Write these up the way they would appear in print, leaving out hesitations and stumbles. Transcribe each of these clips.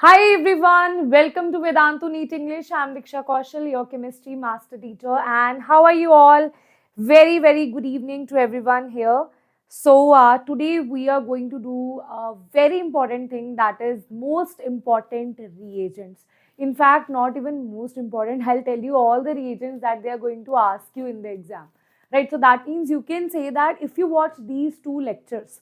Hi everyone, welcome to Vedantu NEET English. I'm 𝐂𝐡𝐞𝐤 𝐎𝐿, your chemistry master teacher. And how are you all? Very good evening to everyone here. So today we are going to do a very important thing, that is most important reagents. In fact, not even most important, I'll tell you all the reagents that they are going to ask you in the exam. Right, so that means you can say that if you watch these two lectures,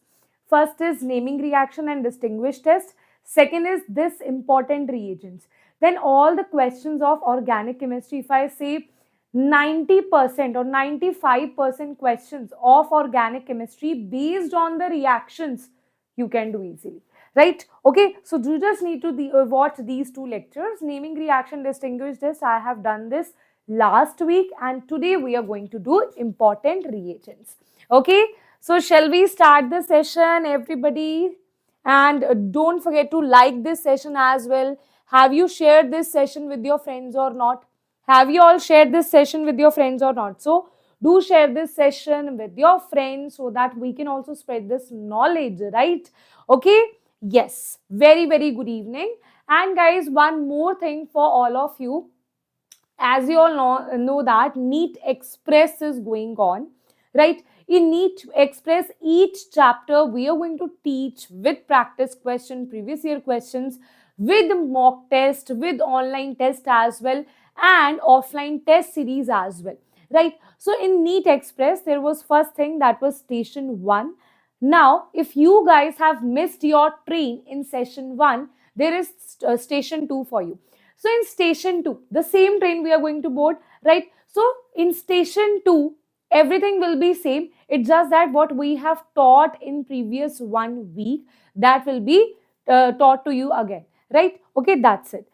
first is naming reaction and distinguish test. Second is this important reagents. Then all the questions of organic chemistry, if I say 90% or 95% questions of organic chemistry based on the reactions, you can do easily. Right? Okay, so you just need to watch these two lectures. Naming reaction, distinguish test. I have done this last week, and today we are going to do important reagents. Okay, so shall we start the session, everybody? And don't forget to like this session as well. Have you shared this session with your friends or not? Have you all shared this session with your friends or not? So do share this session with your friends so that we can also spread this knowledge, right? Okay. Yes. Very good evening. And guys, one more thing for all of you. As you all know that NEET Express is going on, right? In NEET Express, each chapter we are going to teach with practice question, previous year questions, with mock test, with online test as well, and offline test series as well, right? So in NEET Express, there was first thing, that was station 1. Now, if you guys have missed your train in session 1, there is station 2 for you. So in station 2, the same train we are going to board, right? So in station 2, everything will be same. It's just that what we have taught in previous 1 week, that will be taught to you again, right? Okay, that's it.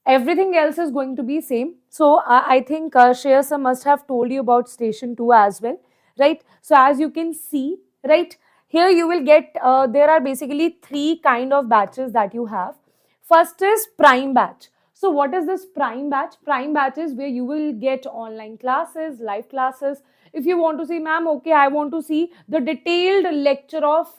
Everything else is going to be same. So I think Shreya sir must have told you about station 2 as well, right? So as you can see, right, here you will get, there are basically 3 kind of batches that you have. First is prime batch. So what is this prime batch? Prime batch is where you will get online classes, live classes. If you want to see, ma'am, okay, I want to see the detailed lecture of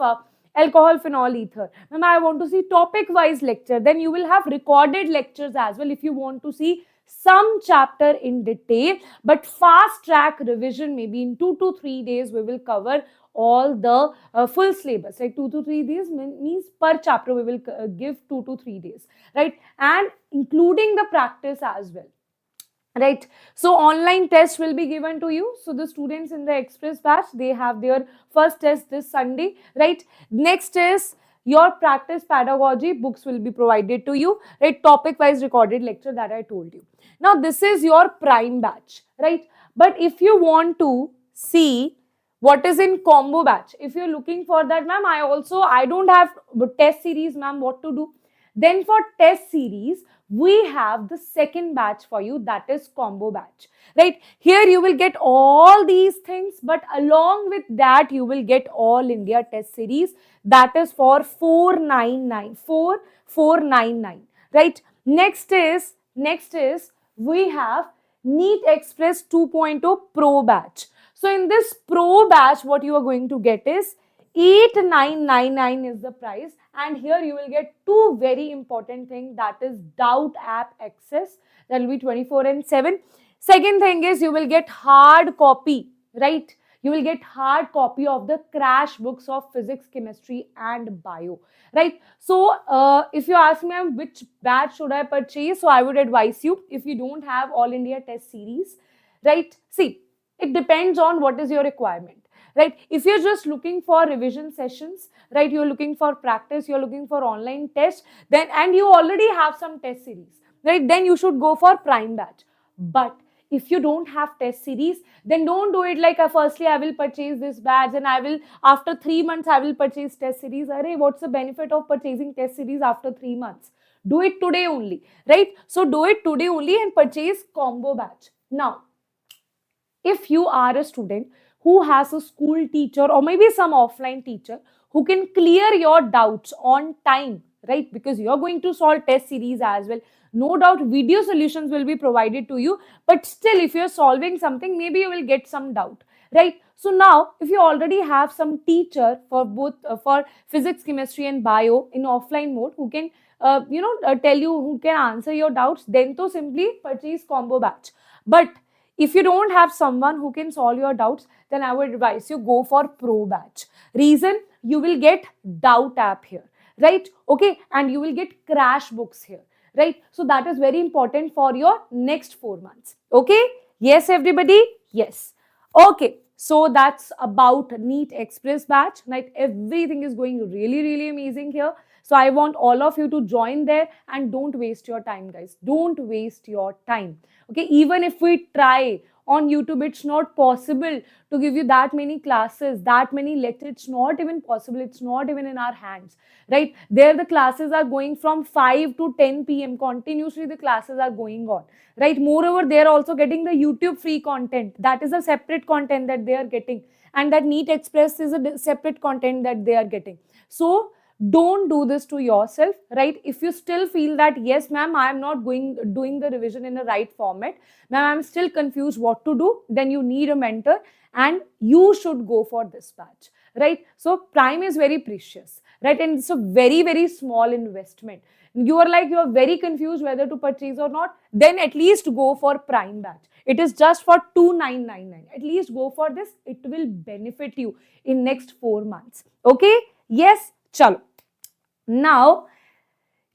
alcohol, phenol, ether. Ma'am, I want to see topic wise lecture. Then you will have recorded lectures as well if you want to see some chapter in detail. But fast track revision, maybe in 2 to 3 days, we will cover all the full syllabus. Like 2 to 3 days means per chapter we will give 2 to 3 days, right? And including the practice as well, right? So online test will be given to you. So the students in the express batch, they have their first test this Sunday, right? Next is your practice pedagogy books will be provided to you, right? Topic wise recorded lecture that I told you. Now this is your prime batch, right? But if you want to see what is in combo batch, if you're looking for that, ma'am, I don't have test series, ma'am, what to do? Then for test series, we have the second batch for you, that is combo batch, right? Here you will get all these things, but along with that you will get all India test series, that is for 499, right? Next is we have NEET Express 2.0 Pro batch. So in this Pro batch, what you are going to get is 8999 is the price, and here you will get 2 very important things, that is Doubt app access, that will be 24/7. Second thing is you will get hard copy, right? You will get hard copy of the crash books of physics, chemistry and bio, right? So if you ask me which batch should I purchase, so I would advise you, if you don't have all India test series, right? See, it depends on what is your requirement, right? If you're just looking for revision sessions, right, you're looking for practice, you're looking for online tests, then, and you already have some test series, right, then you should go for prime batch. But if you don't have test series, then don't do it like firstly I will purchase this batch and I will, after 3 months I will purchase test series. Array, what's the benefit of purchasing test series after 3 months? Do it today only, right? So do it today only and purchase combo batch. Now if you are a student who has a school teacher or maybe some offline teacher who can clear your doubts on time, right? Because you're going to solve test series as well. No doubt video solutions will be provided to you, but still if you're solving something, maybe you will get some doubt, right? So now if you already have some teacher for both for physics, chemistry and bio in offline mode who can tell you, who can answer your doubts, then to simply purchase combo batch. But if you don't have someone who can solve your doubts, then I would advise you go for pro batch. Reason, you will get doubt app here, right? Okay, and you will get crash books here, right? So that is very important for your next 4 months. Okay, yes everybody, yes. Okay, so that's about NEET Express batch, right? Everything is going really amazing here. So I want all of you to join there, and don't waste your time, guys. Don't waste your time. Okay, even if we try on YouTube, it's not possible to give you that many classes, that many lectures. It's not even possible. It's not even in our hands, right? There the classes are going from 5 to 10 p.m. Continuously the classes are going on, right? Moreover, they are also getting the YouTube free content. That is a separate content that they are getting. And that NEET Express is a separate content that they are getting. So don't do this to yourself, right? If you still feel that, yes, ma'am, I am not doing the revision in the right format, ma'am, I'm still confused what to do, then you need a mentor and you should go for this batch, right? So prime is very precious, right? And it's a very small investment. You are very confused whether to purchase or not, then at least go for prime batch. It is just for 2,999. At least go for this. It will benefit you in next 4 months. Okay? Yes? Chalo. Now,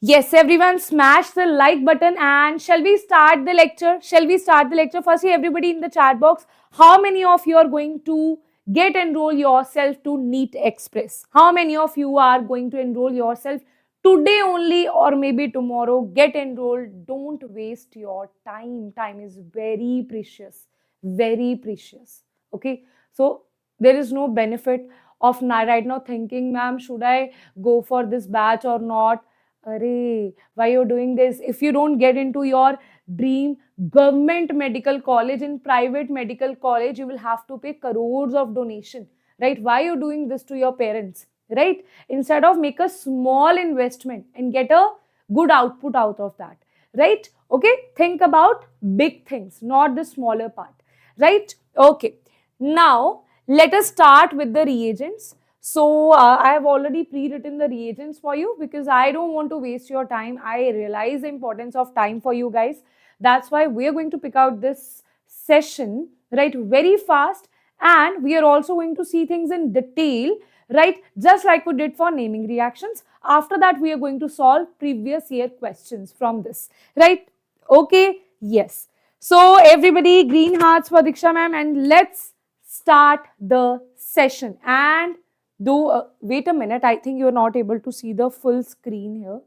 yes, everyone smash the like button, and shall we start the lecture? Shall we start the lecture? Firstly, everybody in the chat box, how many of you are going to enroll yourself to NEET Express? How many of you are going to enroll yourself today only, or maybe tomorrow? Get enrolled. Don't waste your time. Time is very precious. Very precious. Okay. So there is no benefit of right now thinking, ma'am, should I go for this batch or not? Arey, why you're doing this? If you don't get into your dream government medical college, in private medical college, you will have to pay crores of donation, right? Why you're doing this to your parents, right? Instead of make a small investment and get a good output out of that, right? Okay, think about big things, not the smaller part, right? Okay, now let us start with the reagents. So I have already pre-written the reagents for you because I don't want to waste your time. I realize the importance of time for you guys. That's why we are going to pick out this session, right, very fast, and we are also going to see things in detail, right, just like we did for naming reactions. After that, we are going to solve previous year questions from this, right? Okay, yes. So everybody, green hearts for Diksha ma'am, and let's start the session. And do wait a minute, I think you're not able to see the full screen here.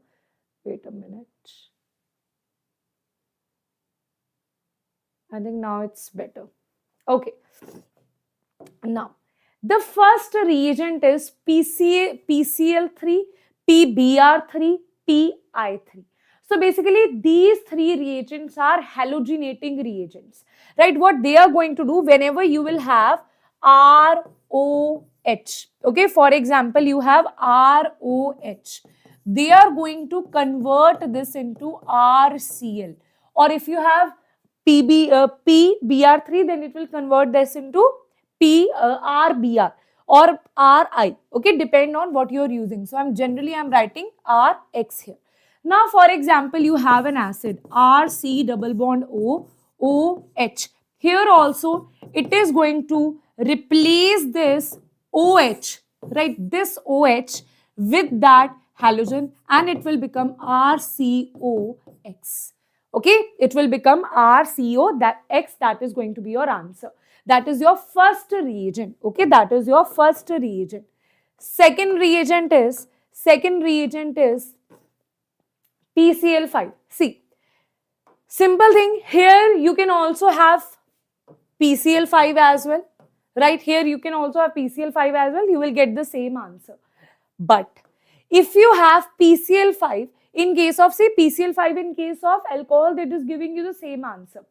Wait a minute. I think now it's better. Okay. Now, the first reagent is PCl3, PBr3, PI3. So basically, these 3 reagents are halogenating reagents, right? What they are going to do, whenever you will have ROH, okay, for example, you have ROH, they are going to convert this into RCl, or if you have PBr3, then it will convert this into RBr or RI, okay, depend on what you are using. So I'm writing RX here. Now, for example, you have an acid RC double bond OH. Here also, it is going to replace this OH, right? This OH with that halogen, and it will become RCOX. Okay, it will become RCO, that X, that is going to be your answer. That is your first reagent. Okay, that is your first reagent. Second reagent is PCl5. See, simple thing, here you can also have PCl5 as well, right? Here you can also have PCl5 as well. You will get the same answer. But if you have PCl5 in case of, say, PCl5 in case of alcohol, that is giving you the same answer.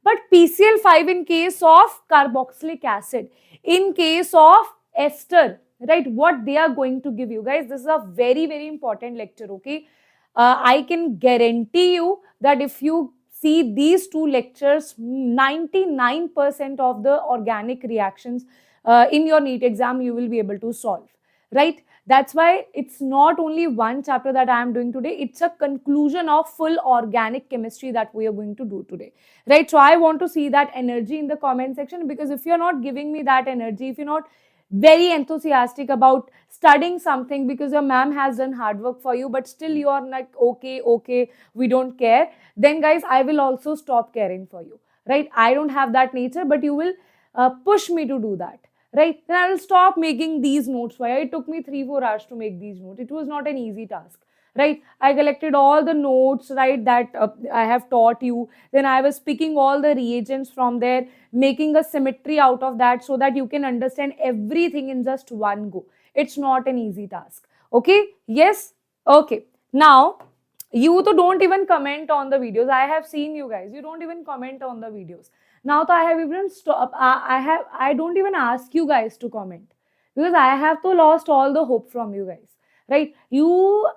But PCl5 in case of carboxylic acid, in case of ester, right, what they are going to give you, guys, this is a very important lecture, okay? I can guarantee you that if you see these 2 lectures, 99% of the organic reactions in your NEET exam, you will be able to solve, right? That's why it's not only one chapter that I am doing today, it's a conclusion of full organic chemistry that we are going to do today, right? So I want to see that energy in the comment section, because if you're not giving me that energy, if you're not very enthusiastic about studying something because your ma'am has done hard work for you, but still you are like, okay, we don't care, then guys, I will also stop caring for you, right? I don't have that nature, but you will push me to do that, right? Then I will stop making these notes for you. It took me 3-4 hours to make these notes. It was not an easy task, right? I collected all the notes, right, that I have taught you. Then I was picking all the reagents from there, making a symmetry out of that so that you can understand everything in just one go. It's not an easy task. Okay? Yes? Okay. Now, you to don't even comment on the videos. I have seen you guys. You don't even comment on the videos. Now I have even stopped. I don't even ask you guys to comment, because I have to lost all the hope from you guys, right?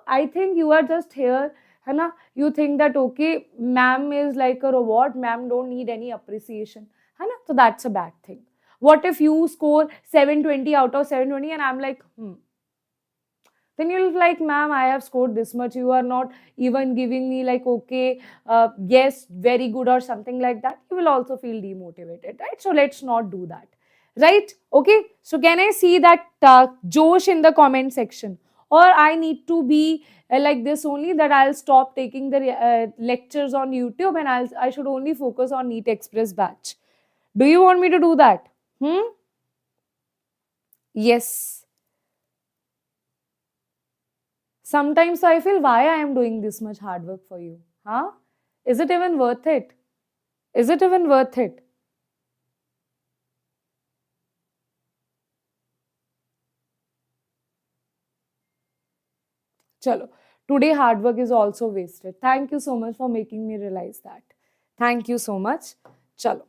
I think you are just here, है ना? You think that okay, ma'am is like a robot. Ma'am don't need any appreciation, है ना? So that's a bad thing. What if you score 720 out of 720 and I'm like, then you'll be like, ma'am, I have scored this much. You are not even giving me like, okay, yes, very good or something like that. You will also feel demotivated, right? So let's not do that, right? Okay. So can I see that Josh in the comment section? Or I need to be like this only, that I'll stop taking the lectures on YouTube and I should only focus on NEET Express batch. Do you want me to do that? Yes. Sometimes I feel, why I am doing this much hard work for you? Huh? Is it even worth it? Is it even worth it? Chalo. Today hard work is also wasted. Thank you so much for making me realize that. Thank you so much. Chalo.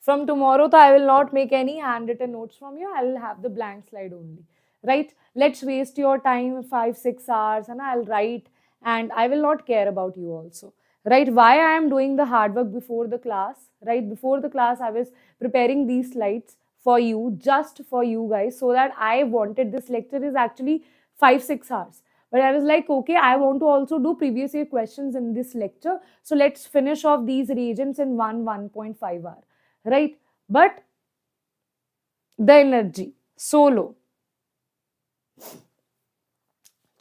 From tomorrow, I will not make any handwritten notes from you. I will have the blank slide only. Right? Let's waste your time 5-6 hours and I'll write, and I will not care about you also. Right? Why I am doing the hard work before the class? Right? Before the class, I was preparing these slides for you, just for you guys, so that I wanted this lecture is actually 5-6 hours. But I was like, okay, I want to also do previous year questions in this lecture. So let's finish off these reagents in 1.5 hour. Right? But the energy, so low.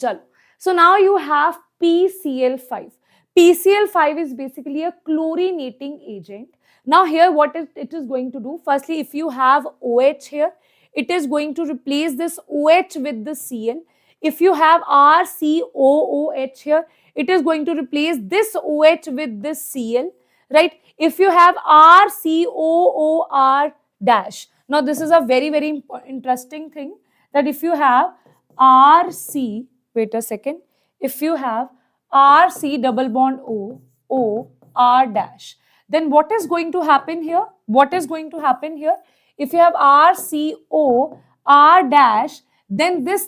Chalo. So now you have PCl5. PCl5 is basically a chlorinating agent. Now here what it is going to do, firstly, if you have OH here, it is going to replace this OH with the Cl. If you have RCOOH here, it is going to replace this OH with this Cl, right? If you have RCOOR dash, now this is a very, very interesting thing, that if you have RC, wait a second, if you have RC double bond O R dash, then what is going to happen here? What is going to happen here? If you have RCO R dash, then this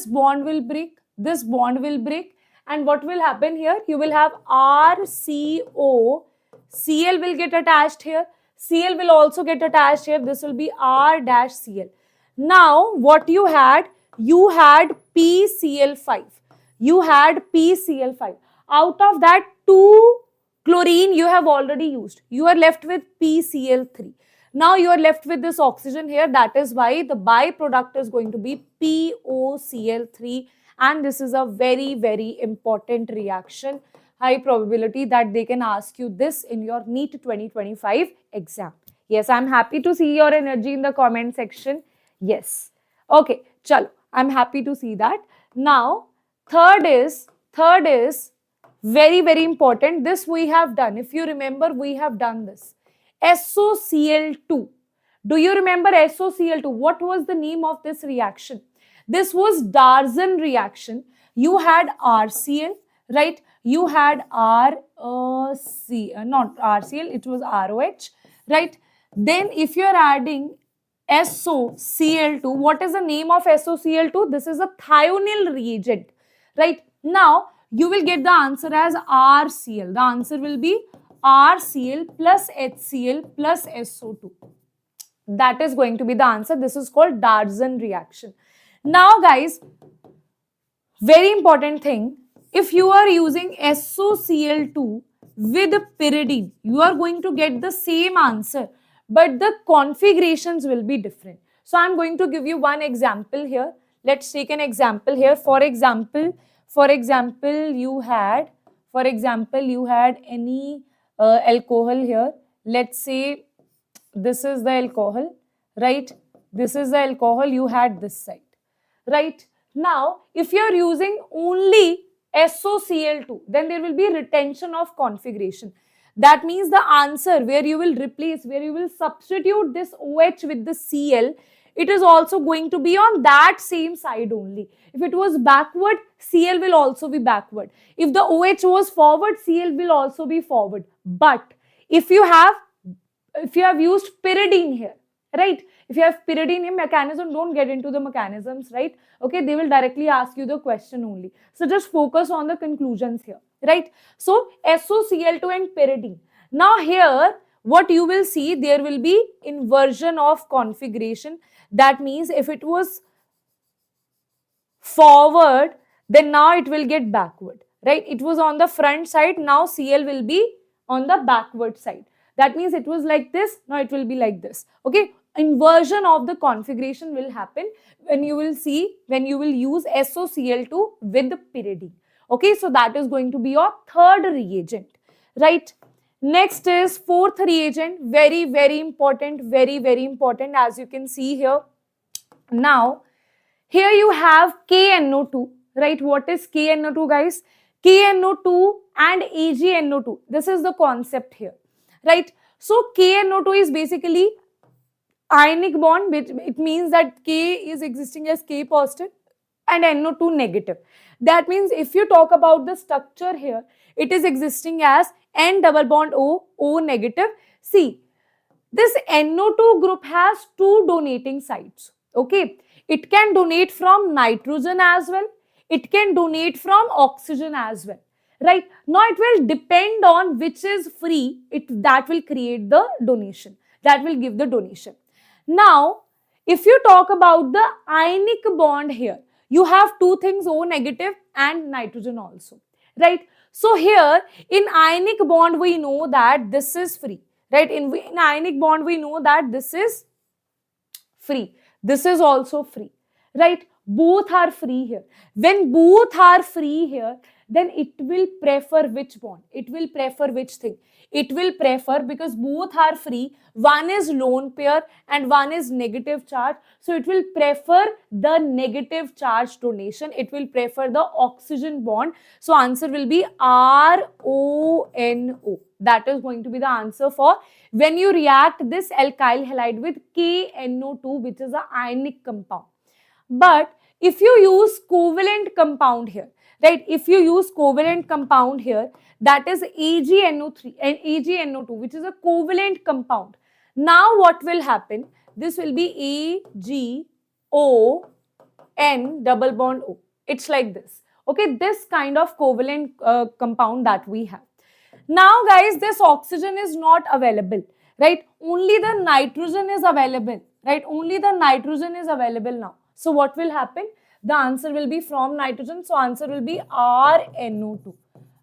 bond will break, this bond will break, and what will happen here? You will have RCO, Cl will get attached here, Cl will also get attached here, this will be R dash Cl. Now, what you had PCl5. You had PCl5. Out of that, 2 chlorine you have already used. You are left with PCl3. Now you are left with this oxygen here. That is why the byproduct is going to be POCl3. And this is a very, very important reaction. High probability that they can ask you this in your NEET 2025 exam. Yes, I'm happy to see your energy in the comment section. Yes. Okay, chalo. I'm happy to see that. Now, third is very, very important. This we have done. If you remember, we have done this. SOCl2. Do you remember SOCl2? What was the name of this reaction? This was Darson reaction. You had RCl, right? You had not RCl, it was ROH, right? Then if you are adding SOCl2, what is the name of SOCl2? This is a thionyl reagent, right? Now, you will get the answer as RCl. The answer will be RCl plus HCl plus SO2. That is going to be the answer. This is called Darson reaction. Now guys, very important thing, if you are using SOCl2 with pyridine, you are going to get the same answer, but the configurations will be different. So I'm going to give you one example here. Let's take an example here. For example, you had any alcohol here. Let's say this is the alcohol, right? This is the alcohol, you had this side, right? Now, if you are using only SOCl2, then there will be retention of configuration. That means the answer where you will replace, where you will substitute this OH with the Cl, it is also going to be on that same side only. If it was backward, Cl will also be backward. If the OH was forward, Cl will also be forward. But if you have used pyridine here, right? If you have pyridine in mechanism, don't get into the mechanisms, right? Okay, they will directly ask you the question only. So just focus on the conclusions here, right? So SOCl2 and pyridine. Now here, what you will see, there will be inversion of configuration. That means if it was forward, then now it will get backward, right? It was on the front side, now Cl will be on the backward side. That means it was like this, now it will be like this, okay? Inversion of the configuration will happen when you will use SOCl2 with the pyridine. Okay, so that is going to be your third reagent, right? Next is fourth reagent, very, very important, as you can see here. Now, here you have KNO2, right? What is KNO2, guys? KNO2 and AgNO2. This is the concept here, right? So KNO2 is basically ionic bond, which it means that K is existing as K positive and NO2 negative. That means if you talk about the structure here, it is existing as N double bond O, O negative. See, this NO2 group has two donating sites, okay? It can donate from nitrogen as well. It can donate from oxygen as well, right? Now it will depend on which is free, that will create the donation, that will give the donation. Now, if you talk about the ionic bond here, you have two things, O negative and nitrogen also, right? So here in ionic bond, we know that this is free, right? In ionic bond, we know that this is free. This is also free, right? Both are free here. When both are free here, then it will prefer which bond? It will prefer which thing? It will prefer, because both are free, one is lone pair and one is negative charge. So it will prefer the negative charge donation. It will prefer the oxygen bond. So answer will be RONO. That is going to be the answer for when you react this alkyl halide with KNO2, which is an ionic compound. But if you use covalent compound here, right? If you use covalent compound here, that is AgNO3 and AgNO2, which is a covalent compound. Now what will happen? This will be AgON double bond O. It's like this. Okay, this kind of covalent compound that we have. Now guys, this oxygen is not available, right? Only the nitrogen is available, right? Only the nitrogen is available now. So what will happen? The answer will be from nitrogen. So answer will be RNO2.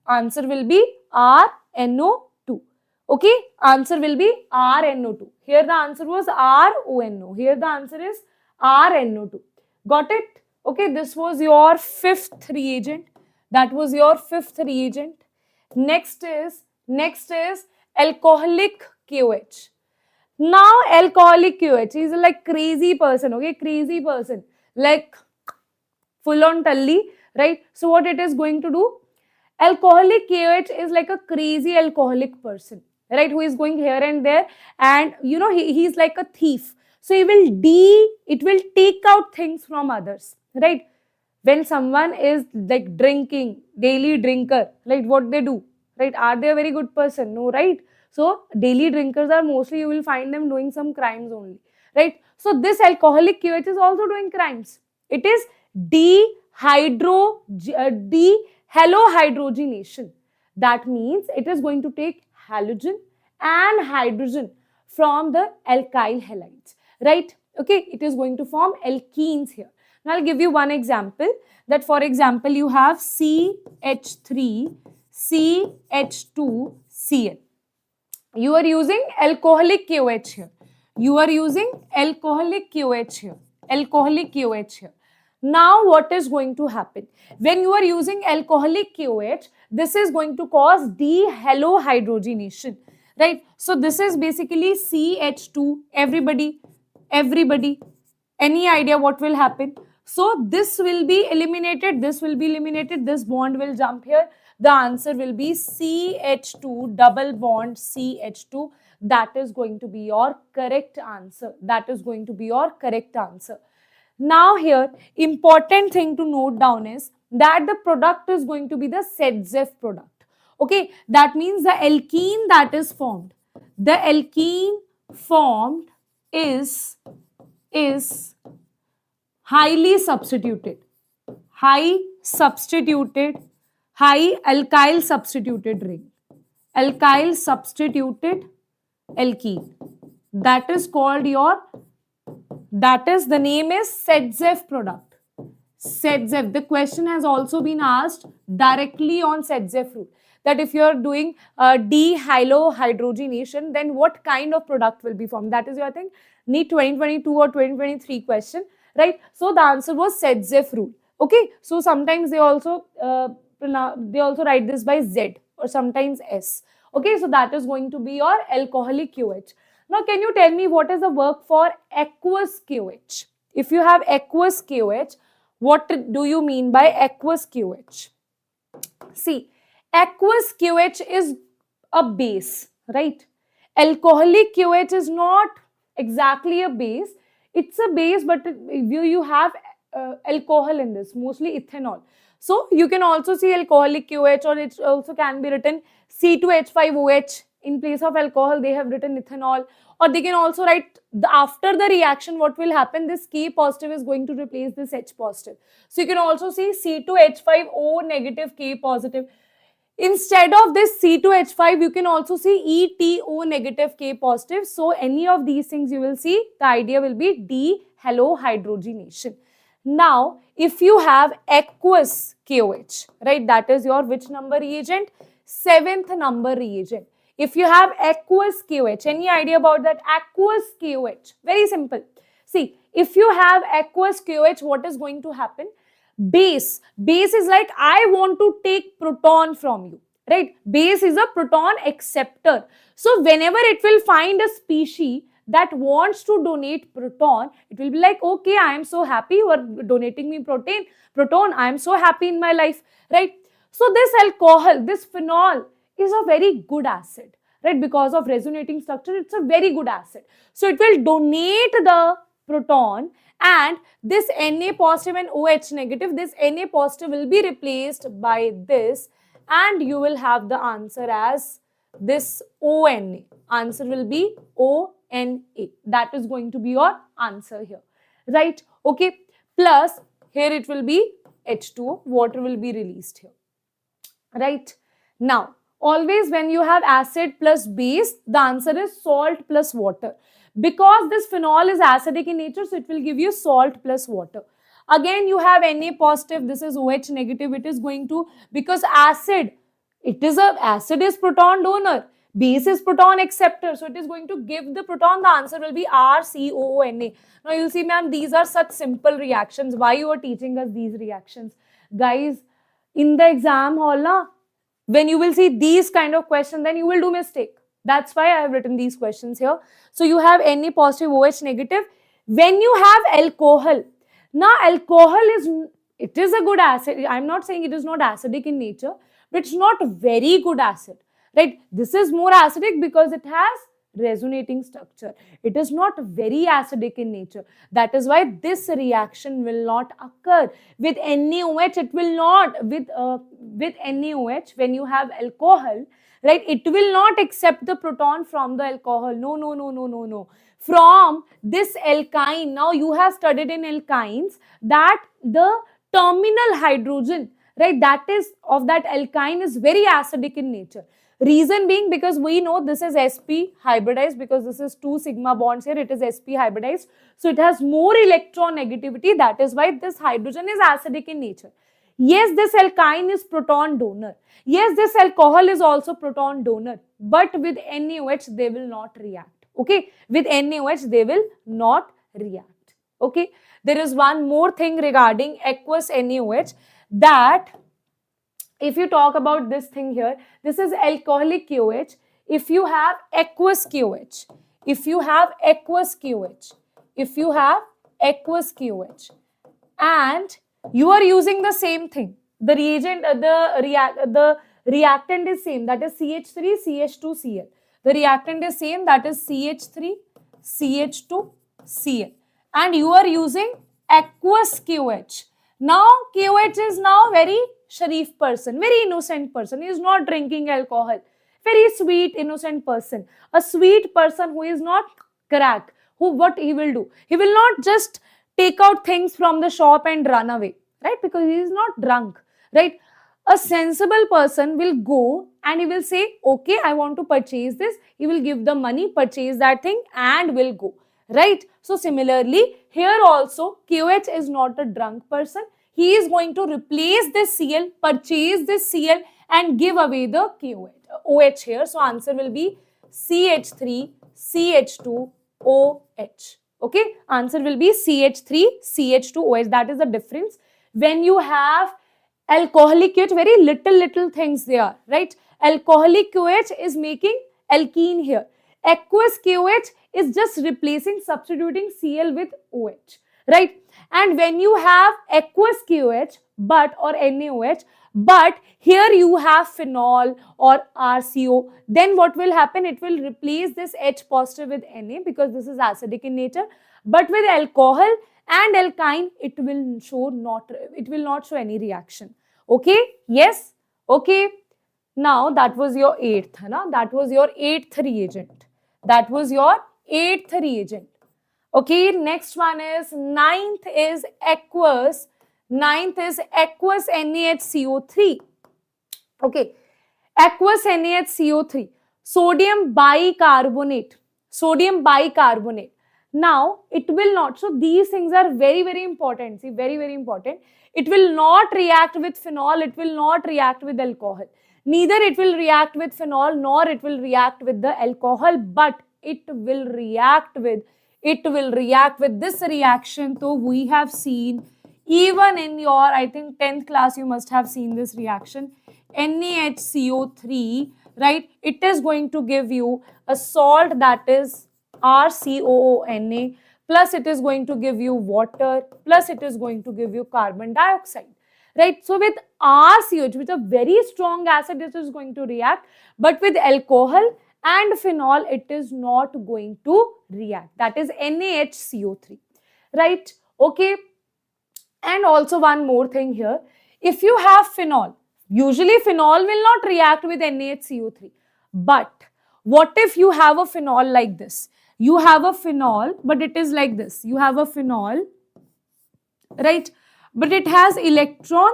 Answer will be RNO2. Okay, answer will be RNO2. Here the answer was RONO. Here the answer is RNO2. Got it? Okay, this was your fifth reagent. That was your fifth reagent. Next is alcoholic KOH. Now alcoholic KOH is like crazy person, okay, crazy person, like full on tully, right? So what it is going to do? Alcoholic KOH is like a crazy alcoholic person, right? Who is going here and there, and you know he's like a thief. So it will take out things from others, right? When someone is like drinking, daily drinker, like what they do, right? Are they a very good person? No, right? So daily drinkers are mostly, you will find them doing some crimes only, right? So this alcoholic KOH is also doing crimes. It is halogenation. That means it is going to take halogen and hydrogen from the alkyl halides, right? Okay, it is going to form alkenes here. Now I'll give you one example, that for example you have CH3, CH2, Cl. You are using alcoholic KOH here. You are using alcoholic KOH here. Alcoholic KOH here. Now what is going to happen? When you are using alcoholic KOH, this is going to cause dehalohydrogenation, right? So this is basically CH2. Everybody, any idea what will happen? So this will be eliminated, this will be eliminated, this bond will jump here. The answer will be CH2, double bond CH2. That is going to be your correct answer. That is going to be your correct answer. Now here, important thing to note down is that the product is going to be the ZZF product. Okay, that means the alkene that is formed. The alkene formed is highly substituted, high alkyl substituted ring, alkyl substituted alkene. That is called your, that is, the name is ZZF product. ZZF. The question has also been asked directly on ZZF rule, that if you are doing dehalohydrogenation, then what kind of product will be formed? That is your, I think, NEET 2022 or 2023 question, right? So the answer was ZZF rule. Okay, so sometimes they also write this by Z or sometimes S. Okay, so that is going to be your alcoholic KOH. Now, can you tell me what is the work for aqueous KOH? If you have aqueous KOH, what do you mean by aqueous KOH? See, aqueous KOH is a base, right? Alcoholic KOH is not exactly a base. It's a base, but you have alcohol in this, mostly ethanol. So you can also see alcoholic KOH, or it also can be written C2H5OH. In place of alcohol, they have written ethanol. Or they can also write, after the reaction, what will happen? This K positive is going to replace this H positive. So you can also see C2H5O negative K positive. Instead of this C2H5, you can also see ETO negative K positive. So any of these things you will see, the idea will be dehalohydrogenation. Now, if you have aqueous KOH, right, that is your which number reagent? 7th number reagent. If you have aqueous KOH, any idea about that? Aqueous KOH, very simple. See, if you have aqueous KOH, what is going to happen? Base is like, I want to take proton from you, right? Base is a proton acceptor. So whenever it will find a species that wants to donate proton, it will be like, okay, I am so happy you are donating me proton. I am so happy in my life, right? So this alcohol, this phenol is a very good acid, right? Because of resonating structure, it's a very good acid. So it will donate the proton, and this Na positive and OH negative, this Na positive will be replaced by this, and you will have the answer as this ONA. Answer will be ONA. That is going to be your answer here, right? Okay, plus here it will be H2O, water will be released here, right? Now, always when you have acid plus base, the answer is salt plus water. Because this phenol is acidic in nature, so it will give you salt plus water. Again, you have Na positive, this is OH negative, it is going to, because acid is proton donor, base is proton acceptor, so it is going to give the proton. The answer will be RCOONA. Now you'll see, ma'am, these are such simple reactions. Why you are teaching us these reactions? Guys, in the exam hall, when you will see these kind of questions, then you will do mistake. That's why I have written these questions here. So you have Na positive, OH negative. When you have alcohol, now alcohol it is a good acid. I'm not saying it is not acidic in nature, but it's not very good acid, right? This is more acidic because it has resonating structure. It is not very acidic in nature. That is why this reaction will not occur. With NaOH, it will not. With NaOH, when you have alcohol, right, it will not accept the proton from the alcohol. No. From this alkyne, now you have studied in alkynes that the terminal hydrogen, right, that is of that alkyne is very acidic in nature. Reason being because we know this is sp hybridized, because this is 2 sigma bonds here, it is sp hybridized, so it has more electron negativity. That is why this hydrogen is acidic in nature. Yes, this alkyne is proton donor. Yes, this alcohol is also proton donor, but with NaOH they will not react. Okay, with NaOH they will not react. Okay, there is one more thing regarding aqueous NaOH, that if you talk about this thing here, this is alcoholic KOH. If you have aqueous KOH, if you have aqueous KOH, if you have aqueous KOH, and you are using the same thing, the reagent, the reactant is same, that is CH3 CH2 Cl. The reactant is same, that is CH3 CH2 Cl, and you are using aqueous KOH. Now KOH is now very Sharif person, very innocent person. He is not drinking alcohol. Very sweet, innocent person. A sweet person who is not crack. Who, what he will do? He will not just take out things from the shop and run away, right? Because he is not drunk, right? A sensible person will go and he will say, okay, I want to purchase this. He will give the money, purchase that thing, and will go, right? So similarly, here also, KOH is not a drunk person. He is going to replace this Cl, purchase this Cl, and give away the OH here. So answer will be CH3 CH2 OH. Okay, answer will be CH3 CH2 OH. That is the difference. When you have alcoholic KOH, very little things there, right? Alcoholic KOH is making alkene here. Aqueous KOH is just replacing, substituting Cl with OH, right? And when you have aqueous KOH but or NaOH, but here you have phenol or RCO, then what will happen? It will replace this H positive with Na, because this is acidic in nature. But with alcohol and alkyne, it will not show any reaction. Okay? Yes? Okay. Now that was your 8th, that was your 8th reagent. That was your 8th reagent. Okay, next one is 9th is aqueous. 9th is aqueous NaHCO3. Okay, aqueous NaHCO3. Sodium bicarbonate. Sodium bicarbonate. Now, it will not. So, these things are very important. See, very important. It will not react with phenol. It will not react with alcohol. Neither it will react with phenol nor it will react with the alcohol, but it will react with this reaction. So we have seen even in your, I think 10th class, you must have seen this reaction. NaHCO3, right? It is going to give you a salt, that is RCOONA, plus it is going to give you water, plus it is going to give you carbon dioxide. Right, so with RCOH, with a very strong acid, it is going to react, but with alcohol and phenol, it is not going to react. That is NaHCO3, right? Okay, and also one more thing here. If you have phenol, usually phenol will not react with NaHCO3, but what if you have a phenol like this? You have a phenol, but it is like this. You have a phenol, right? But it has electron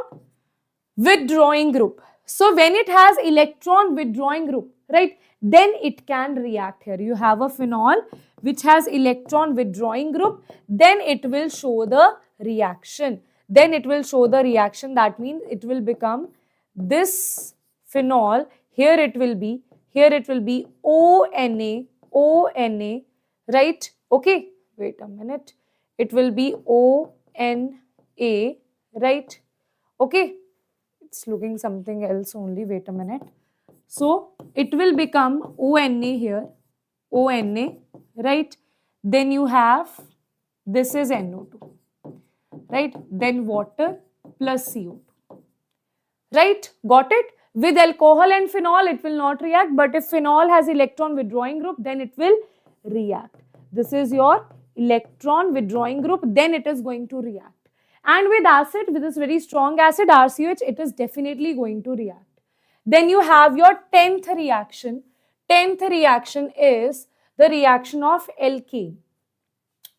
withdrawing group. So when it has electron withdrawing group, right, then it can react here. You have a phenol which has electron withdrawing group, then it will show the reaction. Then it will show the reaction. That means it will become this phenol. Here it will be ONA, right? Okay, wait a minute. It will be ONA, right? Okay, it's looking something else only. Wait a minute. So it will become ONA here, ONA, right? Then you have, this is NO2, right? Then water plus CO2, right? Got it? With alcohol and phenol, it will not react, but if phenol has electron withdrawing group, then it will react. This is your electron withdrawing group, then it is going to react. And with acid, with this very strong acid, RCOH, it is definitely going to react. Then you have your 10th reaction. 10th reaction is the reaction of alkane.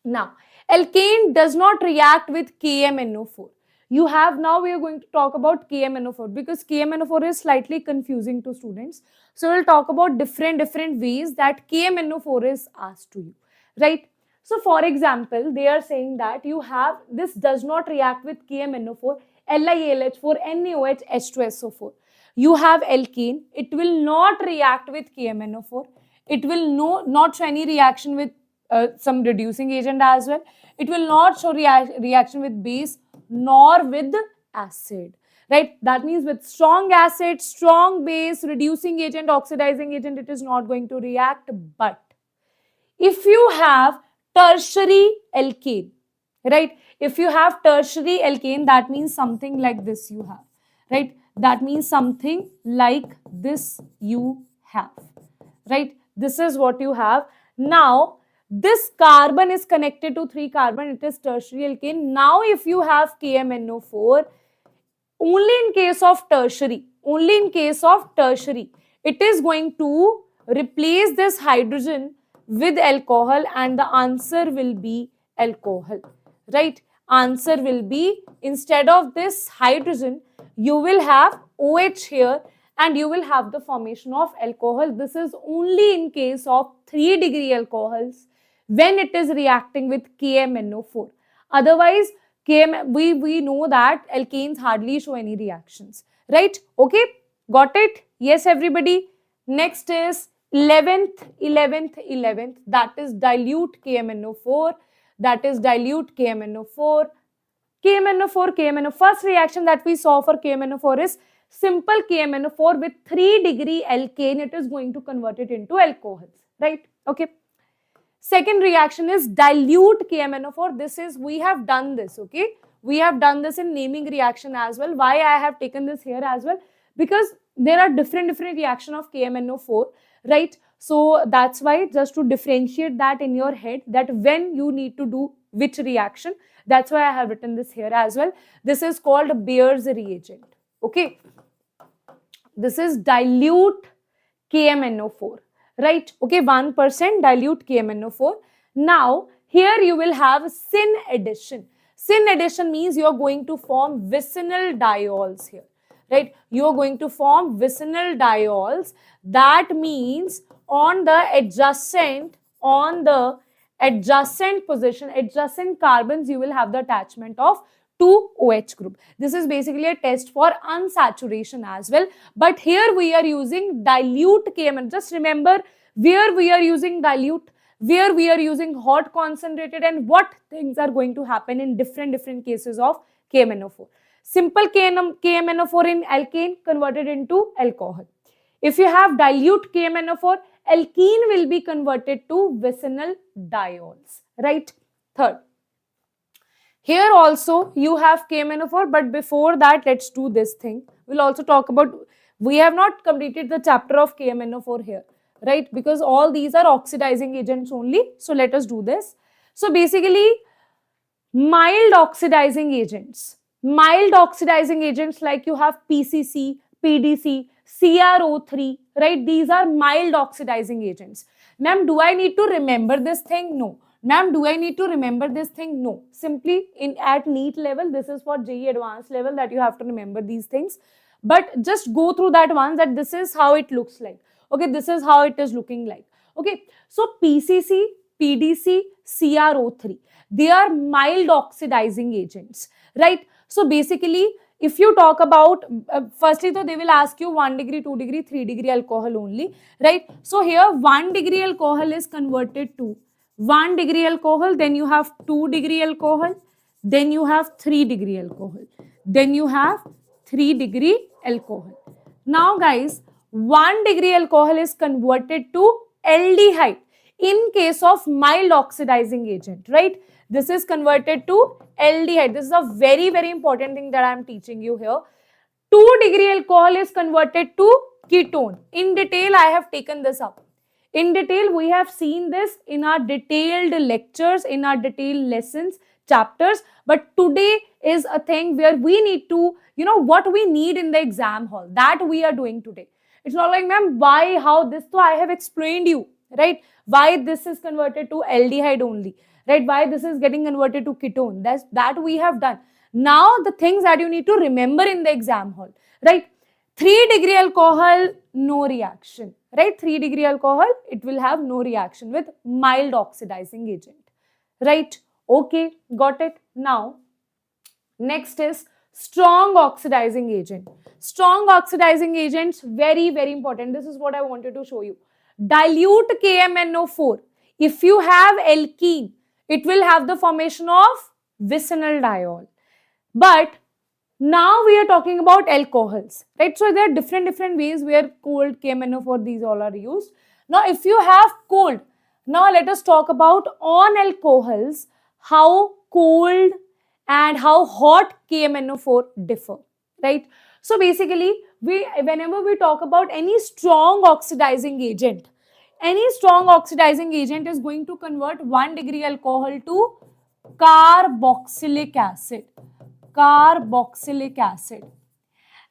Now, alkane does not react with KMNO4. You have now, we are going to talk about KMNO4 because KMNO4 is slightly confusing to students. So we'll talk about different ways that KMNO4 is asked to you, right? So for example, they are saying that you have, this does not react with KMNO4, LiAlH4, NaOH, H2SO4. You have alkane, it will not react with KMNO4. It will not show any reaction with some reducing agent as well. It will not show reaction with base nor with acid, right? That means with strong acid, strong base, reducing agent, oxidizing agent, it is not going to react. But if you have tertiary alkane, right? If you have tertiary alkane, that means something like this you have, right? That means something like this you have, right? This is what you have. Now, this carbon is connected to 3 carbon, it is tertiary alkane. Now, if you have KMNO4, only in case of tertiary, it is going to replace this hydrogen with alcohol and the answer will be alcohol, right? Answer will be, instead of this hydrogen, you will have OH here and you will have the formation of alcohol. This is only in case of 3-degree alcohols when it is reacting with KMNO4. Otherwise, we know that alkanes hardly show any reactions, right? Okay, got it? Yes, everybody. Next is 11th, that is dilute KMNO4. That is dilute KMNO4. KMNO4, first reaction that we saw for KMNO4 is simple KMNO4 with 3-degree alkane. It is going to convert it into alcohols, right? Okay. Second reaction is dilute KMNO4. This is, we have done this, okay? We have done this in naming reaction as well. Why I have taken this here as well? Because there are different reaction of KMNO4, right? So that's why, just to differentiate that in your head, that when you need to do which reaction, that's why I have written this here as well. This is called Bayer's reagent, okay? This is dilute KMNO4. Right, okay, 1% dilute KMNO4. Now, here you will have syn addition. Syn addition means you are going to form vicinal diols here, right? You are going to form vicinal diols. That means on the adjacent position, adjacent carbons, you will have the attachment of 2 OH group. This is basically a test for unsaturation as well. But here we are using dilute KMNO. Just remember where we are using dilute, where we are using hot concentrated, and what things are going to happen in different cases of KMNO4. Simple KMNO4 in alkane converted into alcohol. If you have dilute KMNO4, alkene will be converted to vicinal diols, right? Third. Here also you have KMNO4, but before that, let's do this thing. We'll also talk about, we have not completed the chapter of KMNO4 here, right? Because all these are oxidizing agents only. So let us do this. So basically, mild oxidizing agents like you have PCC, PDC, CrO3, right? These are mild oxidizing agents. Ma'am, do I need to remember this thing? No. Ma'am, do I need to remember this thing? No. Simply at NEET level, this is for JEE advanced level that you have to remember these things. But just go through that once, that this is how it looks like. Okay, this is how it is looking like. Okay, so PCC, PDC, CrO3, they are mild oxidizing agents, right? So basically, if you talk about, firstly, so they will ask you 1 degree, 2 degree, 3 degree alcohol only, right? So here 1 degree alcohol is converted to 1 degree alcohol, then you have 2 degree alcohol, then you have 3 degree alcohol, then you have 3 degree alcohol. Now guys, 1 degree alcohol is converted to aldehyde in case of mild oxidizing agent, right? This is converted to aldehyde. This is a very important thing that I am teaching you here. 2 degree alcohol is converted to ketone. In detail, I have taken this up. In detail, we have seen this in our detailed lectures, in our detailed lessons, chapters. But today is a thing where we need to, what we need in the exam hall. That we are doing today. It's not like, ma'am, why, how, this, so I have explained you, right? Why this is converted to aldehyde only, right? Why this is getting converted to ketone. That we have done. Now the things that you need to remember in the exam hall, right? 3-degree alcohol, no reaction, right? 3-degree alcohol, it will have no reaction with mild oxidizing agent, right? Okay, got it. Now, next is strong oxidizing agent. Strong oxidizing agents, very, very important. This is what I wanted to show you. Dilute KMNO4. If you have alkene, it will have the formation of vicinal diol. But now we are talking about alcohols, right? So there are different ways where cold, KMNO4, these all are used. Now, if you have cold, now let us talk about on alcohols, how cold and how hot KMNO4 differ, right? So basically, whenever we talk about any strong oxidizing agent is going to convert 1-degree alcohol to carboxylic acid.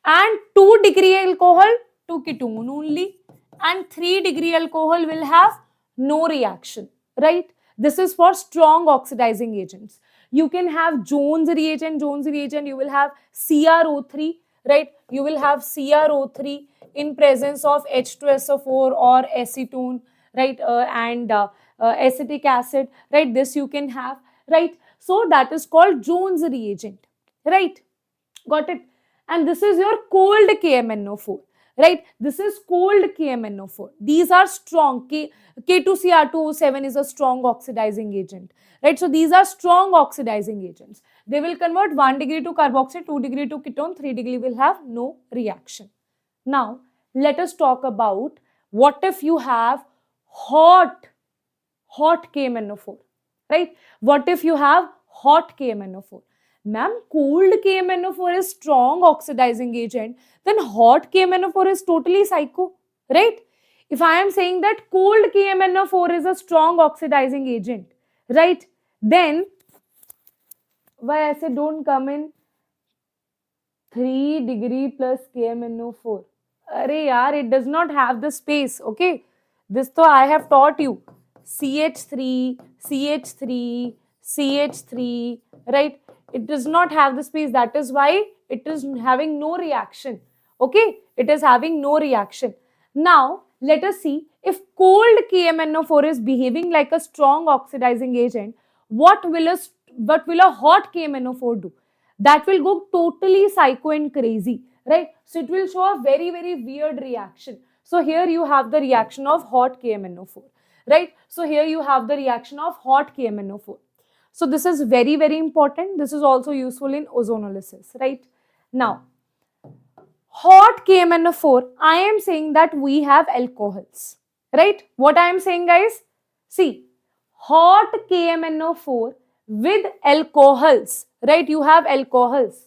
And 2-degree alcohol to ketone only, and 3-degree alcohol will have no reaction, right? This is for strong oxidizing agents. You can have Jones reagent, you will have CrO3, right? You will have CrO3 in presence of H2SO4 or acetone, right? And acetic acid, right? This you can have, right? So that is called Jones reagent, right? Got it? And this is your cold KMNO4, right? This is cold KMNO4. These are strong. K2Cr2O7 is a strong oxidizing agent, right? So these are strong oxidizing agents. They will convert 1-degree to carboxyl, 2-degree to ketone, 3-degree will have no reaction. Now, let us talk about what if you have hot KMNO4, right? What if you have hot KMNO4? Ma'am, cold KMNO4 is strong oxidizing agent, then hot KMNO4 is totally psycho, right? If I am saying that cold KMNO4 is a strong oxidizing agent, right? Then, why I say don't come in 3-degree plus KMNO4. Arey yaar, it does not have the space, okay? This though I have taught you. CH3, right? It does not have the space. That is why it is having no reaction. Okay, it is having no reaction. Now, let us see if cold KMNO4 is behaving like a strong oxidizing agent, what will a hot KMNO4 do? That will go totally psycho and crazy, right? So it will show a very, very weird reaction. So here you have the reaction of hot KMNO4, right? So here you have the reaction of hot KMNO4. So this is very, very important. This is also useful in ozonolysis, right? Now, hot KMNO4, I am saying that we have alcohols, right? What I am saying, guys? See, hot KMNO4 with alcohols, right? You have alcohols.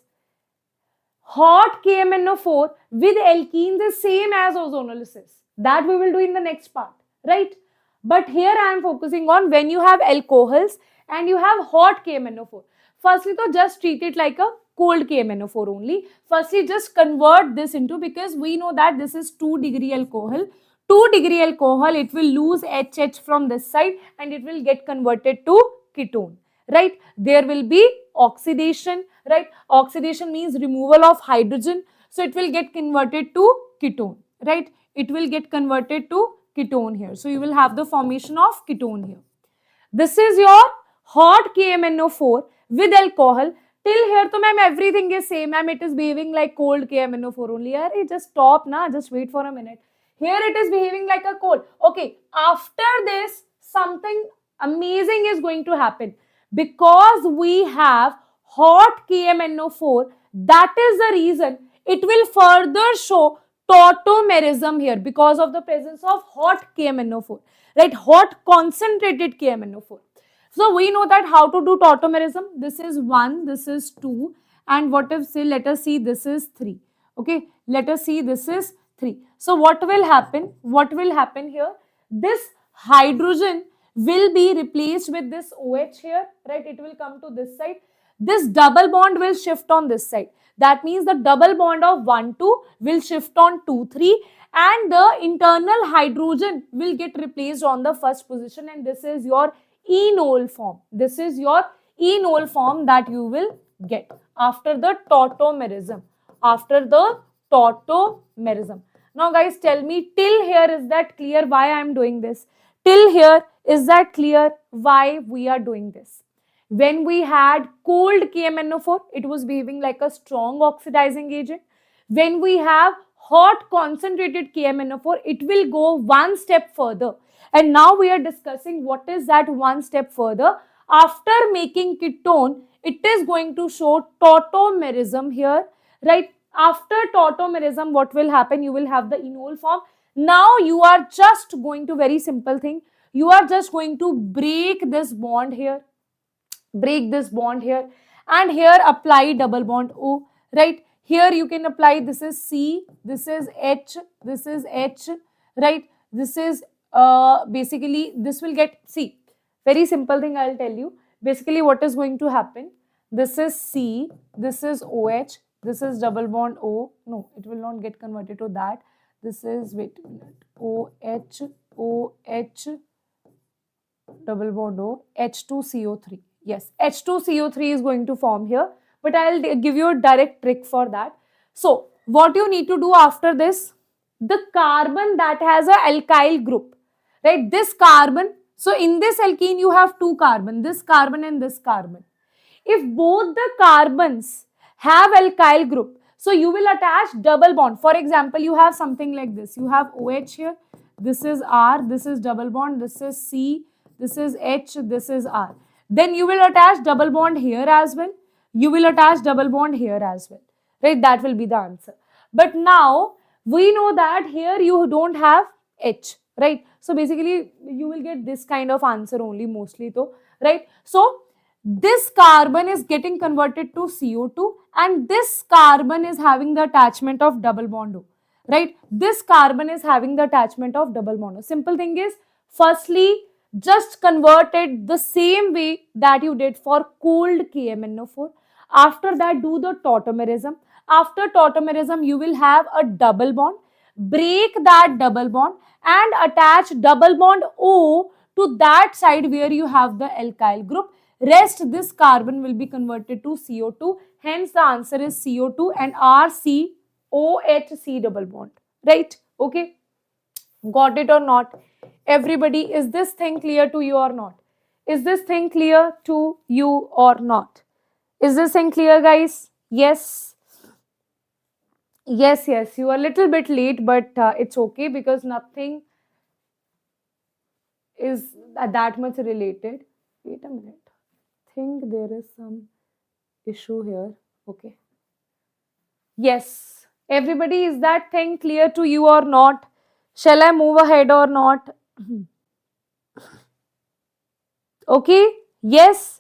Hot KMNO4 with alkenes is same as ozonolysis. That we will do in the next part, right? But here I am focusing on when you have alcohols and you have hot KMNO4. Firstly, to just treat it like a cold KMNO4 only. Firstly, just convert this into, because we know that this is 2-degree alcohol. 2-degree alcohol, it will lose HH from this side and it will get converted to ketone, right? There will be oxidation, right? Oxidation means removal of hydrogen. So it will get converted to ketone, right? It will get converted to ketone here. So you will have the formation of ketone here. This is your hot KMNO4 with alcohol. Till here to ma'am everything is same. Ma'am, it is behaving like cold KMNO4 only. Arey, just stop na. Just wait for a minute. Here it is behaving like a cold. Okay, after this something amazing is going to happen. Because we have hot KMNO4, that is the reason it will further show tautomerism here because of the presence of hot KMNO4, right? Hot concentrated KMNO4. So we know that how to do tautomerism. This is 1, this is 2, and what if say, let us see, this is 3. Okay, let us see, this is 3. So what will happen? What will happen here? This hydrogen will be replaced with this OH here, right? It will come to this side. This double bond will shift on this side. That means the double bond of 1, 2 will shift on 2, 3, and the internal hydrogen will get replaced on the first position, and this is your enol form. This is your enol form that you will get after the tautomerism. After the tautomerism. Now guys, tell me, till here is that clear why I am doing this? Till here, is that clear why we are doing this? When we had cold KMnO4, it was behaving like a strong oxidizing agent. When we have hot concentrated KMnO4, it will go one step further. And now we are discussing what is that one step further. After making ketone, it is going to show tautomerism here, right? After tautomerism, what will happen? You will have the enol form. Now you are just going to, very simple thing, you are just going to break this bond here, and here apply double bond O, right? Here you can apply, this is C, this is H, this is H, right? This is basically, this will get C. Very simple thing I'll tell you. Basically what is going to happen, this is C, this is OH, this is double bond O. No, it will not get converted to that. This is, wait a minute, OH, OH, double bond O, H2CO3. Yes, H2CO3 is going to form here, but I'll give you a direct trick for that. So, what you need to do after this, the carbon that has a alkyl group, right? This carbon, so in this alkene you have two carbon, this carbon and this carbon. If both the carbons have alkyl group, so you will attach double bond. For example, you have something like this. You have OH here, this is R, this is double bond, this is C, this is H, this is R. Then you will attach double bond here as well. You will attach double bond here as well, right? That will be the answer. But now we know that here you don't have H, right? So basically you will get this kind of answer only mostly though, right? So this carbon is getting converted to CO2 and this carbon is having the attachment of double bond O, right? This carbon is having the attachment of double bond O. Simple thing is, firstly, just convert it the same way that you did for cold KMnO4. After that, do the tautomerism. After tautomerism, you will have a double bond. Break that double bond and attach double bond O to that side where you have the alkyl group. Rest, this carbon will be converted to CO2. Hence, the answer is CO2 and RCOHC double bond. Right? Okay. Got it or not? Everybody, is this thing clear to you or not? Is this thing clear to you or not? Is this thing clear, guys? Yes. Yes, yes. You are a little bit late, but it's okay because nothing is that much related. Wait a minute. I think there is some issue here. Okay. Yes. Everybody, is that thing clear to you or not? Shall I move ahead or not? Okay. Yes.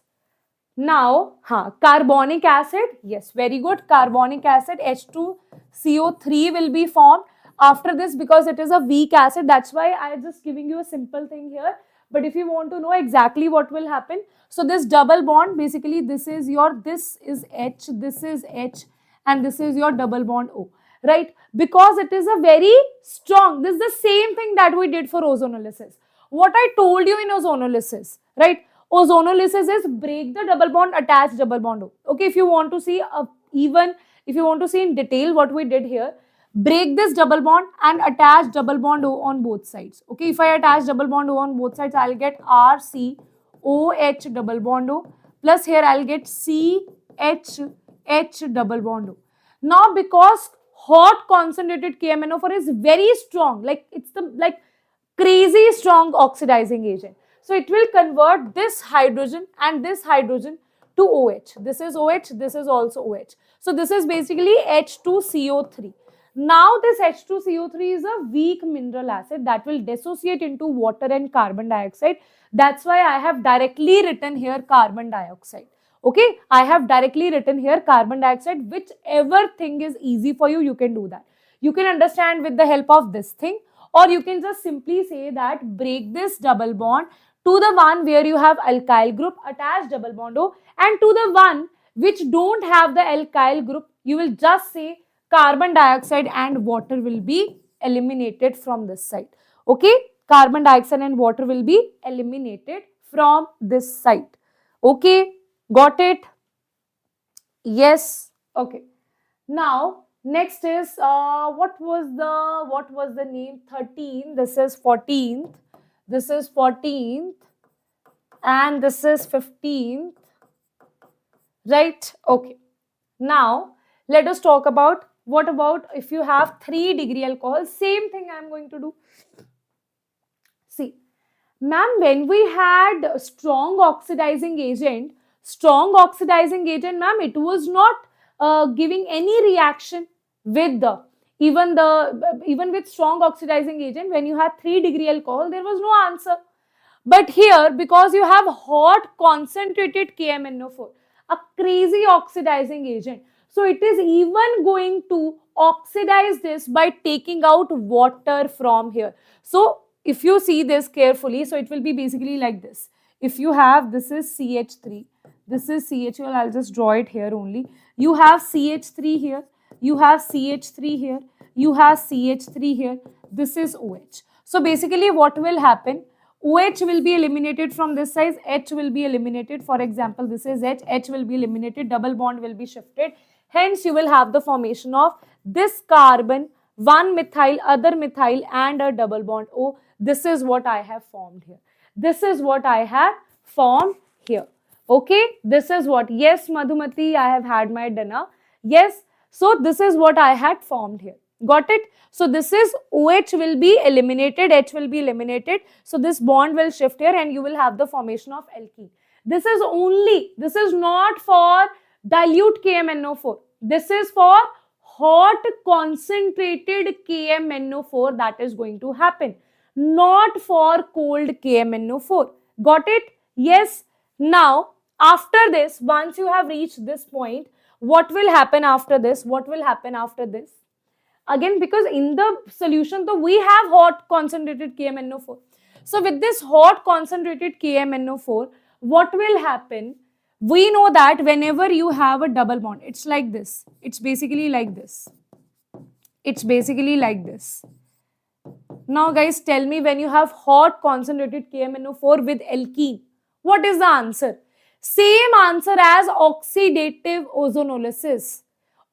Now, carbonic acid. Yes, very good. Carbonic acid, H2CO3 will be formed after this because it is a weak acid. That's why I am just giving you a simple thing here. But if you want to know exactly what will happen, so this double bond, basically this is H, this is H, and this is your double bond O, right? Because it is a very strong, this is the same thing that we did for ozonolysis. What I told you in ozonolysis, right? Ozonolysis is break the double bond, attach double bond O. Okay, if you want to see if you want to see in detail what we did here, break this double bond and attach double bond O on both sides. Okay, if I attach double bond O on both sides, I'll get RCOH double bond O plus here I'll get CHH double bond O. Now because hot concentrated KMnO4 is very strong, like it's the crazy strong oxidizing agent. So it will convert this hydrogen and this hydrogen to OH. This is OH, this is also OH. So this is basically H2CO3. Now this H2CO3 is a weak mineral acid that will dissociate into water and carbon dioxide. That's why I have directly written here carbon dioxide. Okay, I have directly written here carbon dioxide. Whichever thing is easy for you, you can do that. You can understand with the help of this thing, or you can just simply say that break this double bond to the one where you have alkyl group, attach double bond O, and to the one which don't have the alkyl group, you will just say carbon dioxide and water will be eliminated from this side. Okay, carbon dioxide and water will be eliminated from this side. Okay, got it? Yes. Okay. Now, next is what was the name? 13. This is 14th. This is 14th, and this is 15th. Right? Okay. Now, let us talk about what about if you have 3-degree alcohol. Same thing I am going to do. See, ma'am, when we had strong oxidizing agent, ma'am, it was not giving any reaction with the even with strong oxidizing agent. When you had 3-degree alcohol, there was no answer. But here, because you have hot concentrated KMNO4, a crazy oxidizing agent, so it is even going to oxidize this by taking out water from here. So if you see this carefully, so it will be basically like this. If you have, this is CH3, this is CH, I'll just draw it here only. You have CH3 here, you have CH3 here, you have CH3 here, this is OH. So basically what will happen, OH will be eliminated from this side, H will be eliminated. For example, this is H, H will be eliminated, double bond will be shifted. Hence, you will have the formation of this carbon, one methyl, other methyl, and a double bond O. This is what I have formed here. This is what I have formed here. Okay, this is what, yes, Madhumati, I have had my dinner. Yes, so this is what I had formed here. Got it? So this is OH will be eliminated, H will be eliminated. So this bond will shift here and you will have the formation of alkene. This is not for dilute KMNO4. This is for hot concentrated KMNO4 that is going to happen. Not for cold KMNO4. Got it? Yes. Now, after this, once you have reached this point, what will happen after this? What will happen after this? Again, because in the solution, so we have hot concentrated KMNO4. So with this hot concentrated KMNO4, what will happen? We know that whenever you have a double bond, it's like this. It's basically like this. It's basically like this. Now guys, tell me, when you have hot concentrated KMNO4 with alkene, what is the answer? Same answer as oxidative ozonolysis.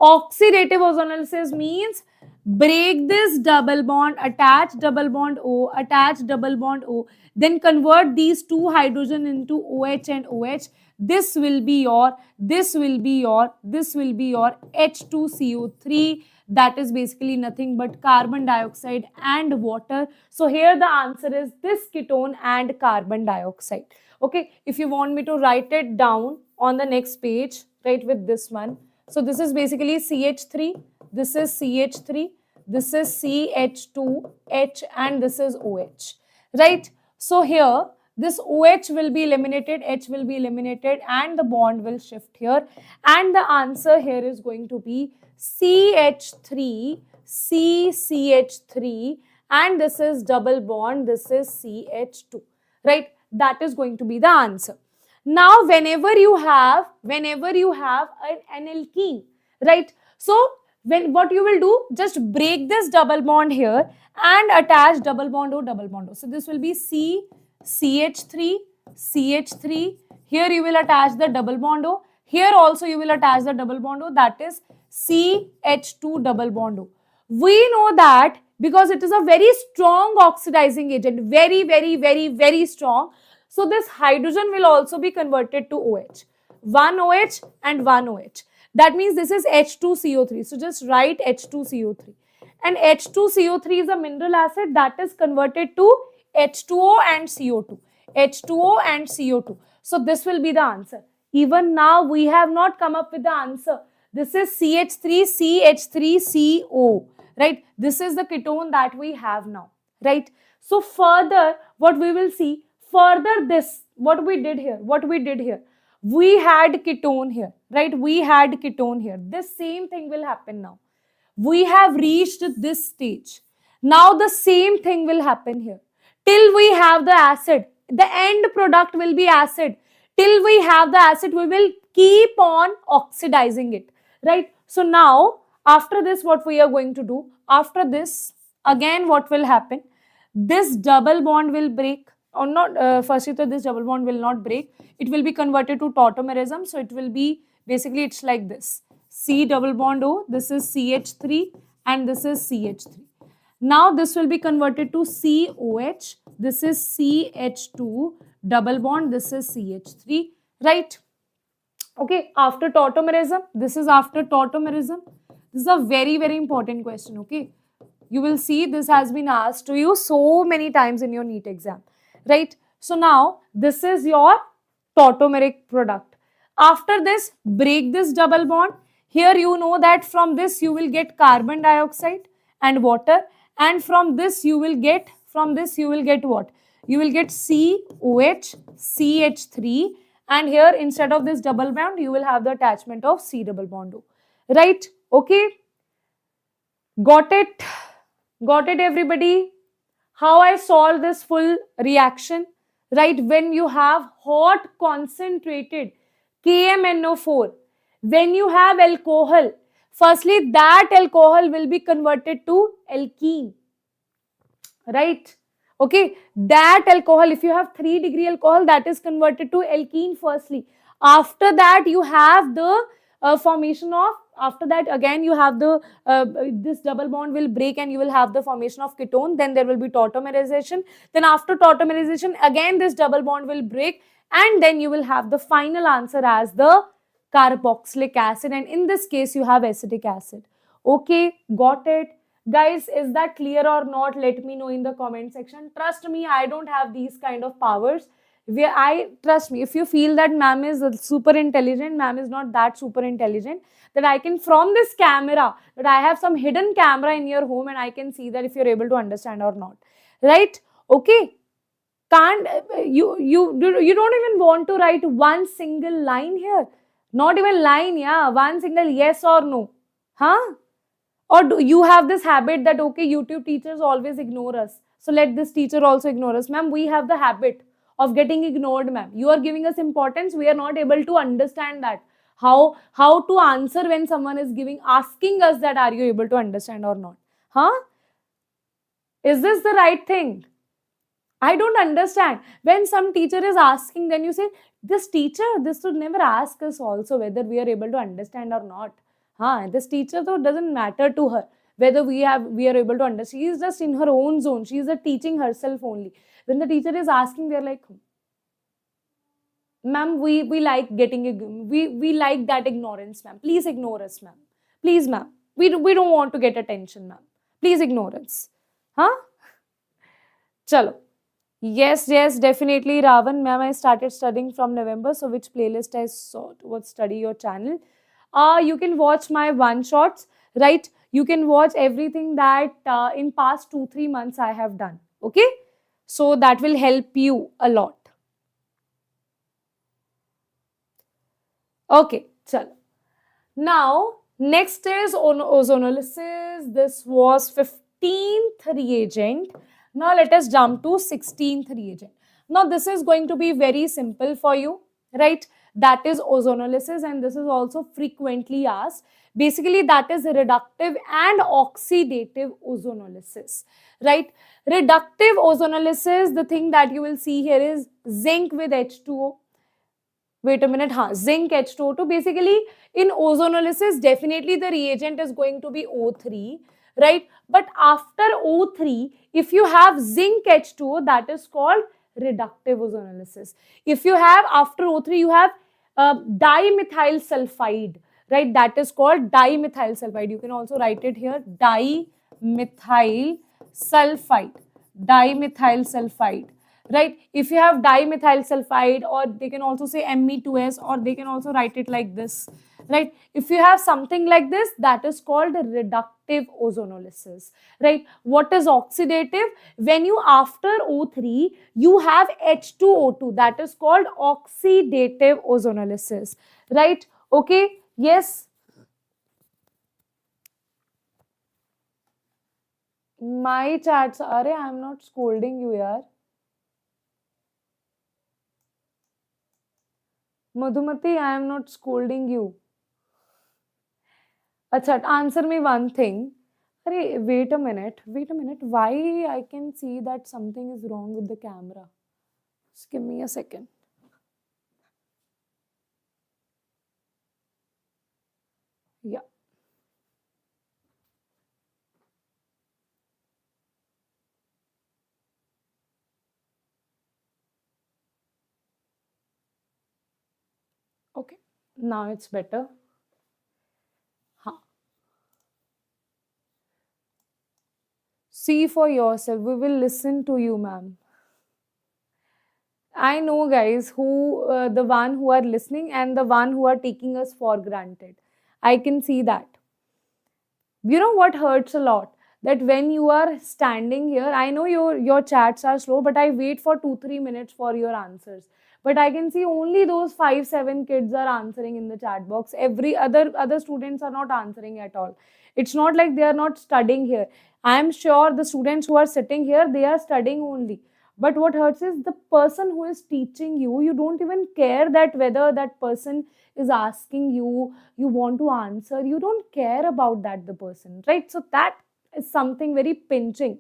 Oxidative ozonolysis means break this double bond, attach double bond O, attach double bond O, then convert these two hydrogen into OH and OH. This will be your H2CO3. That is basically nothing but carbon dioxide and water. So here the answer is this ketone and carbon dioxide. Okay, if you want me to write it down on the next page, write with this one. So this is basically CH3, this is CH3, this is CH2H, and this is OH, right? So here, this OH will be eliminated, H will be eliminated, and the bond will shift here. And the answer here is going to be CH3, CCH3, and this is double bond, this is CH2, right? That is going to be the answer. Now, whenever you have an alkene, right? So, what you will do, just break this double bond here and attach double bond O, double bond O. So, this will be CH3, CH3. Here you will attach the double bond O. Here also you will attach the double bond O, that is CH2 double bond O. We know that because it is a very strong oxidizing agent, very strong. So this hydrogen will also be converted to OH. One OH and one OH. That means this is H2CO3. So just write H2CO3. And H2CO3 is a mineral acid that is converted to H2O and CO2. H2O and CO2. So this will be the answer. Even now we have not come up with the answer. This is CH3CH3CO. Right? This is the ketone that we have now. Right? So further, what we will see, further this, what we did here, we had ketone here, right? We had ketone here. This same thing will happen now. We have reached this stage. Now the same thing will happen here. Till we have the acid, the end product will be acid. Till we have the acid, we will keep on oxidizing it, right? So now, after this, what we are going to do, after this, again, what will happen? This double bond will break, or not, firstly, this double bond will not break. It will be converted to tautomerism. So it will be Basically, it's like this. C double bond O, this is CH3 and this is CH3. Now this will be converted to COH. This is CH2 double bond. This is CH3, right? Okay, after tautomerism, this is after tautomerism. This is a very, very important question, okay? You will see this has been asked to you so many times in your NEET exam, right? So now this is your tautomeric product. After this, break this double bond. Here you know that from this you will get carbon dioxide and water, and from this you will get what? You will get COH, CH3, and here instead of this double bond you will have the attachment of C double bond O, right? Okay, got it? Got it, everybody? How I solve this full reaction, right? When you have hot concentrated KMNO4, when you have alcohol, firstly that alcohol will be converted to alkene, right? Okay, that alcohol, if you have 3-degree alcohol, that is converted to alkene firstly. After that you have the formation of, after that again you have the this double bond will break and you will have the formation of ketone. Then there will be tautomerization. Then after tautomerization again this double bond will break, and then you will have the final answer as the carboxylic acid, and in this case you have acetic acid. Okay, got it? Guys, is that clear or not? Let me know in the comment section. Trust me, I don't have these kind of powers. Trust me, if you feel that ma'am is super intelligent, ma'am is not that super intelligent, that I can, from this camera, that I have some hidden camera in your home and I can see that if you're able to understand or not, right? Okay, can't, you don't even want to write one single line here, not even line, yeah, one single yes or no, huh? Or do you have this habit that, okay, YouTube teachers always ignore us, so let this teacher also ignore us? Ma'am, we have the habit of getting ignored, ma'am. You are giving us importance, we are not able to understand that. How to answer when someone is asking us that, are you able to understand or not? Huh? Is this the right thing? I don't understand. When some teacher is asking, then you say, this teacher, this should never ask us also whether we are able to understand or not. This teacher though doesn't matter to her whether we are able to understand. She is just in her own zone. She is teaching herself only. When the teacher is asking, they are like, ma'am, we like getting, we like that ignorance, ma'am. Please ignore us, ma'am. Please, ma'am. We don't want to get attention, ma'am. Please ignore us. Huh? Chalo. Yes, definitely, Ravan. Ma'am, I started studying from November. So which playlist I saw to study your channel? You can watch my one-shots, right? You can watch everything that in past 2-3 months I have done, okay? So that will help you a lot. Okay, chalo. Now, next is ozonolysis. This was 15th reagent. Now, let us jump to 16th reagent. Now, this is going to be very simple for you, right? That is ozonolysis, and this is also frequently asked. Basically, that is reductive and oxidative ozonolysis, right? Reductive ozonolysis, the thing that you will see here is zinc with H2O. Wait a minute, zinc H2O2. Basically, in ozonolysis, definitely the reagent is going to be O3, right? But after O3, if you have zinc H2O, that is called reductive ozonolysis. If you have, after O3, you have dimethyl sulfide, right? That is called dimethyl sulfide. You can also write it here, dimethyl sulfide, right? If you have dimethyl sulfide, or they can also say Me2S, or they can also write it like this, right? If you have something like this, that is called reductive ozonolysis, right? What is oxidative? When you, after O3, you have H2O2, that is called oxidative ozonolysis, right? Okay, yes. My chats, are, I am not scolding you, yaar. Madhumati, I am not scolding you. Achha, answer me one thing. Arey, wait a minute. Why I can see that something is wrong with the camera? Just give me a second. Yeah. Okay. Now it's better. Huh. See for yourself. We will listen to you, ma'am. I know, guys, who the one who are listening and the one who are taking us for granted. I can see that. You know what hurts a lot? That when you are standing here, I know your chats are slow, but I wait for 2-3 minutes for your answers. But I can see only those 5-7 kids are answering in the chat box. Every other students are not answering at all. It's not like they are not studying here. I am sure the students who are sitting here, they are studying only. But what hurts is the person who is teaching you, you don't even care that whether that person is asking you, you want to answer, you don't care about that, the person, right? So that is something very pinching,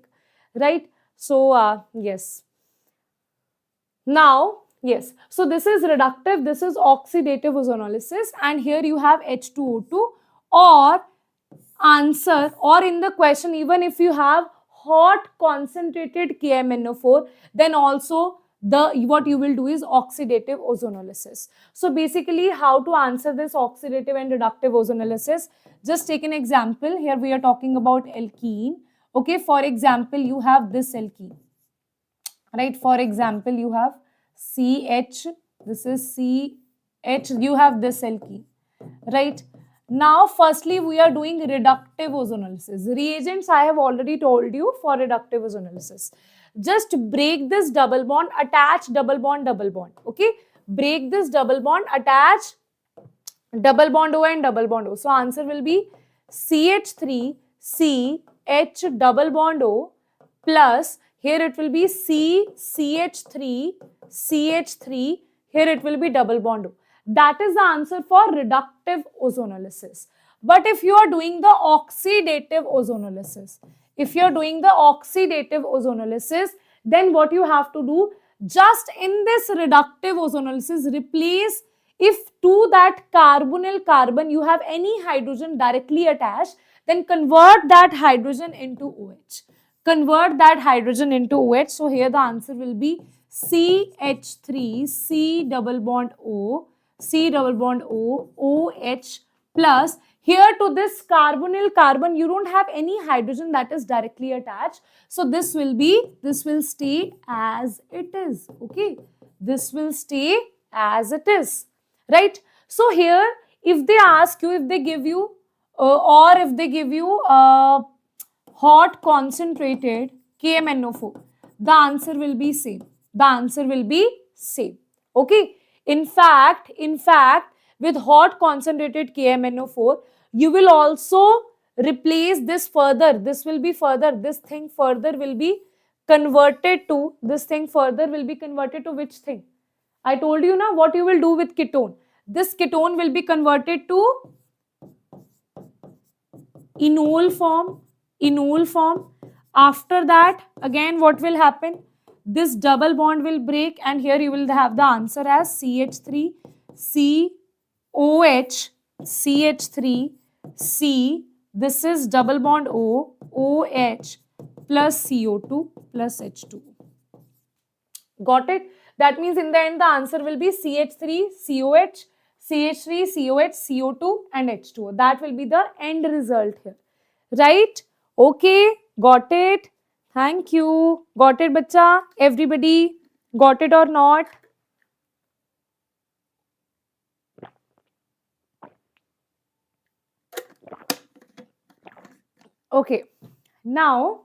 right? So, yes. Now, yes. So this is reductive, this is oxidative ozonolysis, and here you have H2O2, or answer, or in the question, even if you have hot concentrated KMnO4, then also what you will do is oxidative ozonolysis. So basically, how to answer this oxidative and reductive ozonolysis? Just take an example. Here we are talking about alkene. Okay, for example, you have this alkene, right? For example, you have CH, this is CH, you have this alkene, right? Now, firstly, we are doing reductive ozonolysis. Reagents, I have already told you for reductive ozonolysis. Just break this double bond, attach double bond, okay? Break this double bond, attach double bond O and double bond O. So, answer will be CH3, CH double bond O plus, here it will be CH3, CH3, here it will be double bond O. That is the answer for reductive ozonolysis. But if you are doing the oxidative ozonolysis, then what you have to do, just in this reductive ozonolysis, replace, if to that carbonyl carbon you have any hydrogen directly attached, then convert that hydrogen into OH. Convert that hydrogen into OH. So here the answer will be CH3, C double bond O, C double bond O, OH plus, here to this carbonyl carbon, you don't have any hydrogen that is directly attached. So this will stay as it is. Okay. This will stay as it is. Right. So here, if they ask you, if they give you, hot concentrated KMnO4, the answer will be same. The answer will be same. Okay. In fact, with hot concentrated KMnO4, you will also replace this further. This will be further. This thing further will be converted to, which thing? I told you now what you will do with ketone. This ketone will be converted to enol form. After that, again, what will happen? This double bond will break, and here you will have the answer as CH3, COH, CH3, C, this is double bond O, OH plus CO2 plus H2. Got it? That means in the end the answer will be CH3, COH, CH3, COH, CO2 and H2O. That will be the end result here. Right? Okay. Got it? Thank you. Got it, bacha? Everybody? Got it or not? Okay. Now,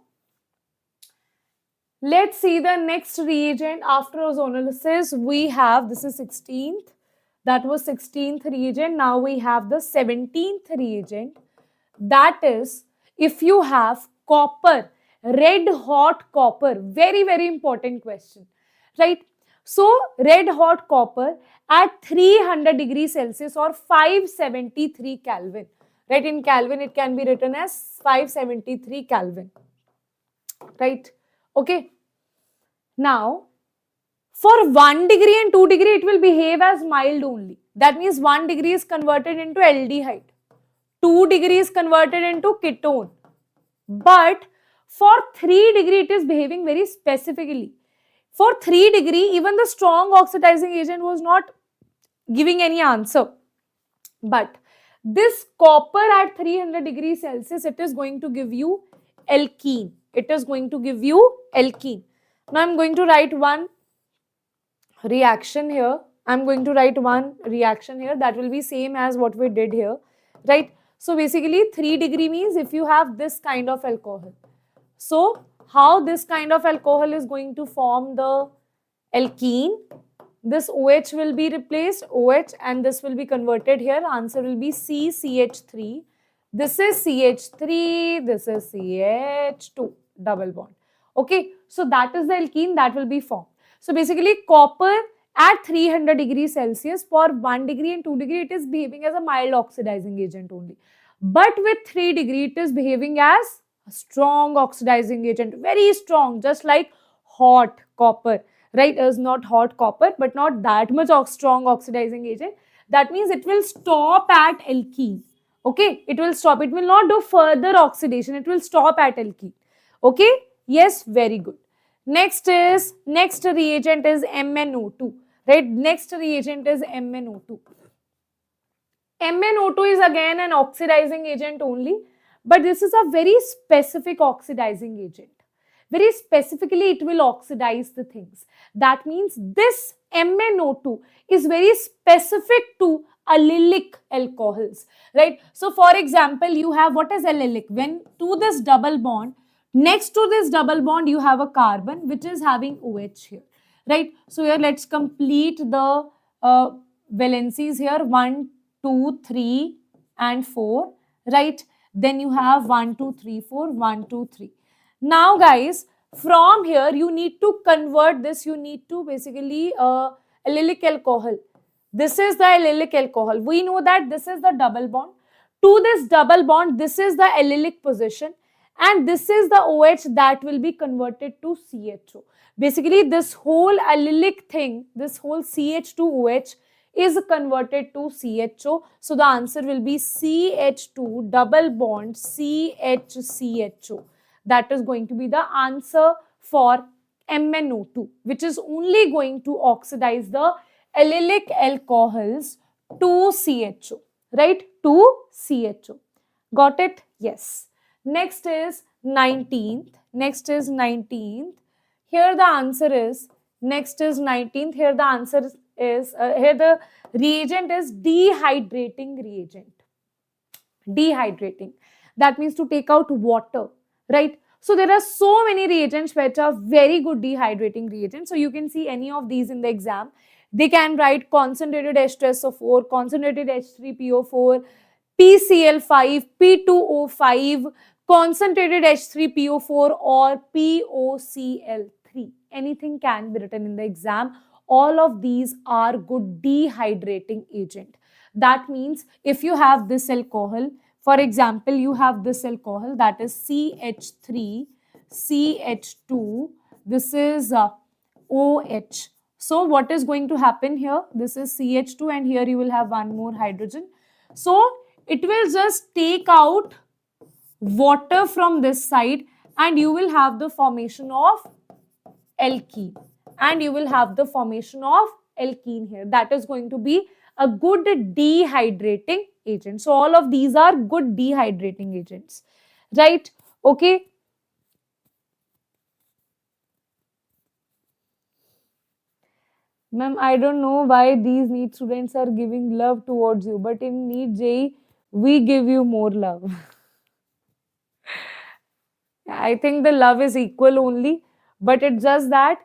let's see the next reagent after ozonolysis. We have, this is 16th. That was 16th reagent. Now we have the 17th reagent. That is, if you have copper, red hot copper, very, very important question, right? So, red hot copper at 300 degrees Celsius or 573 Kelvin, right? In Kelvin, it can be written as 573 Kelvin, right? Okay. Now, for 1 degree and 2 degree, it will behave as mild only. That means 1 degree is converted into aldehyde. 2 degree is converted into ketone. But for 3 degree, it is behaving very specifically. For 3 degree, even the strong oxidizing agent was not giving any answer. But this copper at 300 degrees Celsius, it is going to give you alkene. It is going to give you alkene. Now I'm going to write one reaction here. I'm going to write one reaction here that will be same as what we did here, right? So basically 3 degree means if you have this kind of alcohol. So how this kind of alcohol is going to form the alkene? This OH will be replaced, OH, and this will be converted here. Answer will be CCH3. This is CH3, this is CH2, double bond. Okay, so that is the alkene that will be formed. So basically copper at 300 degrees Celsius for 1 degree and 2 degree, it is behaving as a mild oxidizing agent only. But with 3 degree, it is behaving as a strong oxidizing agent, very strong, just like hot copper. Right, is not hot copper, but not that much strong oxidizing agent. That means it will stop at alkene. Okay, it will stop. It will not do further oxidation. It will stop at alkene. Okay, yes, very good. Next reagent is MnO2. Right, next reagent is MnO2. MnO2 is again an oxidizing agent only, but this is a very specific oxidizing agent. Very specifically, it will oxidize the things. That means this MnO2 is very specific to allylic alcohols, right? So, for example, you have what is allylic? When to this double bond, next to this double bond, you have a carbon which is having OH here, right? So, here let's complete the valencies here 1, 2, 3, and 4, right? Then you have 1, 2, 3, 4, 1, 2, 3. Now guys, from here you need to convert this, you need to basically allylic alcohol. This is the allylic alcohol. We know that this is the double bond. To this double bond, this is the allylic position and this is the OH that will be converted to CHO. Basically this whole allylic thing, this whole CH2OH is converted to CHO. So the answer will be CH2 double bond CHCHO. That is going to be the answer for MnO2, which is only going to oxidize the allylic alcohols to CHO, right? To CHO. Got it? Yes. Next is 19th. Next is 19th. Here the answer is, next is 19th. Here the answer is, here the reagent is dehydrating reagent. Dehydrating. That means to take out water. Right? So there are so many reagents which are very good dehydrating reagents. So you can see any of these in the exam. They can write concentrated H2SO4, concentrated H3PO4, PCl5, P2O5, concentrated H3PO4 or POCl3. Anything can be written in the exam. All of these are good dehydrating agent. That means if you have this alcohol, for example, you have this alcohol that is CH3, CH2, this is OH. So what is going to happen here? This is CH2 and here you will have one more hydrogen. So it will just take out water from this side and you will have the formation of alkene. And you will have the formation of alkene here. That is going to be a good dehydrating agent. So all of these are good dehydrating agents, right? Okay. Ma'am, I don't know why these NEET students are giving love towards you, but in NEET JEE, we give you more love. I think the love is equal only, but it's just that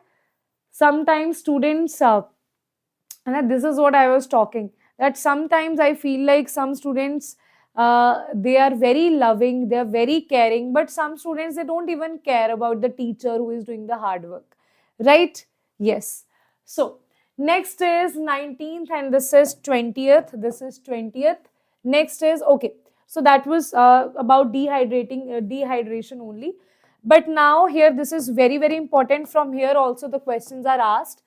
sometimes students, and this is what I was talking, that sometimes I feel like some students, they are very loving, they are very caring, but some students, they don't even care about the teacher who is doing the hard work, right? Yes. So, next is 19th and this is 20th. This is 20th. Next is, okay. So, that was about dehydration only. But now here, this is very, very important. From here also the questions are asked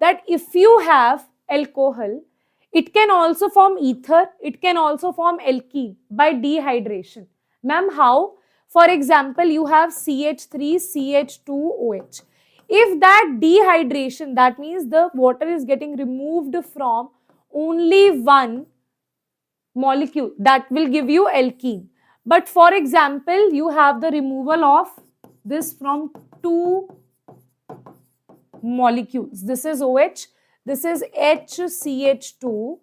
that if you have alcohol It can also form ether. It can also form alkene by dehydration. Ma'am, how? For example, you have CH3, CH2OH. If that dehydration, that means the water is getting removed from only one molecule, that will give you alkene. But for example, you have the removal of this from two molecules. This is OH, this is HCH2,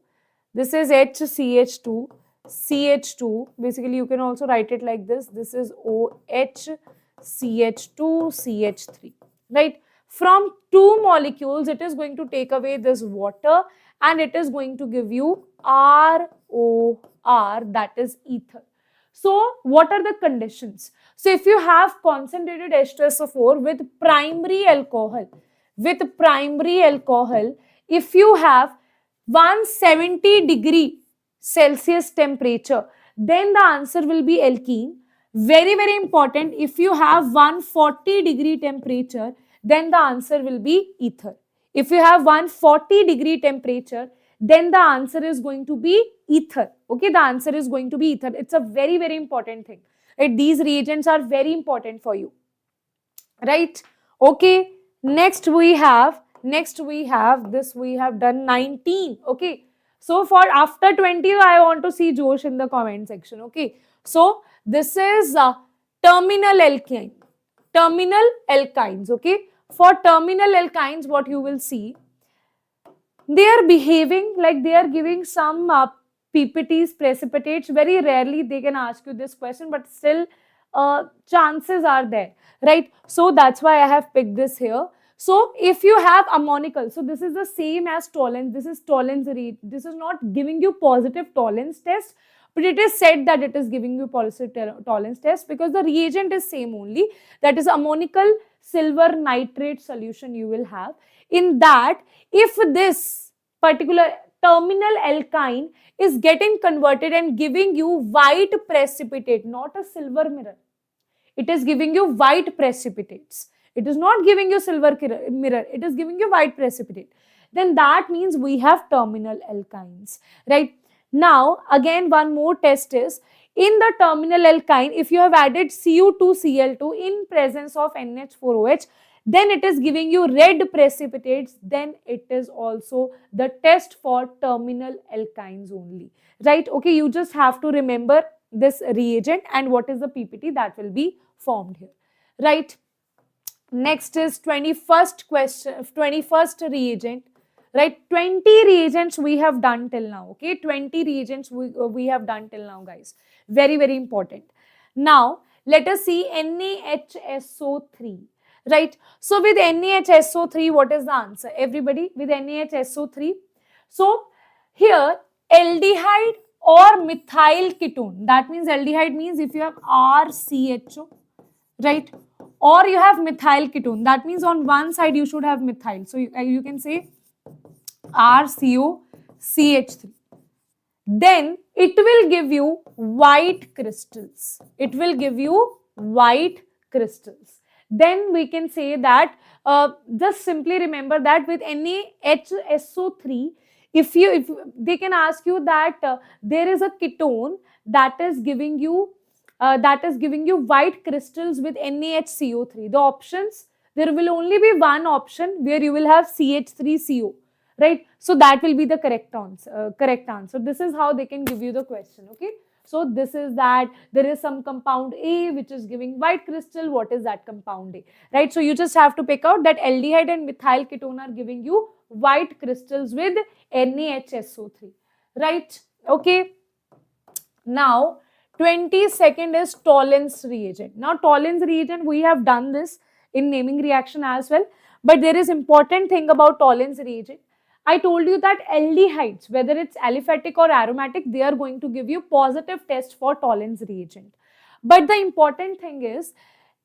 this is HCH2, CH2. Basically, you can also write it like this. This is OH, CH2, CH3, right? From two molecules, it is going to take away this water and it is going to give you ROR, that is ether. So, what are the conditions? So, if you have concentrated H2SO4 with primary alcohol, if you have 170 degree Celsius temperature, then the answer will be alkene. Very, very important, if you have 140 degree temperature, then the answer will be ether. If you have 140 degree temperature, then the answer is going to be ether. Okay, the answer is going to be ether. It's a very, very important thing. Right? These reagents are very important for you. Right? Okay. Next we have this, we have done 19. Okay. So for after 20, I want to see Josh in the comment section. Okay. So this is terminal alkyne. Terminal alkynes. Okay. For terminal alkynes, what you will see, they are behaving like they are giving some PPTs, precipitates. Very rarely they can ask you this question, but still chances are there, right? So that's why I have picked this here. So if you have ammonical, so this is the same as Tollens. This is Tollens rate. This is not giving you positive Tollens test, but it is said that it is giving you positive Tollens test because the reagent is same only. That is ammonical silver nitrate solution you will have. In that, if this particular terminal alkyne is getting converted and giving you white precipitate, not a silver mirror. It is giving you white precipitates. It is not giving you silver mirror. It is giving you white precipitate. Then that means we have terminal alkynes, right? Now, again, one more test is, in the terminal alkyne, if you have added Cu2Cl2 in presence of NH4OH, then it is giving you red precipitates, then it is also the test for terminal alkynes only, right? Okay, you just have to remember this reagent and what is the PPT that will be formed here, right? Next is 21st question, 21st reagent, right? 20 reagents we have done till now, okay? 20 reagents we have done till now, guys. Very, very important. Now, let us see NaHSO3. Right. So with NaHSO3, what is the answer? Everybody, with NaHSO3. So here, aldehyde or methyl ketone. That means aldehyde means if you have RCHO, right? Or you have methyl ketone. That means on one side you should have methyl. So you can say RCOCH3. Then it will give you white crystals. It will give you white crystals. Then we can say that just simply remember that with NaHSO3, if they can ask you that there is a ketone that is giving you white crystals with NaHCO3. The options, there will only be one option where you will have CH3CO, right? So that will be the correct answer. This is how they can give you the question. Okay. So this is that there is some compound A which is giving white crystal. What is that compound A? Right. So you just have to pick out that aldehyde and methyl ketone are giving you white crystals with NaHSO3. Right. Okay. Now 22nd is Tollens reagent. Now Tollens reagent, we have done this in naming reaction as well. But there is important thing about Tollens reagent. I told you that aldehydes, whether it's aliphatic or aromatic, they are going to give you positive test for Tollens reagent. But the important thing is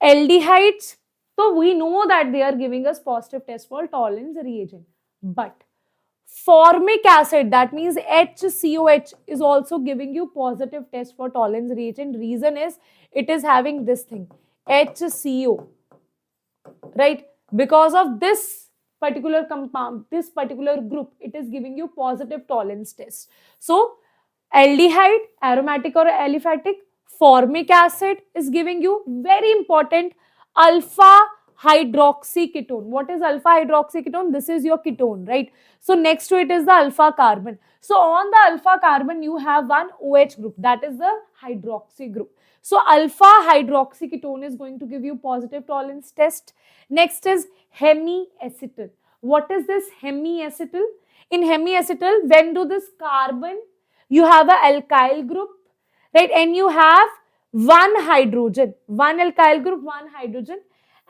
aldehydes, so we know that they are giving us positive test for Tollens reagent. But formic acid, that means HCOH, is also giving you positive test for Tollens reagent. Reason is it is having this thing, HCO, right? Because of this particular compound, this particular group, it is giving you positive Tollens test. So aldehyde, aromatic or aliphatic, formic acid is giving you very important alpha hydroxy ketone. What is alpha hydroxy ketone? This is your ketone, right? So next to it is the alpha carbon. So on the alpha carbon, you have one OH group, that is the hydroxy group. So alpha hydroxy ketone is going to give you positive Tollens test. Next is hemiacetal. What is this hemiacetal? In hemiacetal, when do this carbon, you have a alkyl group, right? And you have one hydrogen, one alkyl group, one hydrogen.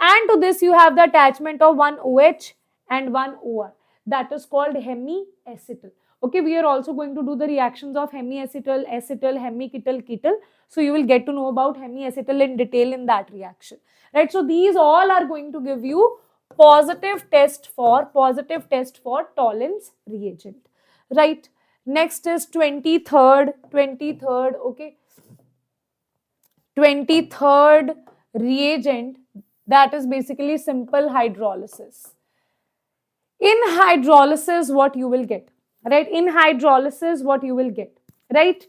And to this, you have the attachment of one OH and one OR. That is called hemiacetal. Okay, we are also going to do the reactions of hemiacetal, acetal, hemiketal, ketal. So you will get to know about hemiacetal in detail in that reaction, right? So these all are going to give you positive test for Tollens reagent, right? Next is 23rd, okay. 23rd reagent, that is basically simple hydrolysis. In hydrolysis, what you will get, right? In hydrolysis, what you will get, right?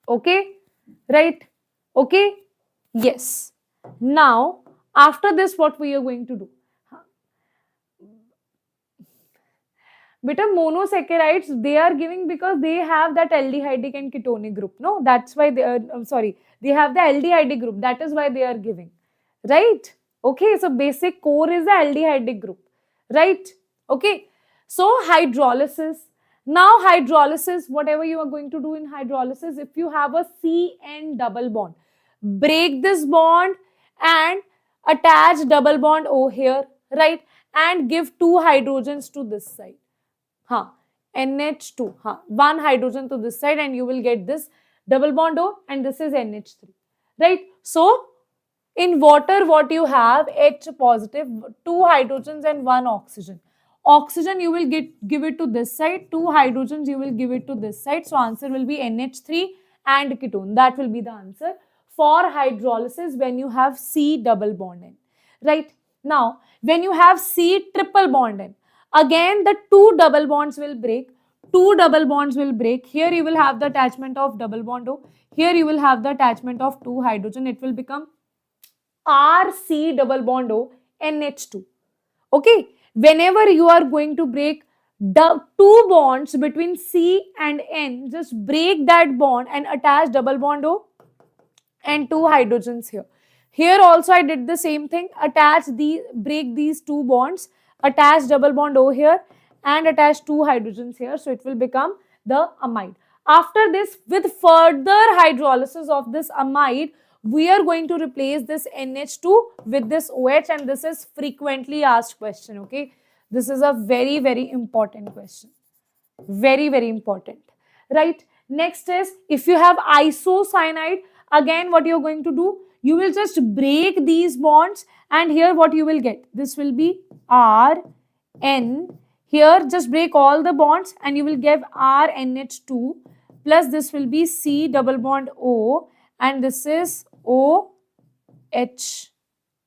Okay, right? Okay, yes. Now, after this, what we are going to do? Beta, monosaccharides, they are giving because they have that aldehydic and ketonic group. No, that's why they are, they have the aldehydic group. That is why they are giving, right? Okay, so basic core is the aldehydic group, right? Okay, so hydrolysis. Now hydrolysis, whatever you are going to do in hydrolysis, if you have a CN double bond, break this bond and attach double bond O here, right? And give 2 hydrogens to this side. NH2, one hydrogen to this side, and you will get this double bond O, and this is NH3, right? So in water, what you have, H positive, 2 hydrogens and 1 oxygen. Oxygen you will give it to this side, 2 hydrogens you will give it to this side. So answer will be NH3 and ketone. That will be the answer for hydrolysis when you have C double bond N, right? Now, when you have C triple bond N, again the 2 double bonds will break. 2 double bonds will break. Here you will have the attachment of double bond O. Here you will have the attachment of 2 hydrogen. It will become RC double bond O NH2. Okay. Whenever you are going to break the 2 bonds between C and N, just break that bond and attach double bond O and 2 hydrogens here. Here also I did the same thing. Break these 2 bonds, attach double bond O here and attach 2 hydrogens here. So it will become the amide. After this, with further hydrolysis of this amide, we are going to replace this NH2 with this OH, and this is frequently asked question, okay? This is a very, very important question. Very, very important, right? Next is, if you have isocyanide, again what you are going to do, you will just break these bonds, and here what you will get, this will be RN. Here just break all the bonds and you will get RNH2 plus this will be C double bond O, and this is OH,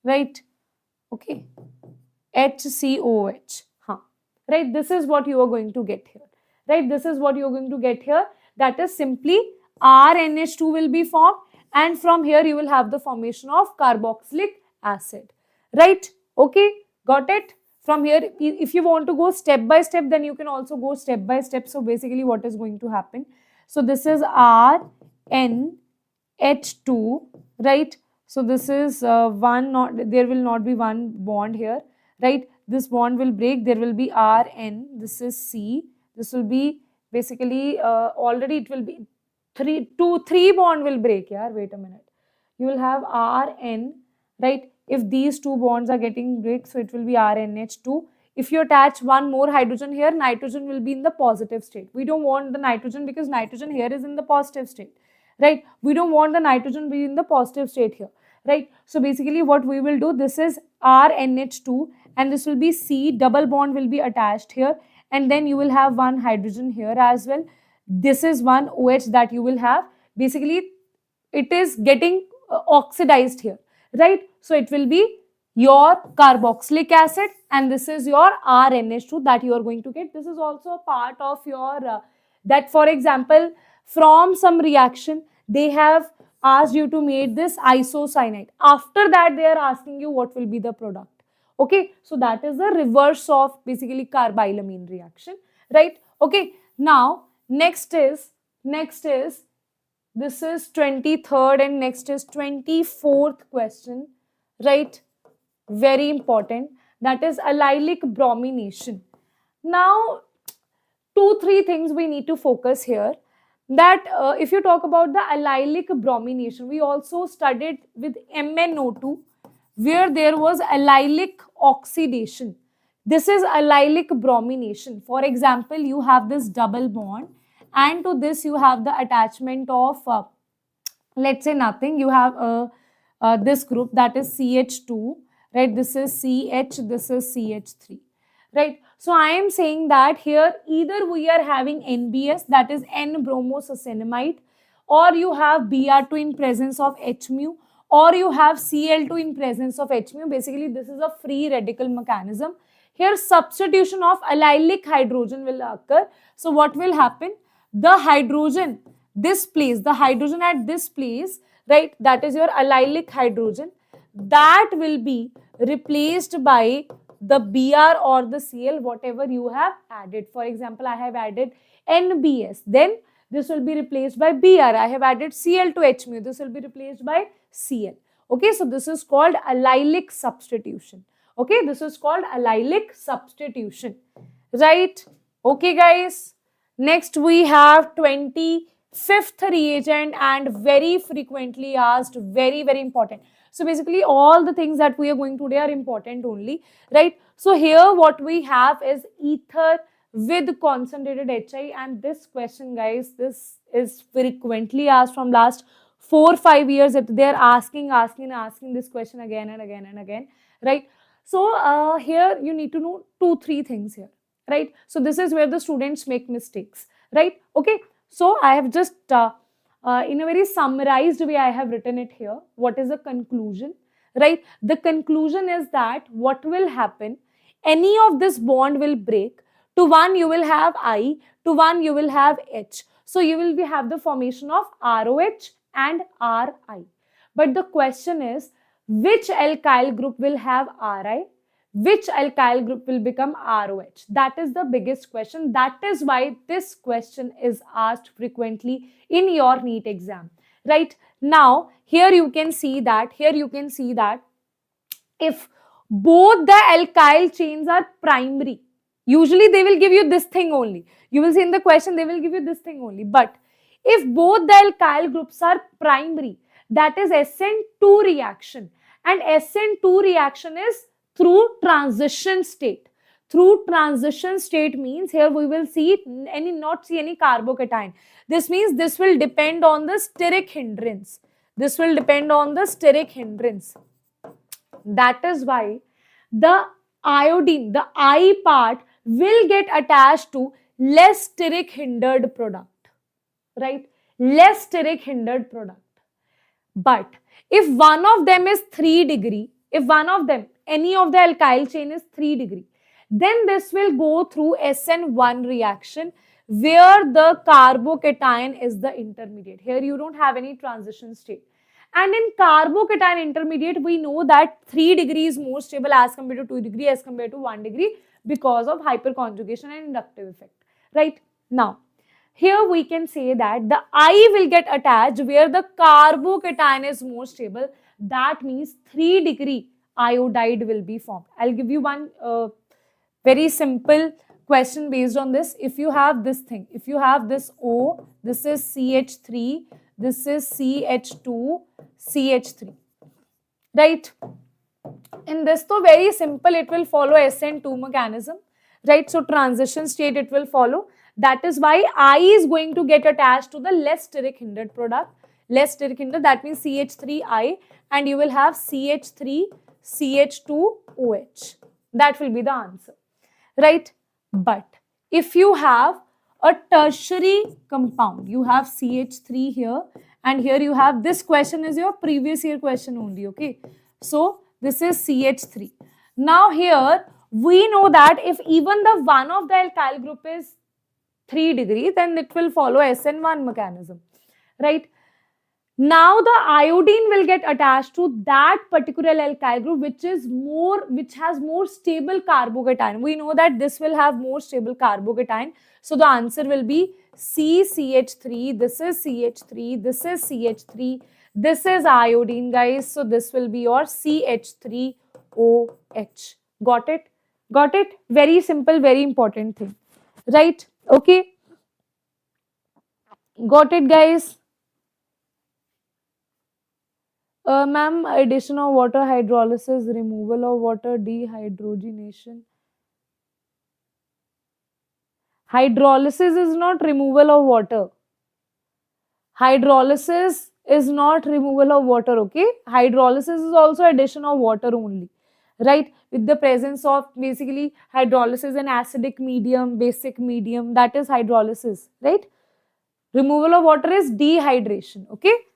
right? Okay, HCOH, right? This is what you are going to get here, right? This is what you are going to get here. That is simply RNH2 will be formed, and from here you will have the formation of carboxylic acid, right? Okay, got it? From here, if you want to go step by step, then you can also go step by step. So basically what is going to happen? So this is RNH2, right? So this is there will not be one bond here, right? This bond will break, there will be RN, this is C, this will be basically already it will be 3 bond will break, yeah, wait a minute. You will have RN, right? If these 2 bonds are getting break, so it will be RNH2. If you attach one more hydrogen here, nitrogen will be in the positive state. We don't want the nitrogen because nitrogen here is in the positive state, right? We don't want the nitrogen be in the positive state here, right? So basically what we will do, this is RNH2 and this will be C, double bond will be attached here, and then you will have one hydrogen here as well. This is one OH that you will have. Basically it is getting oxidized here, right? So it will be your carboxylic acid, and this is your RNH2 that you are going to get. This is also a part of your, that for example, from some reaction, they have asked you to make this isocyanide. After that, they are asking you what will be the product. Okay, so that is the reverse of basically carbylamine reaction, right? Okay, now next is this is 23rd and next is 24th question, right? Very important. That is allylic bromination. Now, 2-3 things we need to focus here. That if you talk about the allylic bromination, we also studied with MnO2 where there was allylic oxidation. This is allylic bromination. For example, you have this double bond and to this you have the attachment of let's say nothing. You have this group that is CH2, right? This is CH, this is CH3, right? So I am saying that here either we are having NBS, that is N-bromosuccinimide, or you have Br2 in presence of H mu, or you have Cl2 in presence of H mu. Basically, this is a free radical mechanism. Here substitution of allylic hydrogen will occur. So what will happen? The hydrogen, this place, the hydrogen at this place, right, that is your allylic hydrogen, that will be replaced by the Br or the Cl, whatever you have added. For example, I have added NBS, then this will be replaced by Br. I have added Cl to H mu, this will be replaced by Cl. Okay, so this is called allylic substitution. Okay, this is called allylic substitution, right? Okay, guys. Next, we have 25th reagent and very frequently asked, very, very important. So basically, all the things that we are going today are important only, right? So here what we have is ether with concentrated HI, and this question, guys, this is frequently asked from last 4-5 years. They are asking this question again and again and again, right? So here you need to know 2-3 things here, right? So this is where the students make mistakes, right? Okay, so I have just in a very summarized way I have written it here. What is the conclusion, right? The conclusion is that what will happen, any of this bond will break. To one you will have I, to one you will have H. So you will have the formation of ROH and RI. But the question is, which alkyl group will have Ri? Which alkyl group will become ROH? That is the biggest question. That is why this question is asked frequently in your NEET exam, right? Now, here you can see that if both the alkyl chains are primary, usually they will give you this thing only. You will see in the question, they will give you this thing only. But if both the alkyl groups are primary, that is SN2 reaction. And SN2 reaction is through transition state. Through transition state means here we will see not see any carbocation. This means this will depend on the steric hindrance. This will depend on the steric hindrance. That is why the iodine, the I part, will get attached to less steric hindered product, right? Less steric hindered product. But if one of them is 3 degree, if one of them, any of the alkyl chain is 3 degree, then this will go through SN1 reaction where the carbocation is the intermediate. Here you don't have any transition state. And in carbocation intermediate, we know that 3 degree is more stable as compared to 2 degree, as compared to 1 degree because of hyperconjugation and inductive effect, right? Now, here we can say that the I will get attached where the carbocation is more stable. That means 3 degree iodide will be formed. I'll give you one very simple question based on this. If you have this thing, if you have this O, this is CH3, this is CH2, CH3, right? In this, so very simple, it will follow SN2 mechanism, right? So transition state it will follow. That is why I is going to get attached to the less steric hindered product. Less steric hindered, that means CH3I, and you will have CH3, CH2OH. That will be the answer, right? But if you have a tertiary compound, you have CH3 here, and here you have, this question is your previous year question only, okay? So this is CH3. Now here we know that if even the one of the alkyl group is 3 degree, then it will follow SN1 mechanism, right? Now the iodine will get attached to that particular alkyl group which has more stable carbocation. We know that this will have more stable carbocation. So the answer will be CCH3. This is CH3. This is CH3. This is iodine, guys. So this will be your CH3OH. Got it? Got it? Very simple, very important thing. Right? Okay. Got it, guys? Ma'am, addition of water, hydrolysis, removal of water, dehydrogenation. Hydrolysis is not removal of water. Hydrolysis is not removal of water, okay? Hydrolysis is also addition of water only, right? With the presence of basically hydrolysis and acidic medium, basic medium, that is hydrolysis, right? Removal of water is dehydration, okay?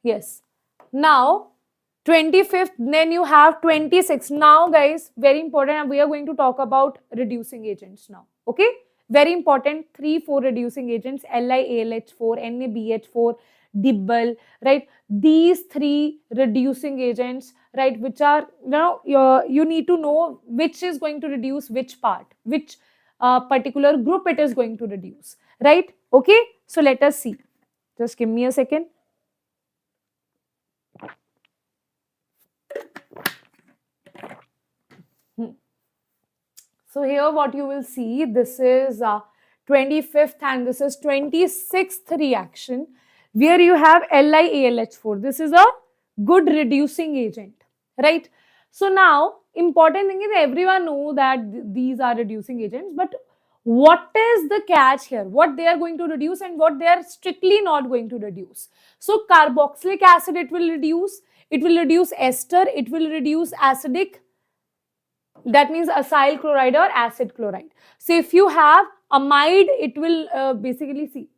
Yes. Now, 25th, then you have 26. Now, guys, very important, we are going to talk about reducing agents now, okay? Very important, 3-4 reducing agents, LiAlH4, NaBH4, DIBAL, right? These 3 reducing agents, right, which are, you need to know which is going to reduce which part, which particular group it is going to reduce, right? Okay, so let us see. Just give me a second. So here what you will see, this is 25th and this is 26th reaction where you have LiAlH4. This is a good reducing agent, right? So now important thing is everyone know that these are reducing agents, but what is the catch here? What they are going to reduce and what they are strictly not going to reduce. So carboxylic acid it will reduce ester, it will reduce acidic, that means acyl chloride or acid chloride. So if you have amide, it will basically see,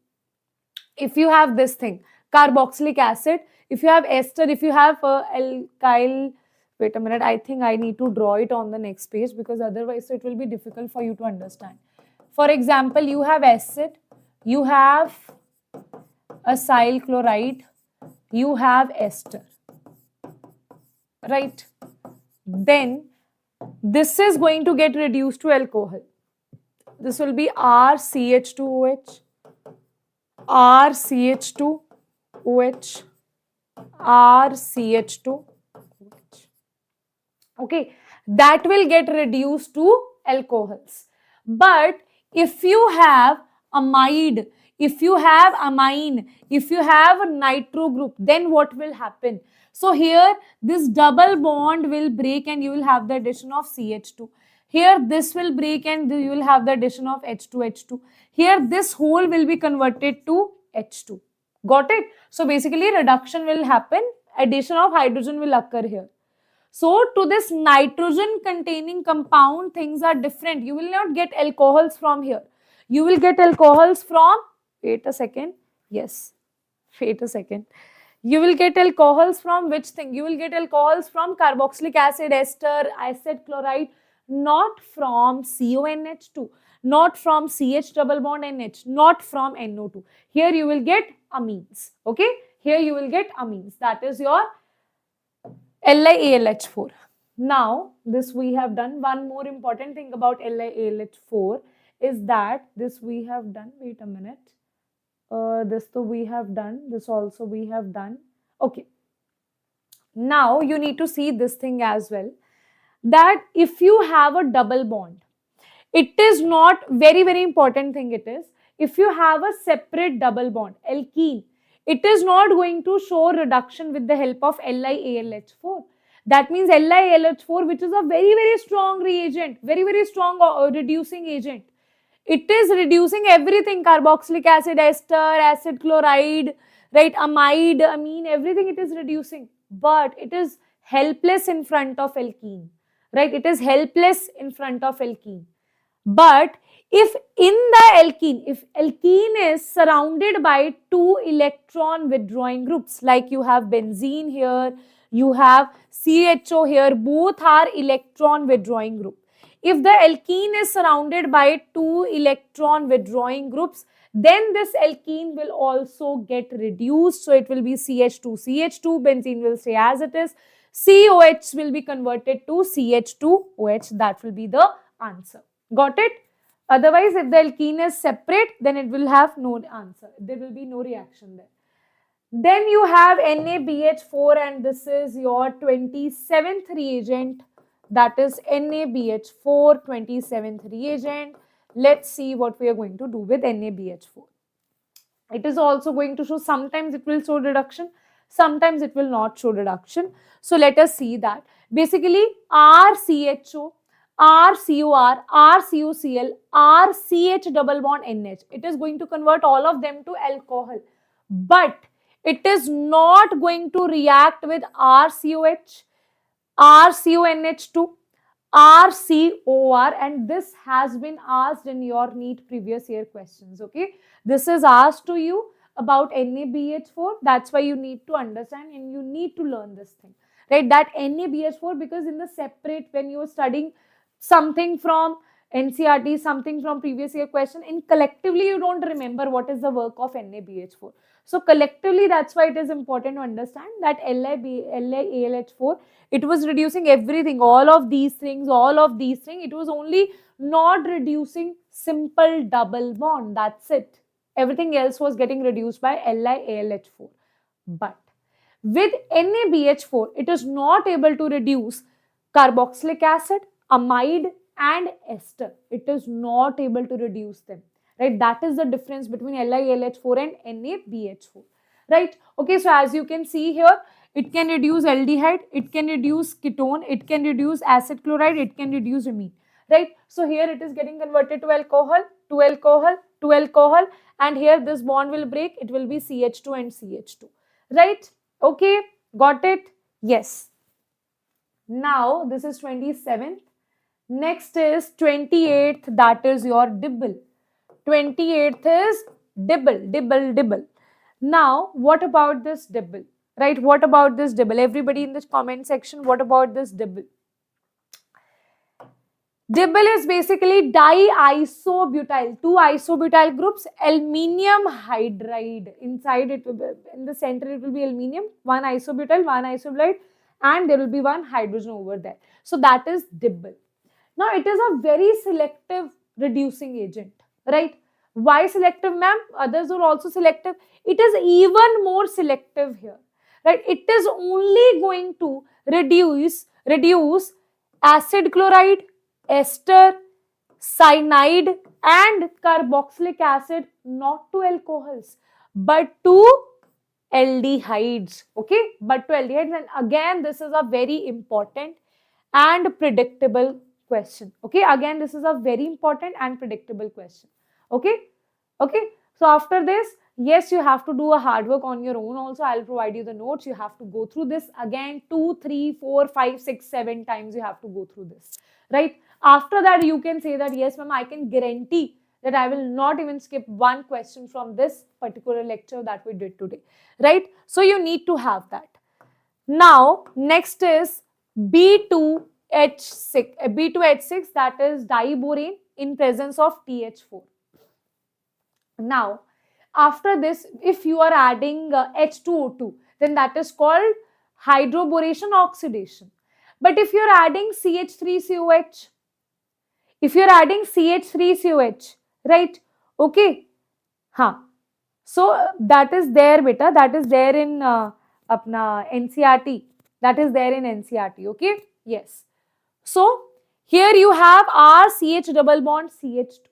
if you have this thing, carboxylic acid, if you have ester, if you have alkyl, wait a minute, I think I need to draw it on the next page because otherwise it will be difficult for you to understand. For example, you have acid, you have acyl chloride, you have ester, right? Then this is going to get reduced to alcohol. This will be RCH2OH, RCH2OH, RCH2OH. Okay, that will get reduced to alcohols. But if you have amide, if you have amine, if you have a nitro group, then what will happen? So here this double bond will break and you will have the addition of CH2. Here this will break and you will have the addition of H2H2. Here this whole will be converted to H2. Got it? So basically reduction will happen, addition of hydrogen will occur here. So to this nitrogen containing compound, things are different. You will not get alcohols from here. You will get alcohols from, wait a second, yes, wait a second. You will get alcohols from which thing? You will get alcohols from carboxylic acid, ester, acid chloride, not from CONH2, not from CH double bond NH, not from NO2. Here you will get amines, okay? Here you will get amines. That is your LiAlH4. Now, this we have done. One more important thing about LiAlH4 is that this we have done. Wait a minute. This too we have done. This also we have done. Okay. Now, you need to see this thing as well. That if you have a double bond, it is not very, very important thing it is. If you have a separate double bond, alkene, it is not going to show reduction with the help of LiAlH4. That means LiAlH4, which is a very, very strong reagent, very, very strong reducing agent. It is reducing everything, carboxylic acid, ester, acid chloride, right, amide, amine, everything it is reducing. But it is helpless in front of alkene, right? It is helpless in front of alkene. But if in the alkene, if alkene is surrounded by 2 electron withdrawing groups, like you have benzene here, You have CHO here. Both are electron withdrawing group. If the alkene is surrounded by 2 electron withdrawing groups, then this alkene will also get reduced. So it will be CH2, benzene will stay as it is. COH will be converted to CH2OH. That will be the answer. Got it? Otherwise, if the alkene is separate, then it will have no answer. There will be no reaction there. Then you have NaBH4, and this is your 27th reagent. That is NaBH4, 27th reagent. Let's see what we are going to do with NaBH4. It is also going to show, sometimes it will show reduction, sometimes it will not show reduction. So let us see that. Basically, RCHO, RCOR, RCOCl, RCH double bond NH. It is going to convert all of them to alcohol. But it is not going to react with RCOH, RCONH2, RCOR, and this has been asked in your NEET previous year questions. Okay, this is asked to you about NaBH4. That's why you need to understand and you need to learn this thing, right? That NaBH4, because in the separate, when you are studying something from NCERT, something from previous year question, in collectively you don't remember what is the work of NaBH4. So collectively, that's why it is important to understand that LiAlH4, it was reducing everything, all of these things. It was only not reducing simple double bond. That's it. Everything else was getting reduced by LiAlH4. But with NaBH4, it is not able to reduce carboxylic acid, amide, and ester. It is not able to reduce them. Right, that is the difference between LiAlH4 and NaBH4. Right, okay, so as you can see here, it can reduce aldehyde, it can reduce ketone, it can reduce acid chloride, it can reduce amine. Right, so here it is getting converted to alcohol, and here this bond will break, it will be CH2 and CH2. Right, okay, got it? Yes. Now this is 27th. Next is 28th, that is your DIBAL. 28th is DIBAL. Now, what about this DIBAL? Right, what about this DIBAL? Everybody in the comment section, what about this DIBAL? DIBAL is basically diisobutyl, 2 isobutyl groups, aluminium hydride. Inside it will be, in the center it will be aluminium, 1 isobutyl, 1 isobutylate, and there will be 1 hydrogen over there. So that is DIBAL. Now, it is a very selective reducing agent. Right? Why selective, ma'am? Others are also selective. It is even more selective here. Right? It is only going to reduce acid chloride, ester, cyanide, and carboxylic acid, not to alcohols, but to aldehydes. Okay? But to aldehydes. And again, this is a very important and predictable question. Okay? Again, this is a very important and predictable question. Okay, so after this, yes, you have to do a hard work on your own also. I'll provide you the notes. You have to go through this again 2, 3, 4, 5, 6, 7 times. You have to go through this, right? After that, you can say that, yes, ma'am, I can guarantee that I will not even skip one question from this particular lecture that we did today, right? So you need to have that. Now, next is B2H6, that is diborane in presence of TH4. Now, after this, if you are adding H2O2, then that is called hydroboration oxidation. But if you are adding CH3COH, right? Okay. So that is there, beta. That is there in NCERT. That is there in NCERT. Okay. Yes. So here you have RCH double bond CH2.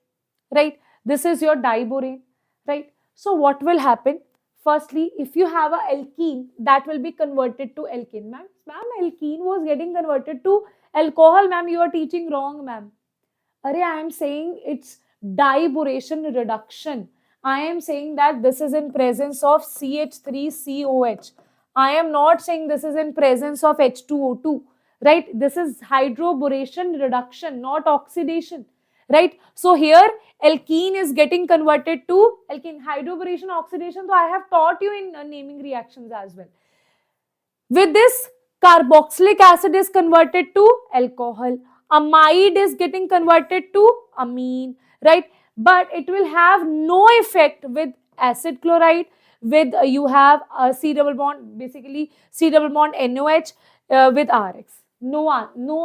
Right. This is your diborane, right? So what will happen? Firstly, if you have a alkene, that will be converted to alkane. Ma'am, alkene was getting converted to alcohol. Ma'am, you are teaching wrong, ma'am. I am saying it's diboration reduction. I am saying that this is in presence of CH3COH. I am not saying this is in presence of H2O2, right? This is hydroboration reduction, not oxidation. Right, so here alkene is getting converted to alkene, hydroboration oxidation. So I have taught you in naming reactions as well. With this, Carboxylic acid is converted to alcohol. Amide is getting converted to amine, right? But it will have no effect with acid chloride, with you have C double bond, basically C double bond NOH with RX. No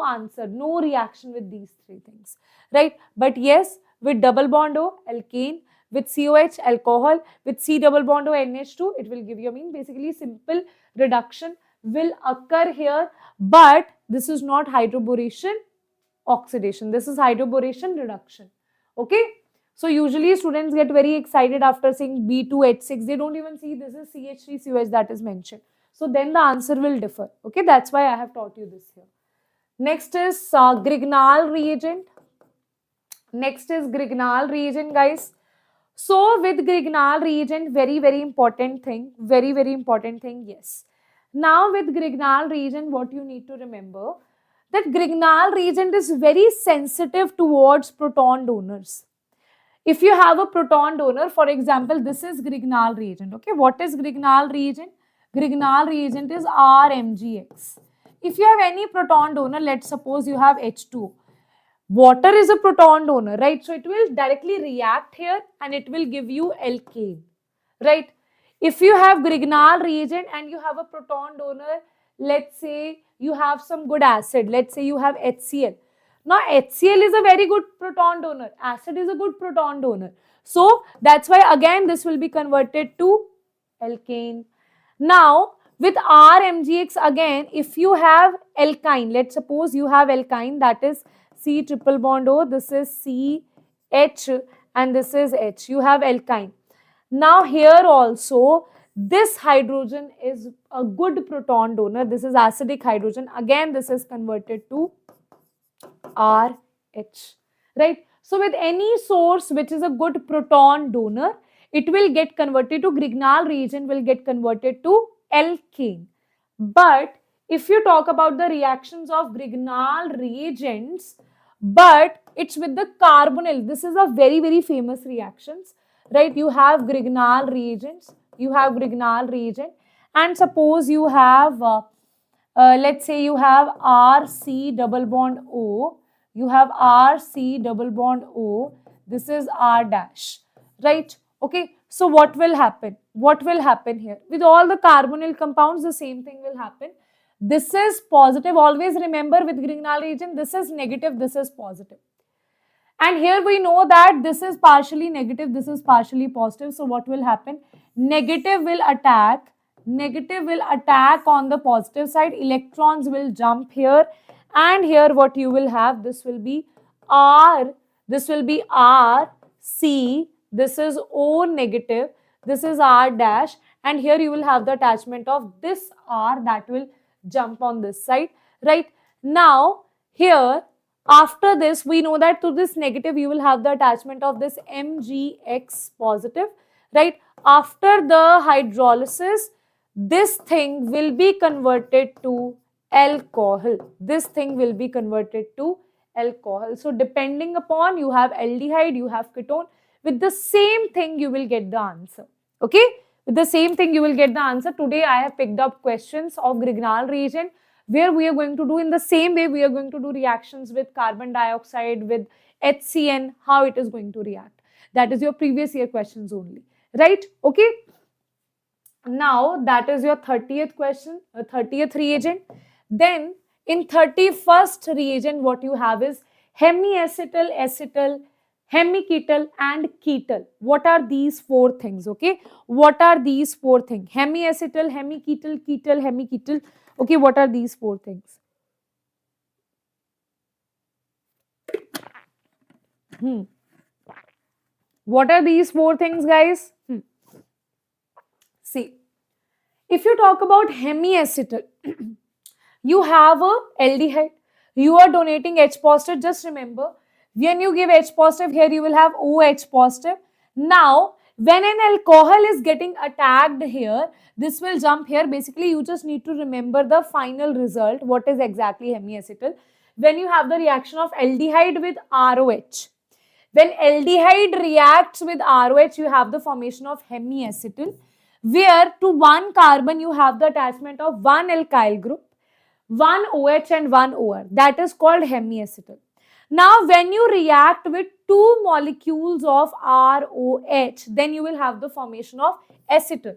answer, no reaction with these three things, right? But yes, with double bond O, alkane, with COH, alcohol, with C double bond O, NH2, it will give you amine. Basically, simple reduction will occur here, but this is not hydroboration oxidation. This is hydroboration reduction. Okay. So usually students get very excited after seeing B2H6. They don't even see this is CH3COH that is mentioned. So then the answer will differ. Okay. That's why I have taught you this here. Next is Grignard reagent. Next is Grignard reagent, guys. So with Grignard reagent, very important thing. Very important thing. Yes. Now with Grignard reagent, what you need to remember, that Grignard reagent is very sensitive towards proton donors. If you have a proton donor, for example, this is Grignard reagent. Okay, what is Grignard reagent? Grignard reagent is RMgX. If you have any proton donor, let's suppose you have H2. Water is a proton donor, right? So it will directly react here and it will give you alkane, right? If you have Grignard reagent and you have a proton donor, let's say you have some good acid, let's say you have HCl. Now HCl is a very good proton donor, acid is a good proton donor. So that's why again this will be converted to alkane. Now with RMgX again, if you have alkyne, let's suppose you have alkyne, that is C triple bond O, this is CH and this is H, you have alkyne. Now here also this hydrogen is a good proton donor, this is acidic hydrogen, again this is converted to RH, right? So with any source which is a good proton donor, it will get converted to Grignard reagent, will get converted to alkane. But if you talk about the reactions of Grignard reagents, but it's with the carbonyl, this is a very famous reactions, right? You have Grignard reagents, you have Grignard reagent, and suppose you have let's say you have RC double bond O, you have RC double bond O, this is R dash, right? Okay, so what will happen? What will happen here? With all the carbonyl compounds, the same thing will happen. This is positive. Always remember with Grignard reagent, this is negative, this is positive. And here we know that this is partially negative, this is partially positive. So what will happen? Negative will attack on the positive side. Electrons will jump here. And here what you will have, this will be R, C, this is O negative, this is R dash, and here you will have the attachment of this R that will jump on this side, right? Now here after this we know that to this negative you will have the attachment of this MgX positive, right? After the hydrolysis, this thing will be converted to alcohol. This thing will be converted to alcohol. So depending upon, you have aldehyde, you have ketone, with the same thing you will get the answer. Okay, with the same thing you will get the answer. Today I have picked up questions of Grignard reagent where we are going to do in the same way, we are going to do reactions with carbon dioxide, with HCN, how it is going to react. That is your previous year questions only, right? Okay. Now that is your 30th question, 30th reagent. Then in 31st reagent, what you have is hemiacetal, acetal, hemiketal and ketal. What are these four things? Okay, what are these four things? Hemiacetal, hemiketal, ketal, hemiketal. Okay, what are these four things? What are these four things, guys? See, if you talk about hemiacetal, you have a aldehyde, you are donating H positive. Just remember, when you give H positive, here you will have OH positive. Now, when an alcohol is getting attacked here, this will jump here. Basically, you just need to remember the final result. What is exactly hemiacetal? When you have the reaction of aldehyde with ROH. When aldehyde reacts with ROH, you have the formation of hemiacetal, where to one carbon you have the attachment of one alkyl group. one OH and one OR. That is called hemiacetal. Now, when you react with two molecules of ROH, then you will have the formation of acetal,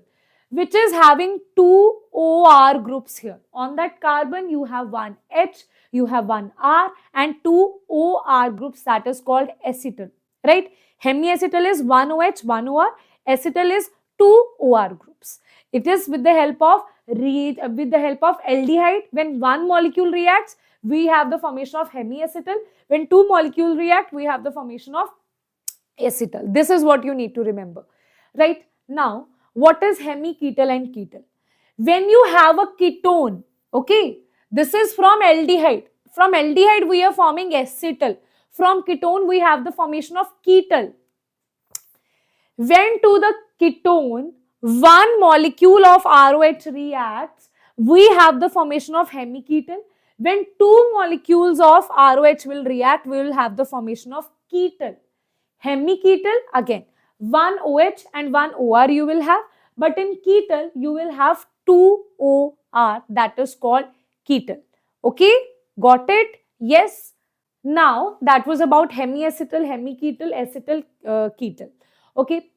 which is having two OR groups here. On that carbon, you have one H, you have one R, and two OR groups, that is called acetal, right? Hemiacetal is one OH, one OR. Acetal is two OR groups. It is with the help of aldehyde. When one molecule reacts, we have the formation of hemiacetal. When two molecules react, we have the formation of acetal. This is what you need to remember, right? Now, what is hemiketal and ketal? When you have a ketone, okay, this is from aldehyde. From aldehyde, we are forming acetal. From ketone, we have the formation of ketal. When to the ketone, one molecule of ROH reacts, we have the formation of hemiketal. When two molecules of ROH will react, we will have the formation of ketal. Hemiketal, again, one OH and one OR you will have, but in ketal, you will have two OR, that is called ketal. Okay, got it? Yes. Now, that was about hemiacetal, hemiketal, acetal, ketal. Okay.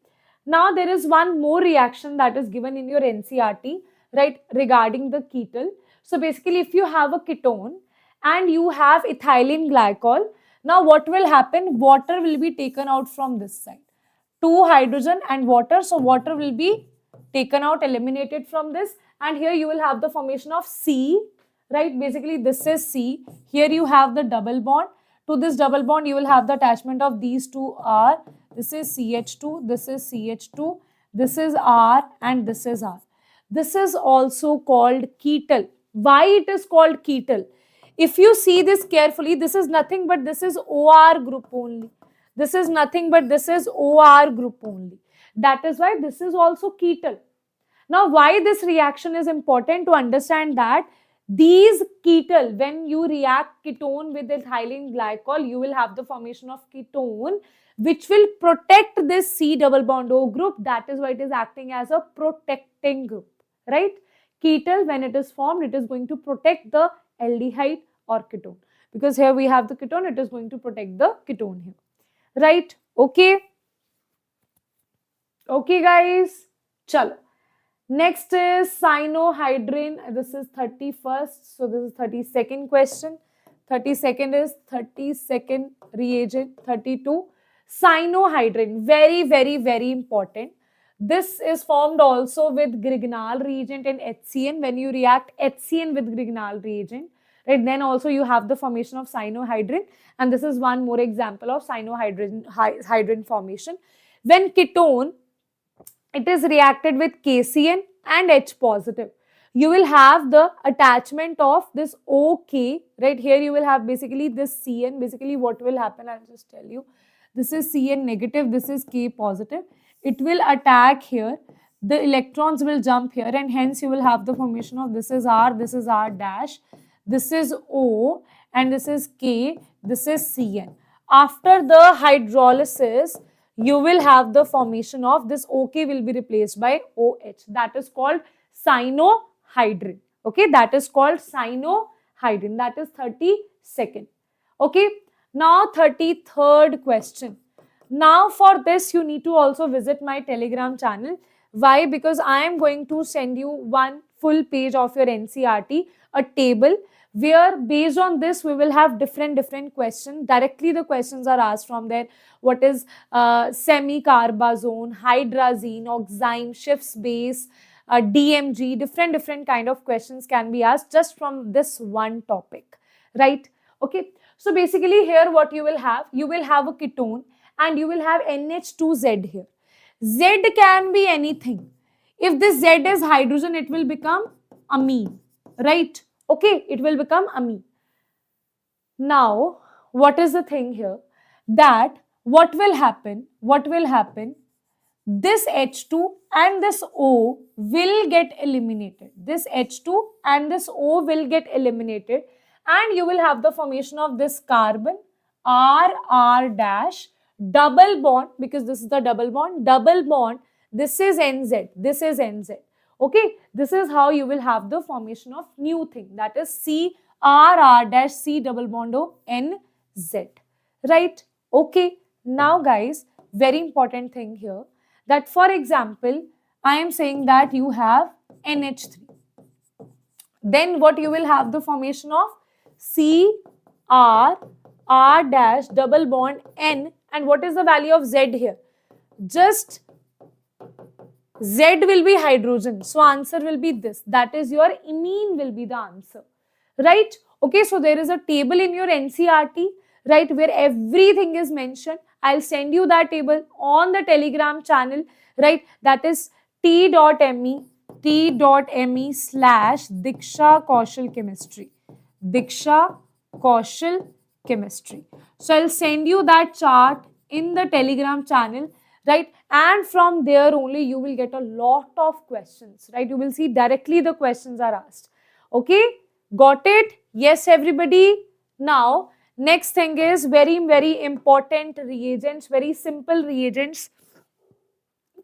Now, there is one more reaction that is given in your NCERT, right, regarding the ketal. So, basically, if you have a ketone and you have ethylene glycol, now what will happen? Water will be taken out from this side. Two hydrogen and water. So, water will be taken out, eliminated from this. And here you will have the formation of C, right? Basically, this is C. Here you have the double bond. To this double bond, you will have the attachment of these two R. This is CH2, this is CH2, this is R, and this is R. This is also called ketal. Why it is called ketal? If you see this carefully, this is nothing but this is OR group only. This is nothing but this is OR group only. That is why this is also ketal. Now, why this reaction is important to understand that these ketal, when you react ketone with ethylene glycol, you will have the formation of ketone, which will protect this C double bond O group. That is why it is acting as a protecting group, right? Ketal, when it is formed, it is going to protect the aldehyde or ketone. Because here we have the ketone, it is going to protect the ketone here, right? Okay. Okay, guys. Chalo. Next is cyanohydrin. This is 31st. So, this is 32nd question. 32nd is 32nd reagent. 32. Cyanohydrin. Very, very, very important. This is formed also with Grignard reagent and HCN. When you react HCN with Grignard reagent, right, then also you have the formation of cyanohydrin. And this is one more example of cyanohydrin formation. When ketone, it is reacted with KCN and H positive. You will have the attachment of this OK, right? Here you will have basically this CN. Basically what will happen, I'll just tell you. This is CN negative, this is K positive. It will attack here. The electrons will jump here and hence you will have the formation of this is R dash, this is O and this is K, this is CN. After the hydrolysis, you will have the formation of this OK will be replaced by OH. That is called cyanohydrin. Okay, that is called cyanohydrin. That is 32nd. Okay, now 33rd question. Now for this, you need to also visit my Telegram channel. Why? Because I am going to send you one full page of your NCERT, a table where based on this we will have different questions. Directly the questions are asked from there. What is semicarbazone, hydrazine, oxime, Schiff's base, DMG, different kind of questions can be asked just from this one topic, right? Okay, so basically here what you will have a ketone and you will have NH2Z here. Z can be anything. If this Z is hydrogen, it will become amine, right? Okay, it will become amine. Now, what is the thing here? That what will happen? This H2 and this O will get eliminated. This H2 and this O will get eliminated and you will have the formation of this carbon R dash, double bond, because this is the double bond, this is NZ, Okay, this is how you will have the formation of new thing, that is CR-C double bond O N Z, right? Okay, now guys, very important thing here, that for example, I am saying that you have NH3. Then what you will have the formation of CR R dash double bond N, and what is the value of Z here? Just Z will be hydrogen. So answer will be this. That is your imine will be the answer. Right? Okay, so there is a table in your NCERT, right, where everything is mentioned. I'll send you that table on the Telegram channel, right? That is t.me /Diksha Kaushal Chemistry. Diksha Kaushal Chemistry. So I'll send you that chart in the Telegram channel, right? And from there only you will get a lot of questions, right? You will see directly the questions are asked. Okay, got it? Yes, everybody. Now, next thing is very, very important reagents, very simple reagents.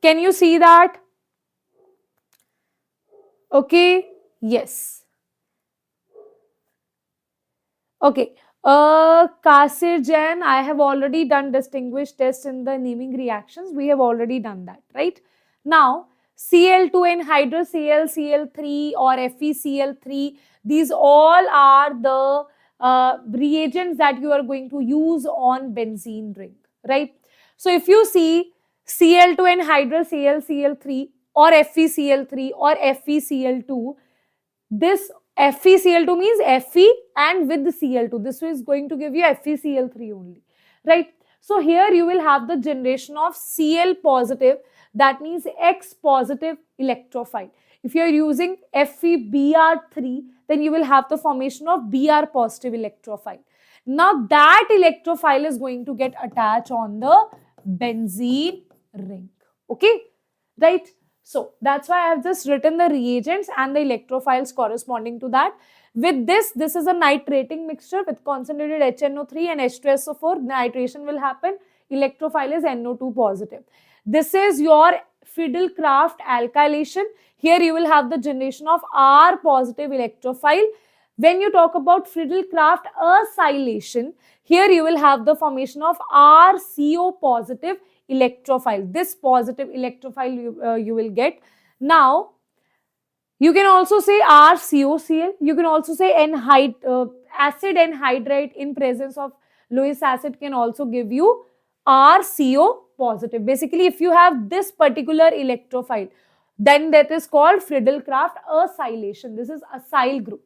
Can you see that? Okay, yes. Okay, Kasir Jain, I have already done distinguished test in the naming reactions. We have already done that, right? Now, Cl2N hydroCl, Cl3 or FeCl3, these all are the reagents that you are going to use on benzene ring, right? So, if you see Cl2N hydroCl, Cl3 or FeCl3 or FeCl2, this FeCl2 means Fe and with the Cl2. This is going to give you FeCl3 only, right? So here you will have the generation of Cl positive, that means X positive electrophile. If you are using FeBr3, then you will have the formation of Br positive electrophile. Now that electrophile is going to get attached on the benzene ring, okay, right? So that's why I have just written the reagents and the electrophiles corresponding to that. With this is a nitrating mixture with concentrated HNO3 and H2SO4. Nitration will happen. Electrophile is NO2 positive. This is your Friedel-Crafts alkylation. Here you will have the generation of R positive electrophile. When you talk about Friedel-Crafts acylation, here you will have the formation of RCO positive electrophile. This positive electrophile you will get. Now, you can also say RCOCl. You can also say acid anhydride in presence of Lewis acid can also give you RCO positive. Basically, if you have this particular electrophile, then that is called Friedel-Crafts acylation. This is acyl group,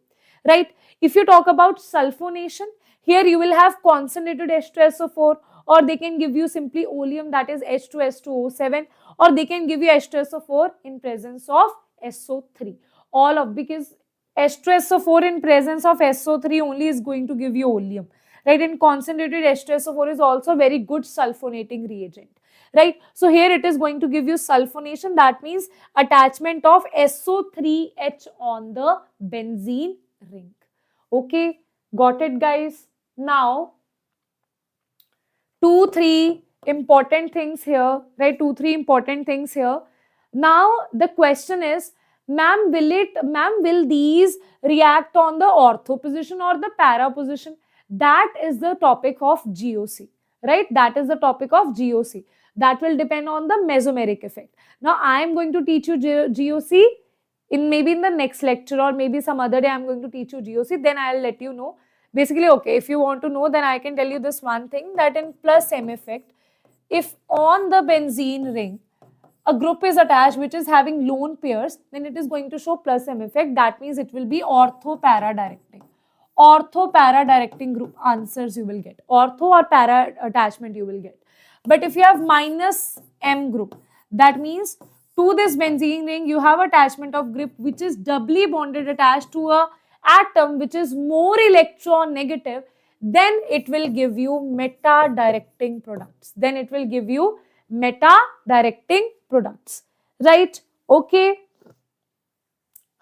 right? If you talk about sulfonation, here you will have concentrated H2SO4, or they can give you simply oleum, that is H2S2O7, or they can give you H2SO4 in presence of SO3. All of, because H2SO4 in presence of SO3 only is going to give you oleum, right? And concentrated H2SO4 is also very good sulfonating reagent, right? So here it is going to give you sulfonation, that means attachment of SO3H on the benzene ring. Okay, got it guys? Now, 2-3 important things here, right? 2-3 important things here. Now the question is, ma'am, will these react on the ortho position or the para position? That is the topic of GOC, right? That is the topic of GOC. That will depend on the mesomeric effect. Now I am going to teach you GOC in maybe in the next lecture, or maybe some other day I am going to teach you GOC. Then I will let you know. Basically, okay, if you want to know, then I can tell you this one thing, that in plus M effect, if on the benzene ring a group is attached which is having lone pairs, then it is going to show plus M effect. That means it will be ortho-para directing. Ortho-para directing group answers you will get. Ortho or para attachment you will get. But if you have minus M group, that means to this benzene ring you have attachment of group which is doubly bonded attached to a atom which is more electron negative, then it will give you meta-directing products. Then it will give you meta-directing products, right? Okay.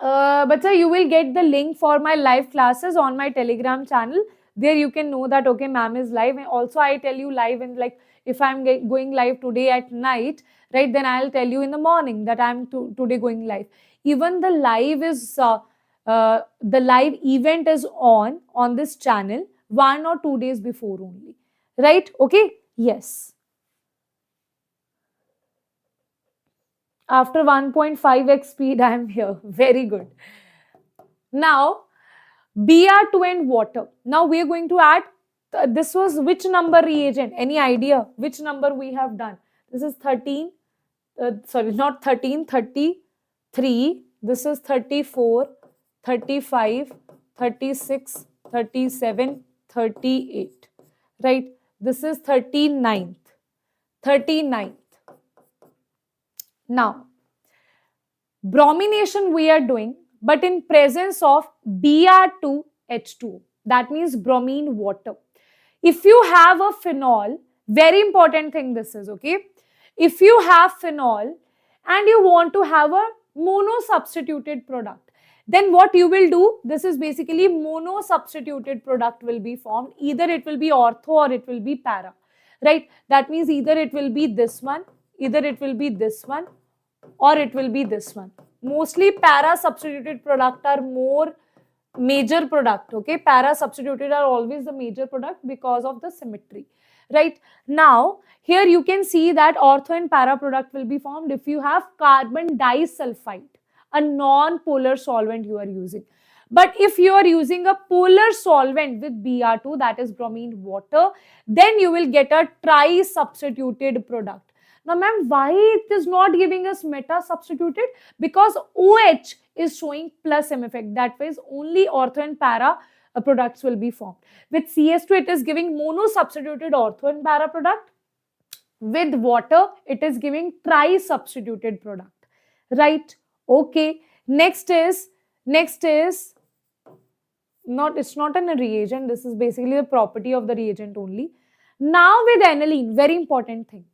But sir, you will get the link for my live classes on my Telegram channel. There you can know that, okay, ma'am is live. And also I tell you live, and like if I'm going live today at night, right, then I'll tell you in the morning that I'm today going live. even the live event is on this channel 1 or 2 days before only, right? Okay, yes. After 1.5x speed, I am here. Very good. Now, Br2 and water. Now we are going to add, this was which number reagent? Any idea which number we have done? This is 13, sorry, not 13, 33. This is 34, 35, 36, 37, 38. Right? This is 39th. 39th. Now, bromination we are doing, but in presence of Br2H2O. That means bromine water. If you have a phenol, very important thing this is, okay? If you have phenol and you want to have a mono-substituted product, then what you will do, this is basically mono-substituted product will be formed. Either it will be ortho or it will be para, right? That means either it will be this one, either it will be this one, or it will be this one. Mostly para substituted product are more major product, okay? Para substituted are always the major product because of the symmetry, right? Now, here you can see that ortho and para product will be formed if you have carbon disulfide, a non-polar solvent you are using. But if you are using a polar solvent with Br2, that is bromine water, then you will get a tri-substituted product. Now, ma'am, why it is not giving us meta-substituted? Because OH is showing plus M effect. That means only ortho and para products will be formed. With CS2, it is giving mono-substituted ortho and para product. With water, it is giving tri-substituted product. Right? Okay. Next is, it's not a reagent. This is basically the property of the reagent only. Now with aniline, very important thing.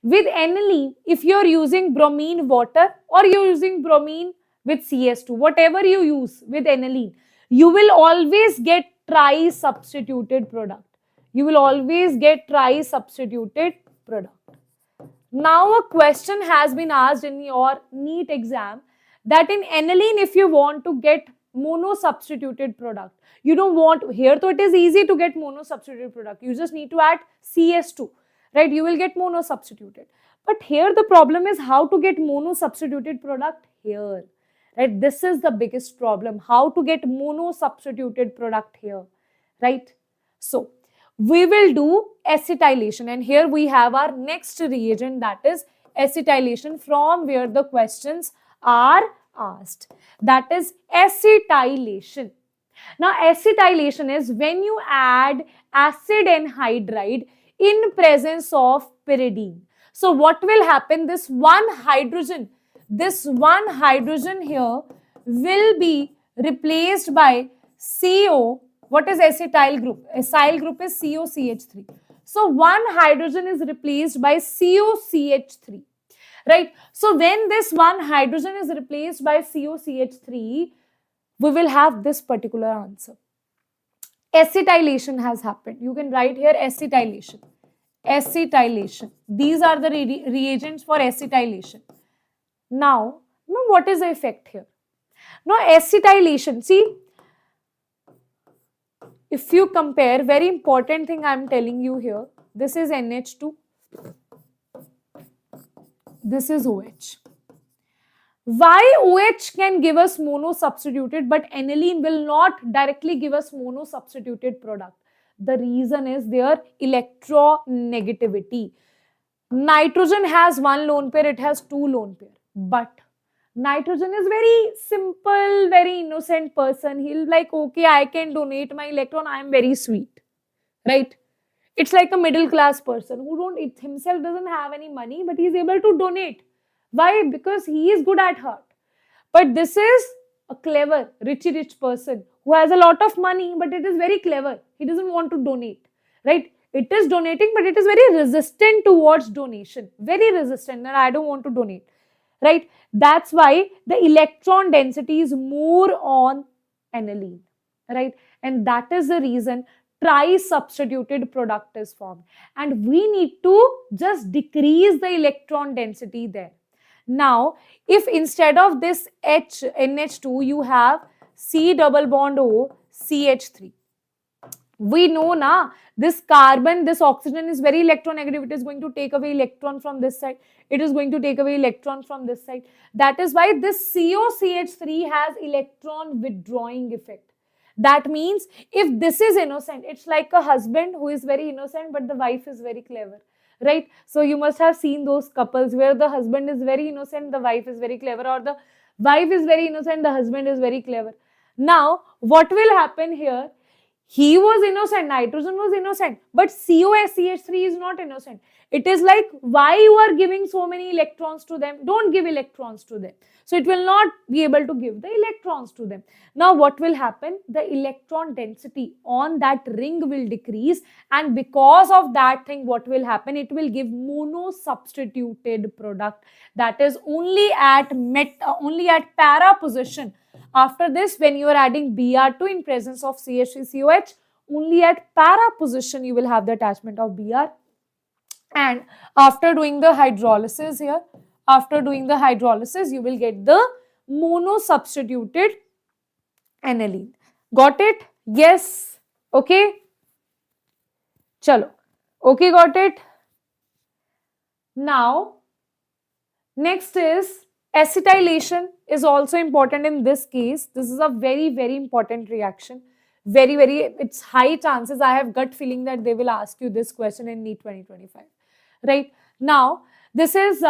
With aniline, if you are using bromine water or you are using bromine with CS2, whatever you use with aniline, you will always get tri-substituted product. You will always get tri-substituted product. Now a question has been asked in your NEET exam that in aniline, if you want to get mono-substituted product, you don't want, here so it is easy to get mono-substituted product. You just need to add CS2. Right, you will get mono-substituted. But here the problem is how to get mono-substituted product here. Right, this is the biggest problem, how to get mono-substituted product here. Right, so we will do acetylation, and here we have our next reagent, that is acetylation, from where the questions are asked. That is acetylation. Now, acetylation is when you add acid anhydride in presence of pyridine. So what will happen? This one hydrogen here will be replaced by CO. What is acetyl group? Acyl group is COCH3. So one hydrogen is replaced by COCH3, right? So when this one hydrogen is replaced by COCH3, we will have this particular answer. Acetylation has happened. You can write here acetylation. Acetylation. These are the reagents for acetylation. Now, what is the effect here? Now, acetylation, see, if you compare, very important thing I am telling you here, this is NH2, this is OH. Why OH can give us mono-substituted, but aniline will not directly give us mono-substituted product? The reason is their electronegativity. Nitrogen has one lone pair, it has two lone pair. But nitrogen is very simple, very innocent person. He'll like, okay, I can donate my electron, I am very sweet. Right? It's like a middle class person who himself doesn't have any money, but he's able to donate. Why? Because he is good at heart. But this is a clever, rich person who has a lot of money, but it is very clever. He doesn't want to donate, right? It is donating, but it is very resistant towards donation. Very resistant, and I don't want to donate, right? That's why the electron density is more on aniline, right? And that is the reason tri-substituted product is formed. And we need to just decrease the electron density there. Now, if instead of this NH2, you have C double bond O, CH3. We know na, this carbon, this oxygen is very electronegative. It is going to take away electron from this side. It is going to take away electron from this side. That is why this COCH3 has electron withdrawing effect. That means if this is innocent, it's like a husband who is very innocent, but the wife is very clever. Right? So you must have seen those couples where the husband is very innocent, the wife is very clever, or the wife is very innocent, the husband is very clever. Now, what will happen here? He was innocent, nitrogen was innocent, but COCH3 is not innocent. It is like, why you are giving so many electrons to them? Don't give electrons to them. So it will not be able to give the electrons to them. Now what will happen? The electron density on that ring will decrease, and because of that thing, what will happen? It will give mono-substituted product, that is only at para position. After this, when you are adding Br2 in presence of CH3COH, only at para position you will have the attachment of Br. And after doing the hydrolysis here, you will get the mono-substituted aniline. Got it? Yes. Okay. Chalo. Okay, got it? Now, next is acetylation is also important in this case. This is a very, very important reaction. It's high chances. I have gut feeling that they will ask you this question in NEET 2025. Right? Now, this is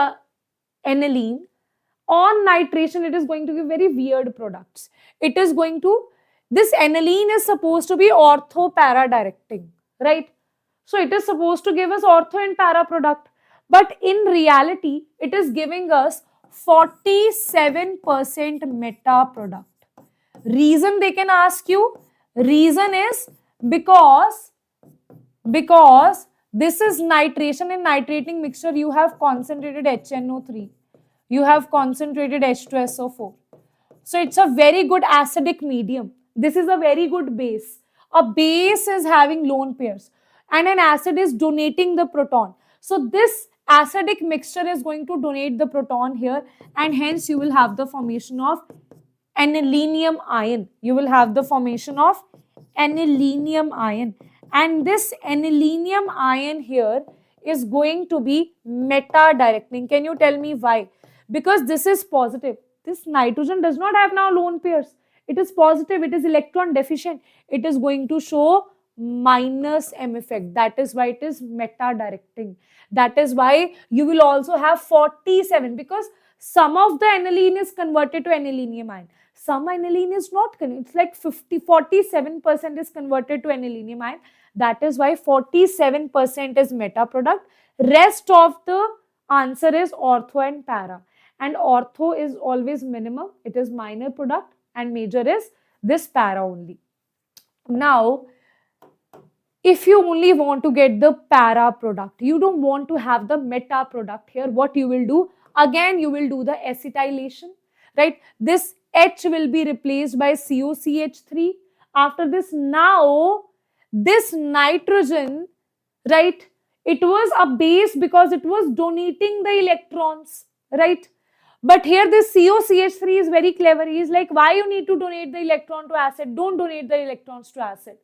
aniline. On nitration, it is going to give very weird products. This aniline is supposed to be ortho-para directing. Right? So, it is supposed to give us ortho and para product. But in reality, it is giving us 47% meta product. Reason they can ask you? Reason is because this is nitration. In nitrating mixture, you have concentrated HNO3. You have concentrated H2SO4. So it's a very good acidic medium. This is a very good base. A base is having lone pairs, and an acid is donating the proton. So this acidic mixture is going to donate the proton here, and hence you will have the formation of anilinium ion. And this anilinium ion here is going to be meta-directing. Can you tell me why? Because this is positive. This nitrogen does not have now lone pairs. It is positive. It is electron deficient. It is going to show minus M effect. That is why it is meta-directing. That is why you will also have 47, because some of the aniline is converted to anilinium ion. Some aniline is not, it's like 47% is converted to anilinium ion. That is why 47% is meta product. Rest of the answer is ortho and para. And ortho is always minimum. It is minor product, and major is this para only. Now, if you only want to get the para product, you don't want to have the meta product here, what you will do? Again, you will do the acetylation, right? This H will be replaced by COCH3. After this, now, this nitrogen, right? It was a base because it was donating the electrons, right? But here this COCH3 is very clever. He is like, why you need to donate the electron to acid? Don't donate the electrons to acid.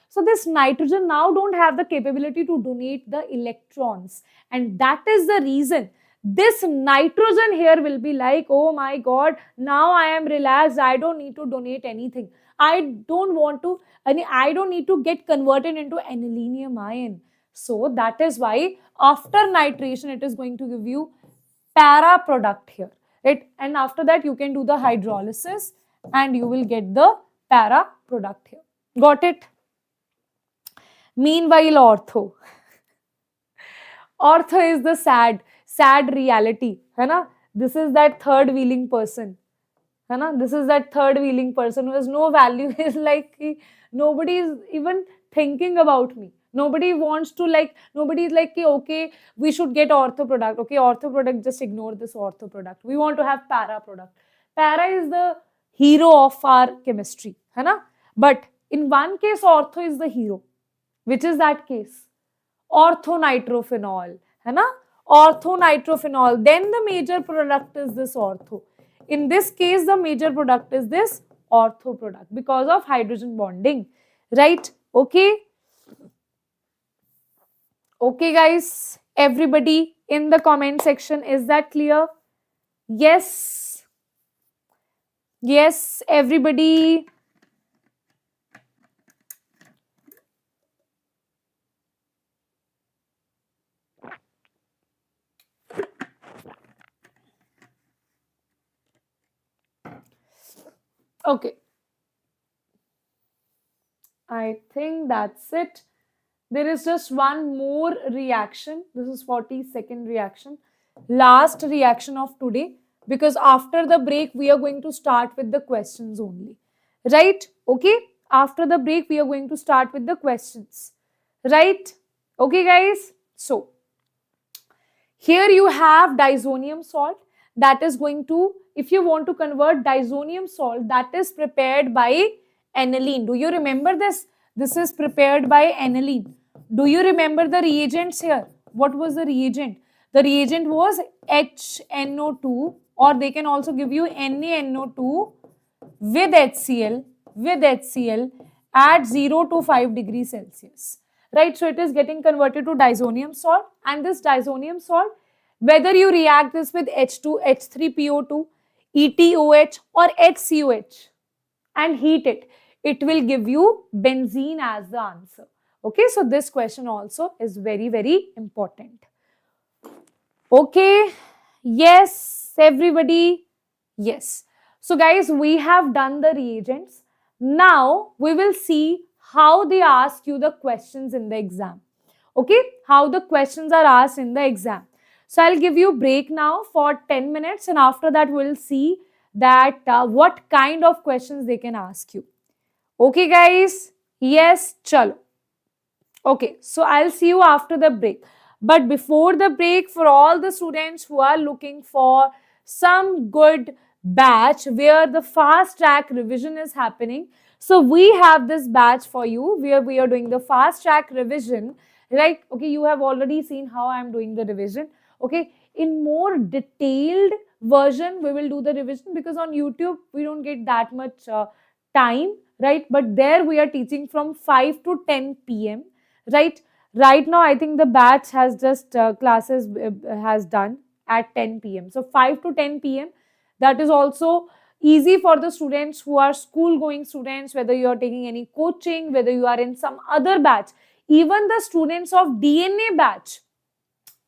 So this nitrogen now don't have the capability to donate the electrons. And that is the reason this nitrogen here will be like, oh my God, now I am relaxed. I don't need to donate anything. I don't need to get converted into anilinium ion. So that is why after nitration, it is going to give you para product here. Right? And after that, you can do the hydrolysis and you will get the para product here. Got it? Meanwhile, ortho. Ortho is the sad reality. Hai na? This is that third wheeling person. Hai na? This is that third wheeling person who has no value. Is like, nobody is even thinking about me. Nobody wants to nobody is like, okay, we should get ortho product. Okay, ortho product, just ignore this ortho product. We want to have para product. Para is the hero of our chemistry. Hai na? But in one case, ortho is the hero. Which is that case? Orthonitrophenol. Hai na? orthonitrophenol. Then the major product is this ortho. In this case, the major product is this ortho product because of hydrogen bonding, right? Okay. Okay, guys, everybody in the comment section, is that clear? Yes. Yes, everybody. Okay. I think that's it. There is just one more reaction. This is 42nd reaction. Last reaction of today, because after the break, we are going to start with the questions only. Right? Okay? After the break, we are going to start with the questions. Right? Okay, guys? So, here you have disonium salt that is going to, if you want to convert disonium salt, that is prepared by aniline. Do you remember this? This is prepared by aniline. Do you remember the reagents here? What was the reagent? The reagent was HNO2, or they can also give you NaNO2 with HCl at 0 to 5 degrees Celsius. Right, so it is getting converted to disonium salt, and this disonium salt, whether you react this with H2, H3PO2, ETOH or HCOH and heat it, it will give you benzene as the answer. Okay, so this question also is very, very important. Okay, yes, everybody, yes. So guys, we have done the reagents. Now we will see how they ask you the questions in the exam. Okay, how the questions are asked in the exam. So I'll give you a break now for 10 minutes, and after that we'll see that what kind of questions they can ask you. Okay guys, yes, chalo. Okay, so I'll see you after the break. But before the break, for all the students who are looking for some good batch where the fast track revision is happening, so we have this batch for you where we are doing the fast track revision, right? Okay, you have already seen how I am doing the revision. Okay, in more detailed version, we will do the revision, because on YouTube, we don't get that much time, right? But there we are teaching from 5 to 10 p.m. Right? Right now, I think the batch has just classes has done at 10 p.m. So 5 to 10 p.m. That is also easy for the students who are school going students, whether you are taking any coaching, whether you are in some other batch, even the students of DNA batch,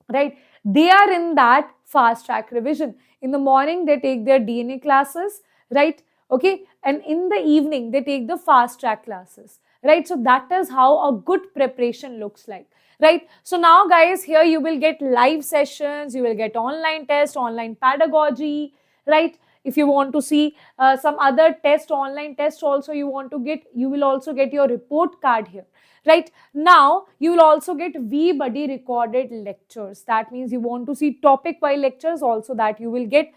right? They are in that fast track revision. In the morning, they take their DNA classes, right? Okay. And in the evening, they take the fast track classes, right? So that is how a good preparation looks like, right? So now guys, here you will get live sessions, you will get online tests, online pedagogy, right? If you want to see some other test, online test also you want to get, you will also get your report card here, right? Now you will also get V-Buddy recorded lectures. That means you want to see topic-wise lectures also, that you will get.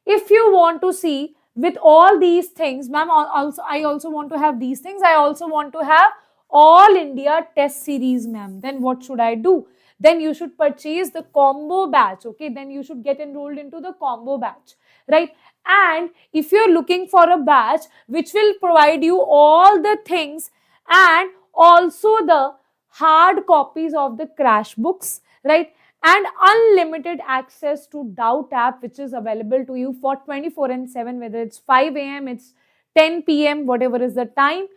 If you want to see with all these things, ma'am, also I also want to have these things, I also want to have all India test series, ma'am, then what should I do? Then you should purchase the combo batch. Okay, then you should get enrolled into the combo batch, right? And if you're looking for a batch which will provide you all the things and also the hard copies of the crash books, right? And unlimited access to Doubt app, which is available to you for 24/7, whether it's 5 a.m., it's 10 p.m., whatever is the time,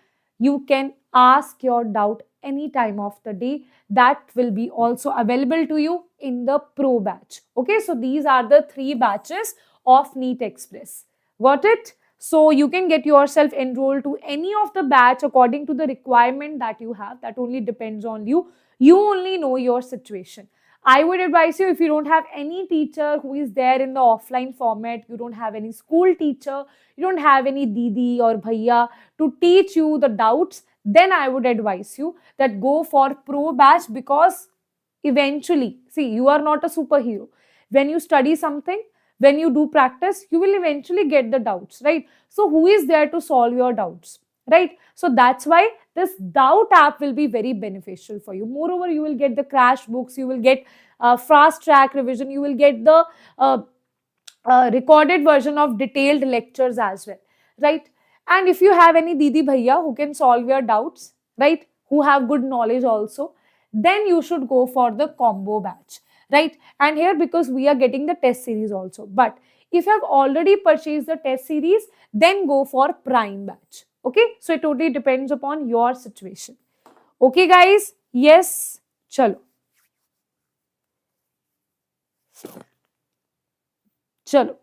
you can ask your doubt any time of the day. That will be also available to you in the pro batch. Okay, so these are the 3 batches of NEET Express. Got it? So you can get yourself enrolled to any of the batch according to the requirement that you have. That only depends on you. You only know your situation. I would advise you, if you don't have any teacher who is there in the offline format, you don't have any school teacher, you don't have any Didi or Bhaiya to teach you the doubts, then I would advise you that go for pro batch, because eventually, see, you are not a superhero. When you study something, when you do practice, you will eventually get the doubts, right? So who is there to solve your doubts, right? So that's why this Doubt app will be very beneficial for you. Moreover, you will get the crash books, you will get fast track revision. You will get the recorded version of detailed lectures as well, right? And if you have any Didi Bhaiya who can solve your doubts, right, who have good knowledge also, then you should go for the combo batch, right? And here, because we are getting the test series also, but if you have already purchased the test series, then go for prime batch. Okay, so it totally depends upon your situation. Okay, guys? Yes, chalo. Chalo.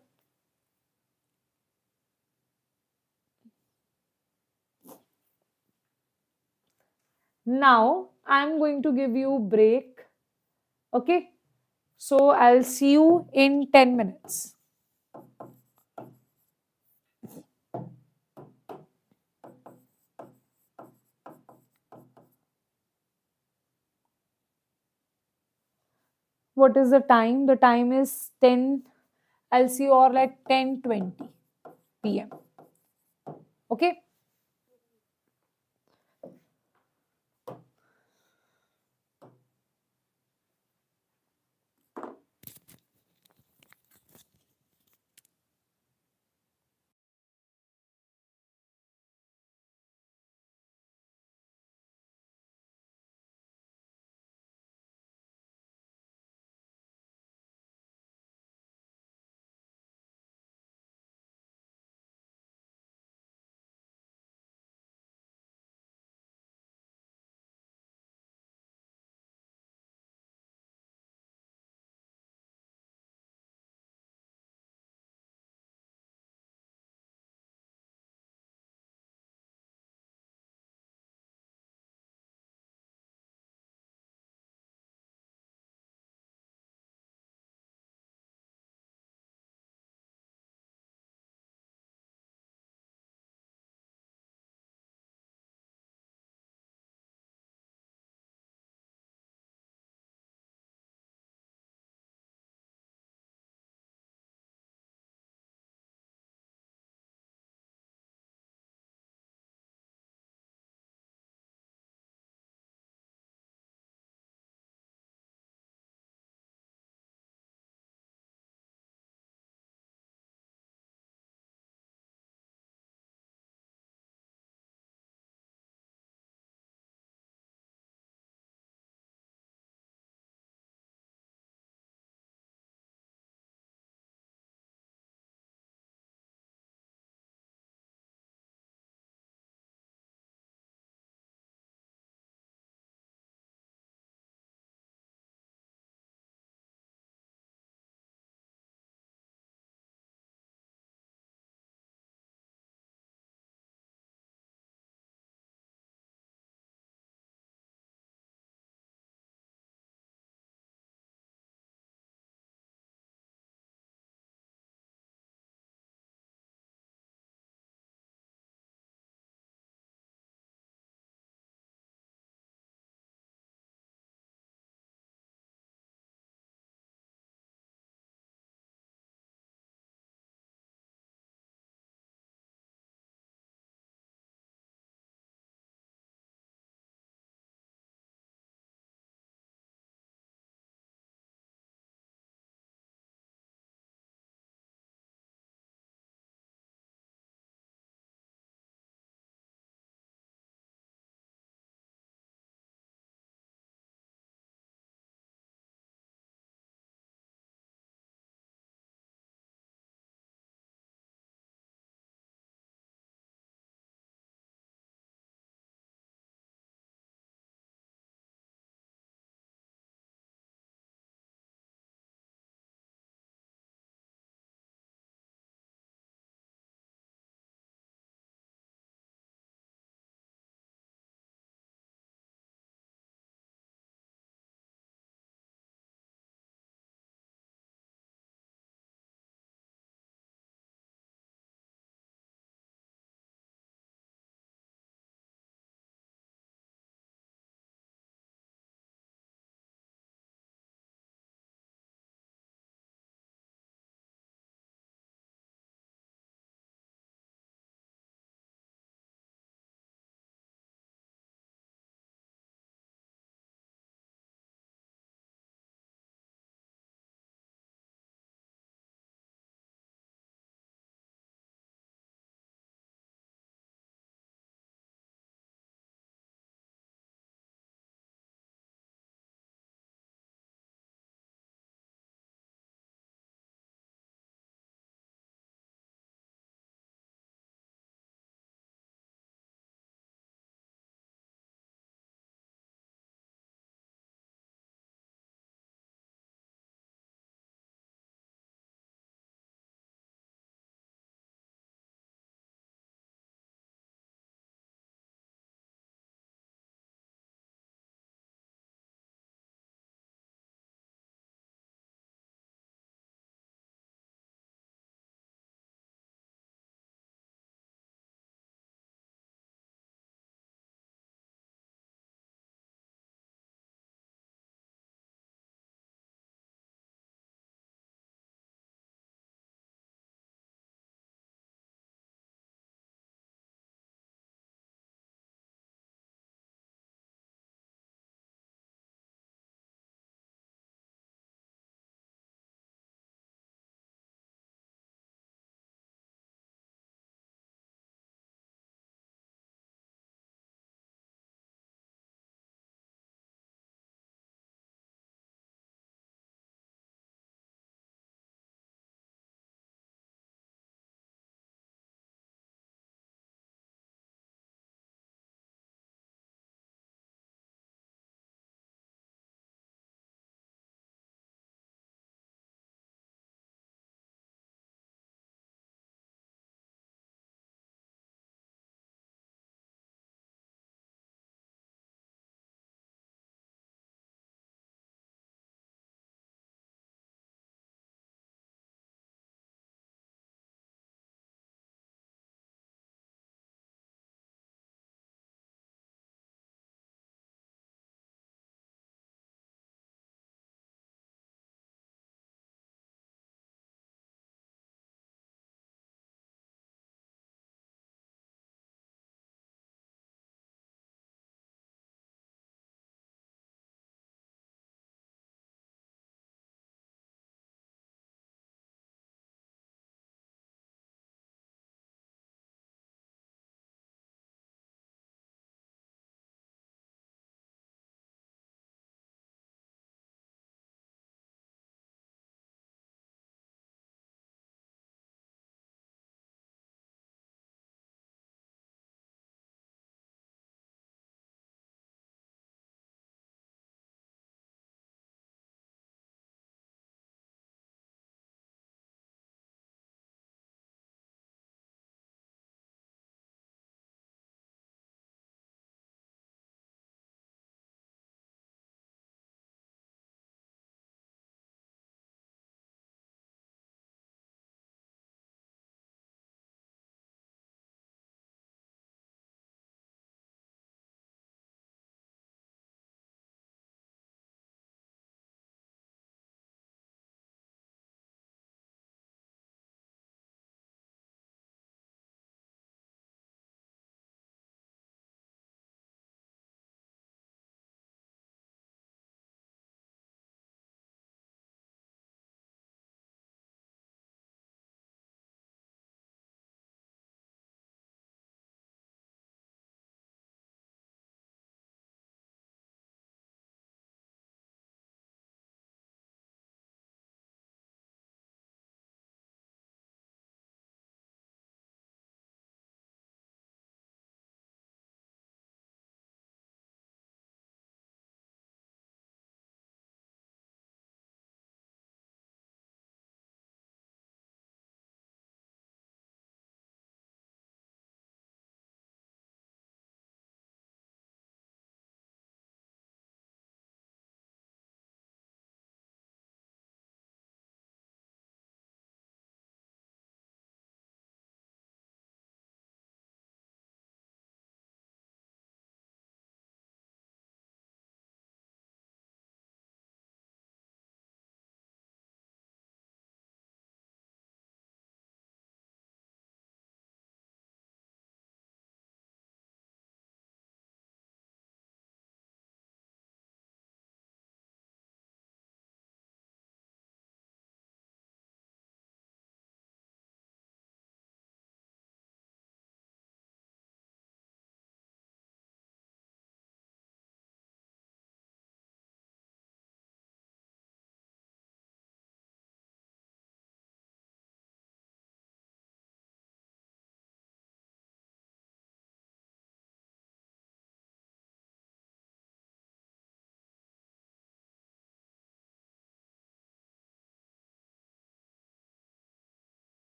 Now, I'm going to give you break. Okay, so I'll see you in 10 minutes. What is the time? The time is 10. I'll see you all at 10:20 p.m. Okay.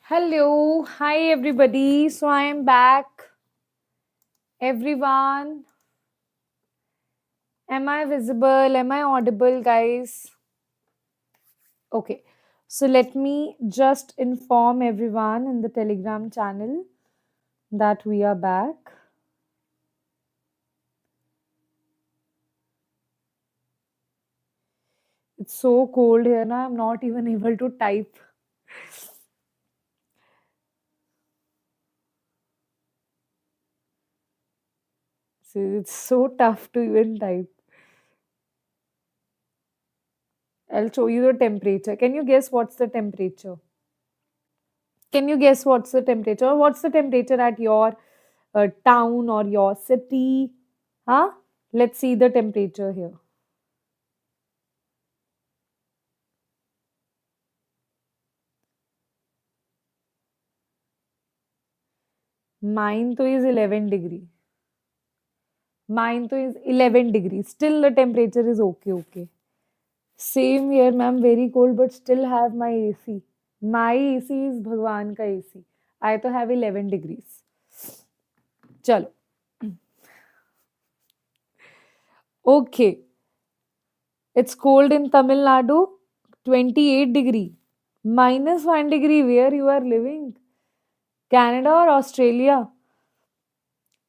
Hello, hi everybody. So I am back. Everyone, am I visible? Am I audible, guys? Okay. So let me just inform everyone in the Telegram channel that we are back. It's so cold here now. I'm not even able to type. See, it's so tough to even type. I'll show you the temperature. Can you guess what's the temperature? Can you guess what's the temperature? What's the temperature at your town or your city? Huh? Let's see the temperature here. Mine to is 11 degree. Mine to is 11 degrees. Still the temperature is okay. Same here, ma'am. Very cold, but still have my AC. My AC is Bhagwan ka AC. I to have 11 degrees. Chalo. Okay. It's cold in Tamil Nadu. 28 degree. -1 degree where you are living. Canada or Australia?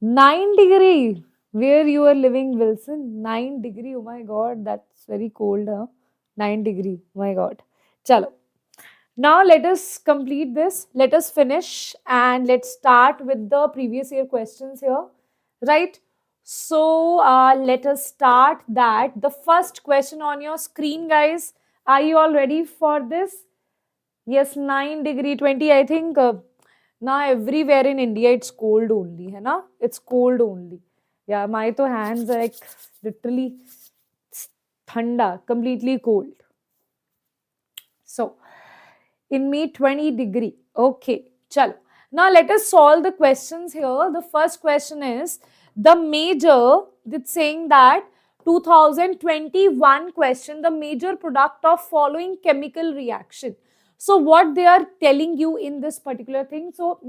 9 degree. Where you are living, Wilson? 9 degree. Oh my God, that's very cold, huh? 9 degree. Oh my God. Chalo. Now let us complete this. Let us finish and let's start with the previous year questions here. Right? So let us start that. The first question on your screen, guys. Are you all ready for this? Yes, 9 degree 20. I think now everywhere in India it's cold only, है ना? It's cold only. Yeah, my to hands are like literally thanda, completely cold. So in me 20 degree. Okay, chalo. Now let us solve the questions here. The first question is the major, it's saying that 2021 question, the major product of following chemical reaction. So what they are telling you in this particular thing. So,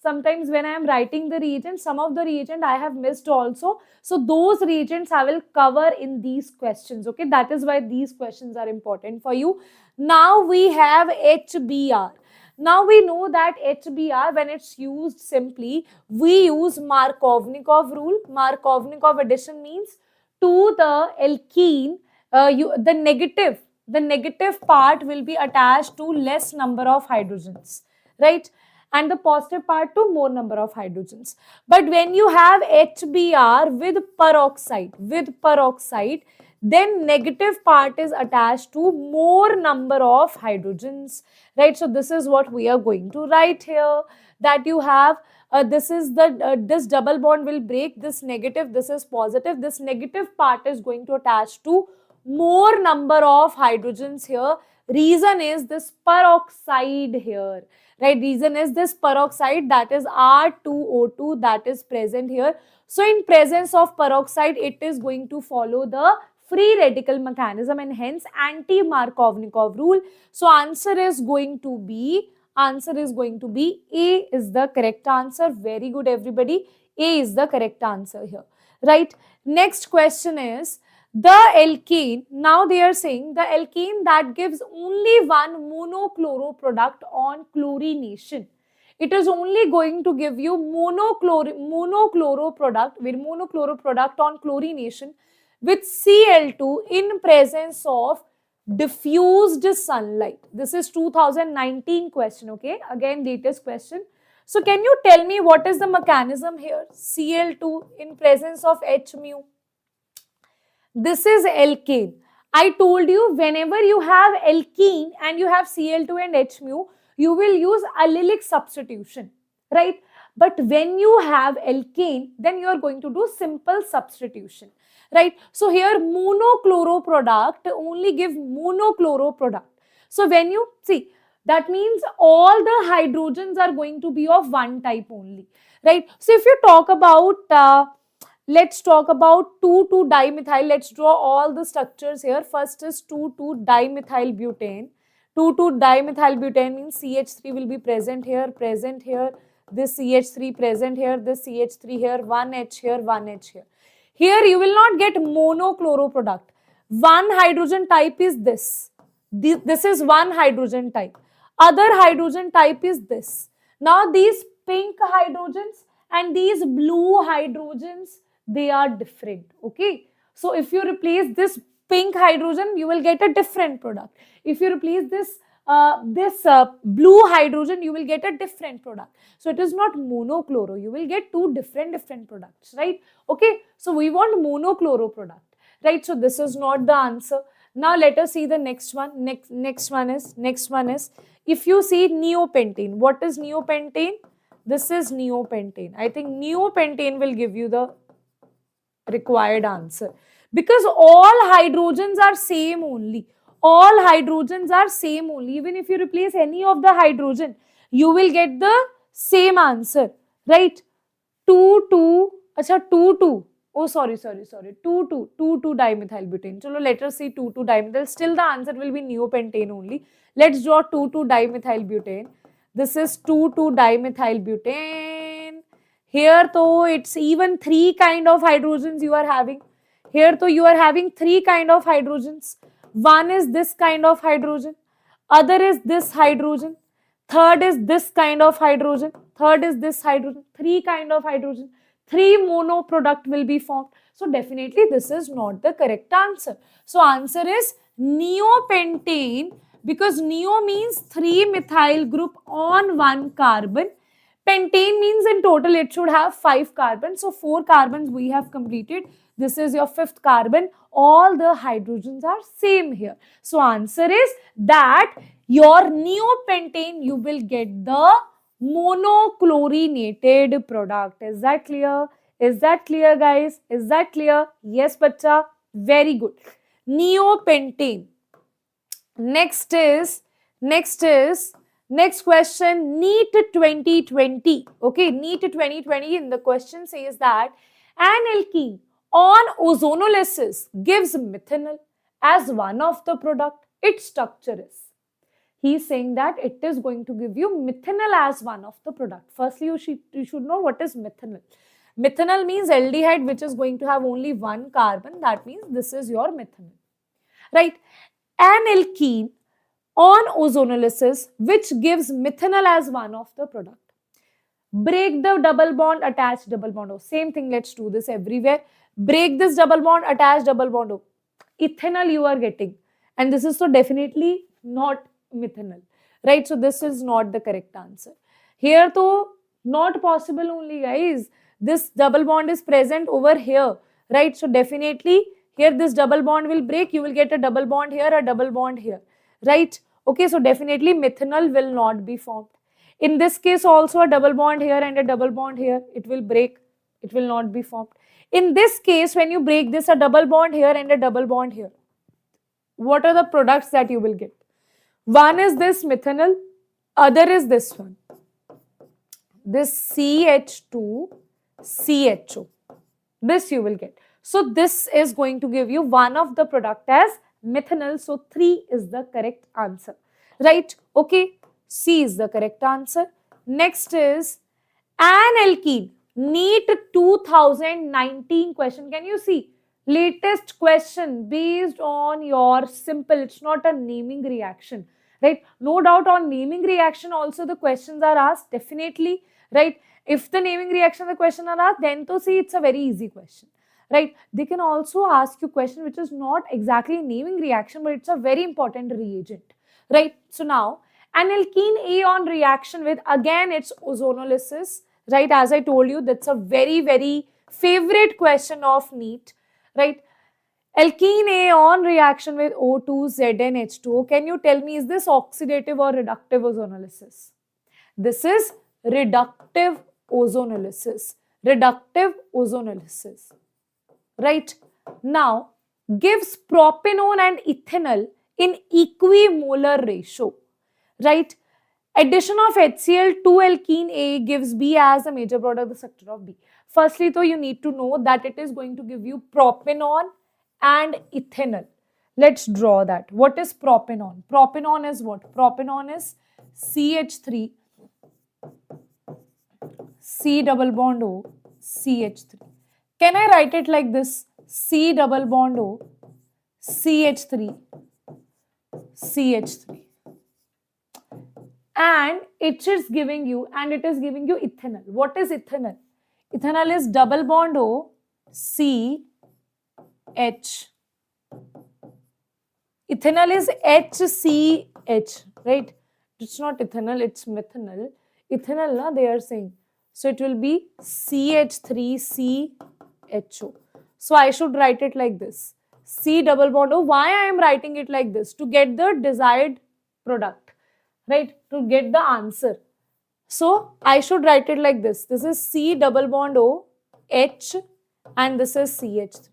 sometimes when I am writing the reagent, some of the reagent I have missed also. So those reagents I will cover in these questions. Okay, that is why these questions are important for you. Now we have HBr. Now we know that HBr, when it's used simply, we use Markovnikov rule. Markovnikov addition means to the alkene, the negative part will be attached to less number of hydrogens, right? And the positive part to more number of hydrogens. But when you have HBr with peroxide, then negative part is attached to more number of hydrogens, right? So this is what we are going to write here, that you have this double bond will break, this negative, this is positive, this negative part is going to attach to more number of hydrogens here. Reason is this peroxide here, right? Reason is this peroxide, that is R2O2, that is present here. So in presence of peroxide, it is going to follow the free radical mechanism and hence anti-Markovnikov rule. So answer is going to be A is the correct answer. Very good, everybody. A is the correct answer here, right? Next question is the alkane. Now they are saying the alkane that gives only one monochloro product on chlorination. It is only going to give you monochloro product on chlorination with Cl2 in presence of diffused sunlight. This is 2019 question, okay? Again, latest question. So can you tell me what is the mechanism here? Cl2 in presence of H mu. This is alkane. I told you whenever you have alkene and you have Cl2 and H mu, you will use allylic substitution, right? But when you have alkane, then you are going to do simple substitution, right? So here monochloro product only give monochloro product. So when you see, that means all the hydrogens are going to be of one type only, right? So if you talk about let's talk about 2,2-dimethyl. Let's draw all the structures here. First is 2,2-dimethyl butane. 2,2-dimethylbutane means CH3 will be present here, this CH3 present here, this CH3 here, 1H here, 1H here. Here you will not get monochloro product. One hydrogen type is this. This is one hydrogen type. Other hydrogen type is this. Now these pink hydrogens and these blue hydrogens, they are different. Okay. So if you replace this pink hydrogen, you will get a different product. If you replace this blue hydrogen, you will get a different product. So it is not monochloro. You will get two different products, right? Okay. So we want monochloro product, right? So this is not the answer. Now let us see the next one. Next one is if you see neopentane. What is neopentane? This is neopentane. I think neopentane will give you the required answer, because all hydrogens are same only. All hydrogens are same only. Even if you replace any of the hydrogen, you will get the same answer, right? 2,2. Oh, sorry. 2,2-dimethylbutane. Chalo, let us see 2,2-dimethyl. Still the answer will be neopentane only. Let's draw 2,2-dimethylbutane. This is 2,2-dimethylbutane. Here though it's even three kind of hydrogens you are having. Here though you are having three kind of hydrogens. One is this kind of hydrogen. Other is this hydrogen. Third is this kind of hydrogen. Third is this hydrogen. Three kind of hydrogen. Three mono product will be formed. So definitely this is not the correct answer. So answer is neopentane, because neo means 3-methyl group on 1 carbon. Pentane means in total it should have 5 carbons. So 4 carbons we have completed. This is your 5th carbon. All the hydrogens are same here. So answer is that your neopentane, you will get the monochlorinated product. Is that clear? Is that clear, guys? Is that clear? Yes, bacha. Very good. Neopentane. Next question, NEET 2020. Okay, NEET 2020 in the question says that an alkene on ozonolysis gives methanol as one of the product. Its structure is. He is saying that it is going to give you methanol as one of the product. Firstly, you should know what is methanol. Methanol means aldehyde which is going to have only 1 carbon. That means this is your methanol. Right? An alkene on ozonolysis which gives methanol as one of the product. Break the double bond, attach double bond. Oh, same thing, let's do this everywhere. Break this double bond, attach double bond. Oh, ethanol you are getting. And this is so definitely not methanol. Right? So this is not the correct answer. Here though, not possible only, guys. This double bond is present over here. Right? So definitely here this double bond will break. You will get a double bond here, a double bond here. Right? Okay, so definitely methanol will not be formed. In this case also a double bond here and a double bond here. It will break. It will not be formed. In this case, when you break this, a double bond here and a double bond here. What are the products that you will get? One is this methanol. Other is this one. This CH2CHO. This you will get. So this is going to give you one of the product as methanol. So 3 is the correct answer. Right? Okay. C is the correct answer. Next is an alkene. NEET 2019 question. Can you see? Latest question based on your simple. It's not a naming reaction. Right? No doubt on naming reaction also the questions are asked. Definitely. Right? If the naming reaction the question are asked, then to see it's a very easy question. Right? They can also ask you question which is not exactly naming reaction, but it's a very important reagent. Right? So now, an alkene A on reaction with, again it's ozonolysis. Right? As I told you, that's a very, very favorite question of NEET. Right? Alkene A on reaction with O2ZnH2O. Can you tell me, is this oxidative or reductive ozonolysis? This is reductive ozonolysis. Reductive ozonolysis. Right? Now, gives propanone and ethanol in equimolar ratio. Right? Addition of HCl to alkene A gives B as a major product of the structure of B. Firstly, though, you need to know that it is going to give you propanone and ethanol. Let's draw that. What is propanol? Propanol is what? Propanol is CH3, C double bond O, CH3. Can I write it like this? C double bond O, CH3, CH3. And it is giving you ethanol. What is ethanol? Ethanol is double bond O, C, H. Ethanol is HCH, right? It's not ethanol, it's methanol. Ethanol, they are saying. So it will be CH3CHO. So I should write it like this. C double bond O. Why I am writing it like this? To get the desired product, right? To get the answer. So I should write it like this. This is C double bond O, H, and this is CH3.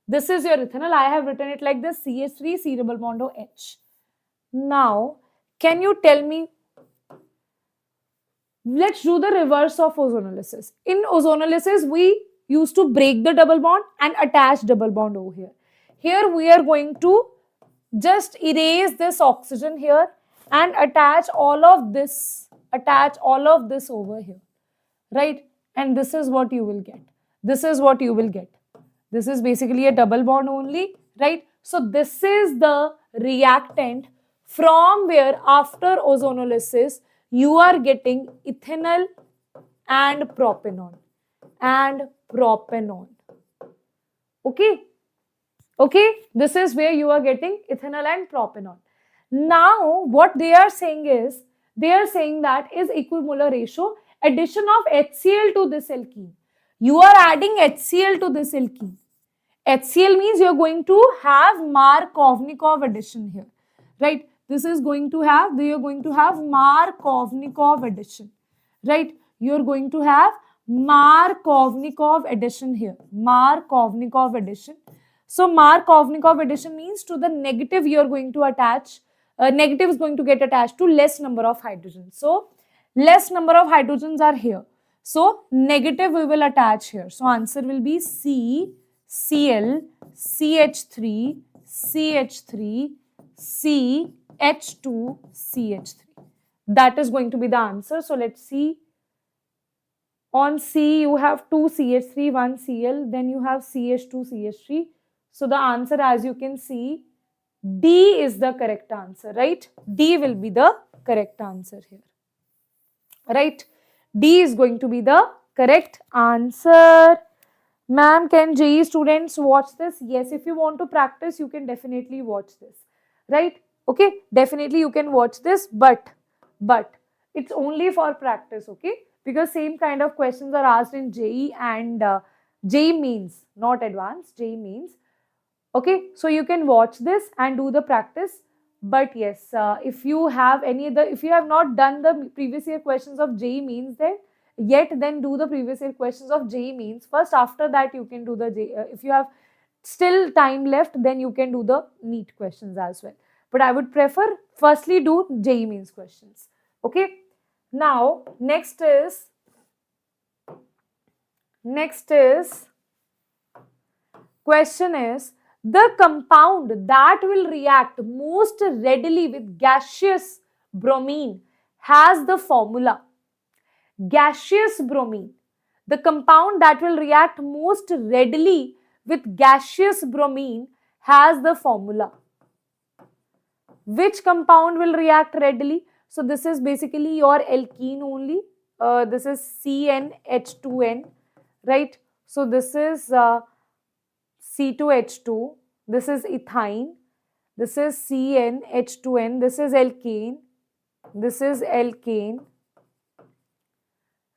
This is your ethanol. I have written it like this, CH3, C double bond O, H. Now, can you tell me, let's do the reverse of ozonolysis. In ozonolysis, we used to break the double bond and attach double bond O here. Here we are going to just erase this oxygen here and attach all of this over here, right? And this is what you will get. This is what you will get. This is basically a double bond only, right? So this is the reactant from where after ozonolysis you are getting ethanol and propanol. Okay? Okay? This is where you are getting ethanol and propanol. Now, what they are saying is, they are saying that is equimolar ratio, addition of HCl to this alkene. You are adding HCl to this alkene. HCl means you are going to have Markovnikov addition here, right? This is going to have, you are going to have Markovnikov addition, right? You are going to have Markovnikov addition here, Markovnikov addition. So Markovnikov addition means to the negative you are going to attach, negative is going to get attached to less number of hydrogens. So less number of hydrogens are here. So negative we will attach here. So answer will be C, Cl, CH3, CH3, C, H2, CH3. That is going to be the answer. So let's see. On C you have 2 CH3, 1 Cl, then you have CH2, CH3. So the answer, as you can see, D is the correct answer, right? D will be the correct answer here, right? D is going to be the correct answer. Ma'am, can JEE students watch this? Yes, if you want to practice, you can definitely watch this, right? Okay, definitely you can watch this, but it's only for practice, okay? Because same kind of questions are asked in JEE and JEE means, not advanced, JEE means. Okay, so you can watch this and do the practice. But yes, if you have any other, if you have not done the previous year questions of JEE means then do the previous year questions of JEE means first. After that, you can do the if you have still time left, then you can do the NEET questions as well. But I would prefer firstly do JEE means questions. Okay. Now next is question is, the compound that will react most readily with gaseous bromine has the formula. Gaseous bromine. The compound that will react most readily with gaseous bromine has the formula. Which compound will react readily? So this is basically your alkene only. This is CnH2n, right? So this is C2H2, this is ethyne, this is CnH2n, this is alkane,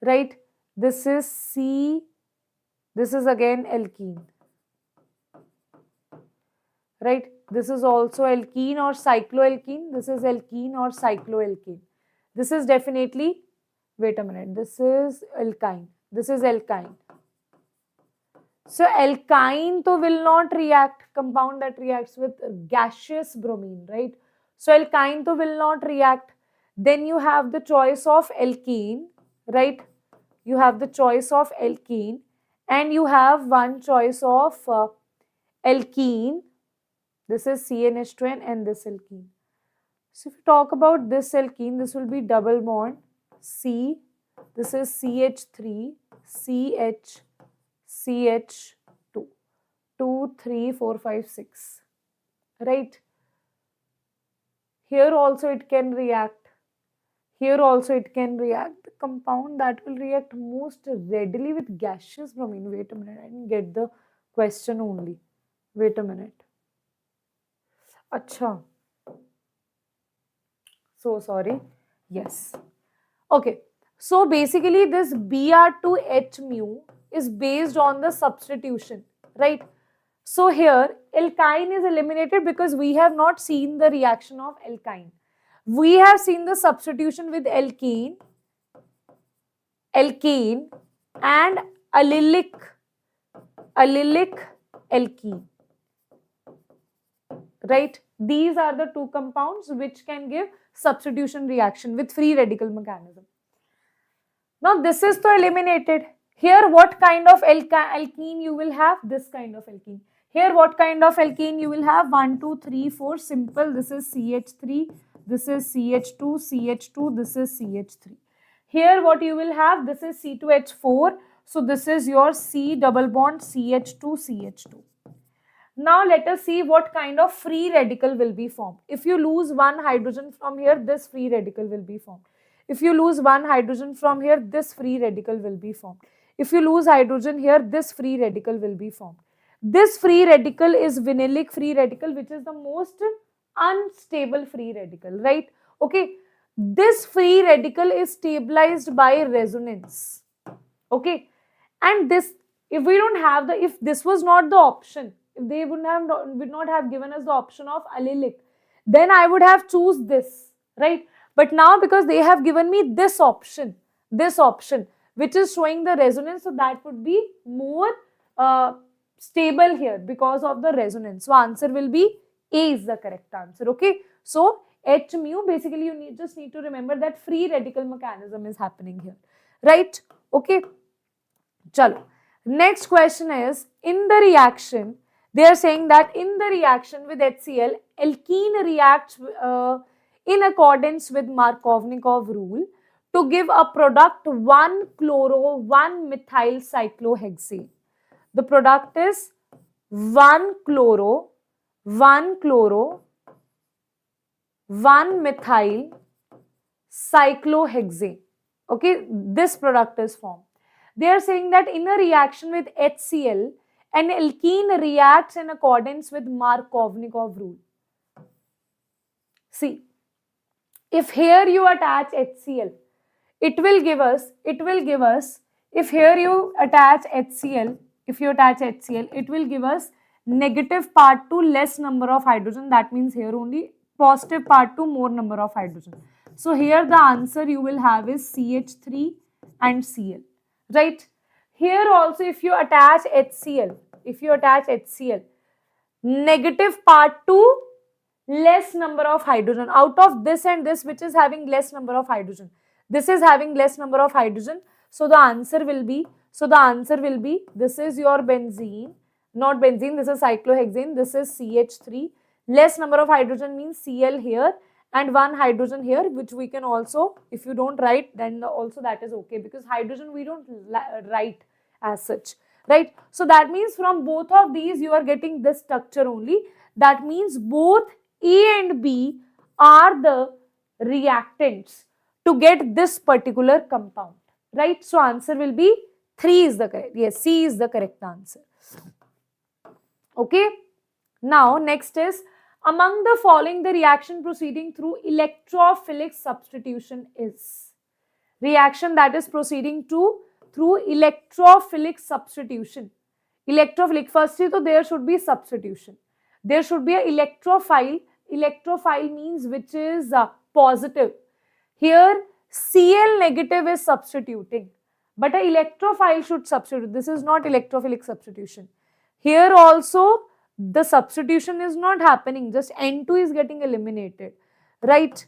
right? This is this is again alkene, right? This is also alkene or cycloalkene, this is alkene or cycloalkane. This is definitely, wait a minute, this is alkyne, this is alkyne. So alkyne to will not react, compound that reacts with gaseous bromine, right? So alkyne to will not react. Then you have the choice of alkene, right? You have the choice of alkene and you have one choice of alkene This is CnH2n and this alkene. So if you talk about this alkene, this will be double bond C. This is CH3, CH, CH2. 2, 3, 4, 5, 6. Right? Here also it can react. Here also it can react. The compound that will react most readily with gaseous bromine. Wait a minute, I didn't get the question only. Wait a minute. Acha. So sorry. Yes. Okay. So basically this Br2H mu is based on the substitution, right? So here alkyne is eliminated because we have not seen the reaction of alkyne. We have seen the substitution with alkene and allylic alkene, right? These are the two compounds which can give substitution reaction with free radical mechanism. Now this is to eliminated. Here what kind of alkene you will have? This kind of alkene. Here what kind of alkene you will have? 1, 2, 3, 4, simple. This is CH3, this is CH2, CH2, this is CH3. Here what you will have? This is C2H4. So this is your C double bond CH2, CH2. Now let us see what kind of free radical will be formed. If you lose one hydrogen from here, this free radical will be formed. If you lose one hydrogen from here, this free radical will be formed. If you lose hydrogen here, this free radical will be formed. This free radical is vinylic free radical, which is the most unstable free radical, right? Okay. This free radical is stabilized by resonance. Okay. And this, if we don't have the, if this was not the option, if they would not have given us the option of allylic, then I would have choose this, right? But now because they have given me this option, which is showing the resonance, so that would be more stable here because of the resonance. So answer will be A is the correct answer. Okay. So H mu, basically you just need to remember that free radical mechanism is happening here, right? Okay. Chalo. Next question is, in the reaction, they are saying that in the reaction with HCl, alkene reacts in accordance with Markovnikov rule to give a product 1-chloro-1-methyl cyclohexane. The product is 1-chloro-1-methyl cyclohexane. Okay, this product is formed. They are saying that in a reaction with HCl, an alkene reacts in accordance with Markovnikov rule. See, if here you attach HCl, it will give us, if here you attach HCl, it will give us negative part to less number of hydrogen. That means here only positive part to more number of hydrogen. So here the answer you will have is CH3 and Cl, right? Here also if you attach HCl, negative part to less number of hydrogen. Out of this and this, which is having less number of hydrogen, this is having less number of hydrogen. So the answer will be, this is your benzene, not benzene, this is cyclohexane, this is CH3. Less number of hydrogen means Cl here and one hydrogen here, which we can also, if you don't write, then also that is okay, because hydrogen we don't write as such, right? So that means from both of these you are getting this structure only. That means both A and B are the reactants to get this particular compound, right? So answer will be 3 is the correct, yes, C is the correct answer. Okay. Now next is, among the following, the reaction proceeding through electrophilic substitution is. Reaction that is proceeding through electrophilic substitution. Electrophilic, firstly, so there should be substitution. There should be a electrophile. Electrophile means which is positive. Here Cl negative is substituting, but an electrophile should substitute. This is not electrophilic substitution. Here also the substitution is not happening, just N2 is getting eliminated, right?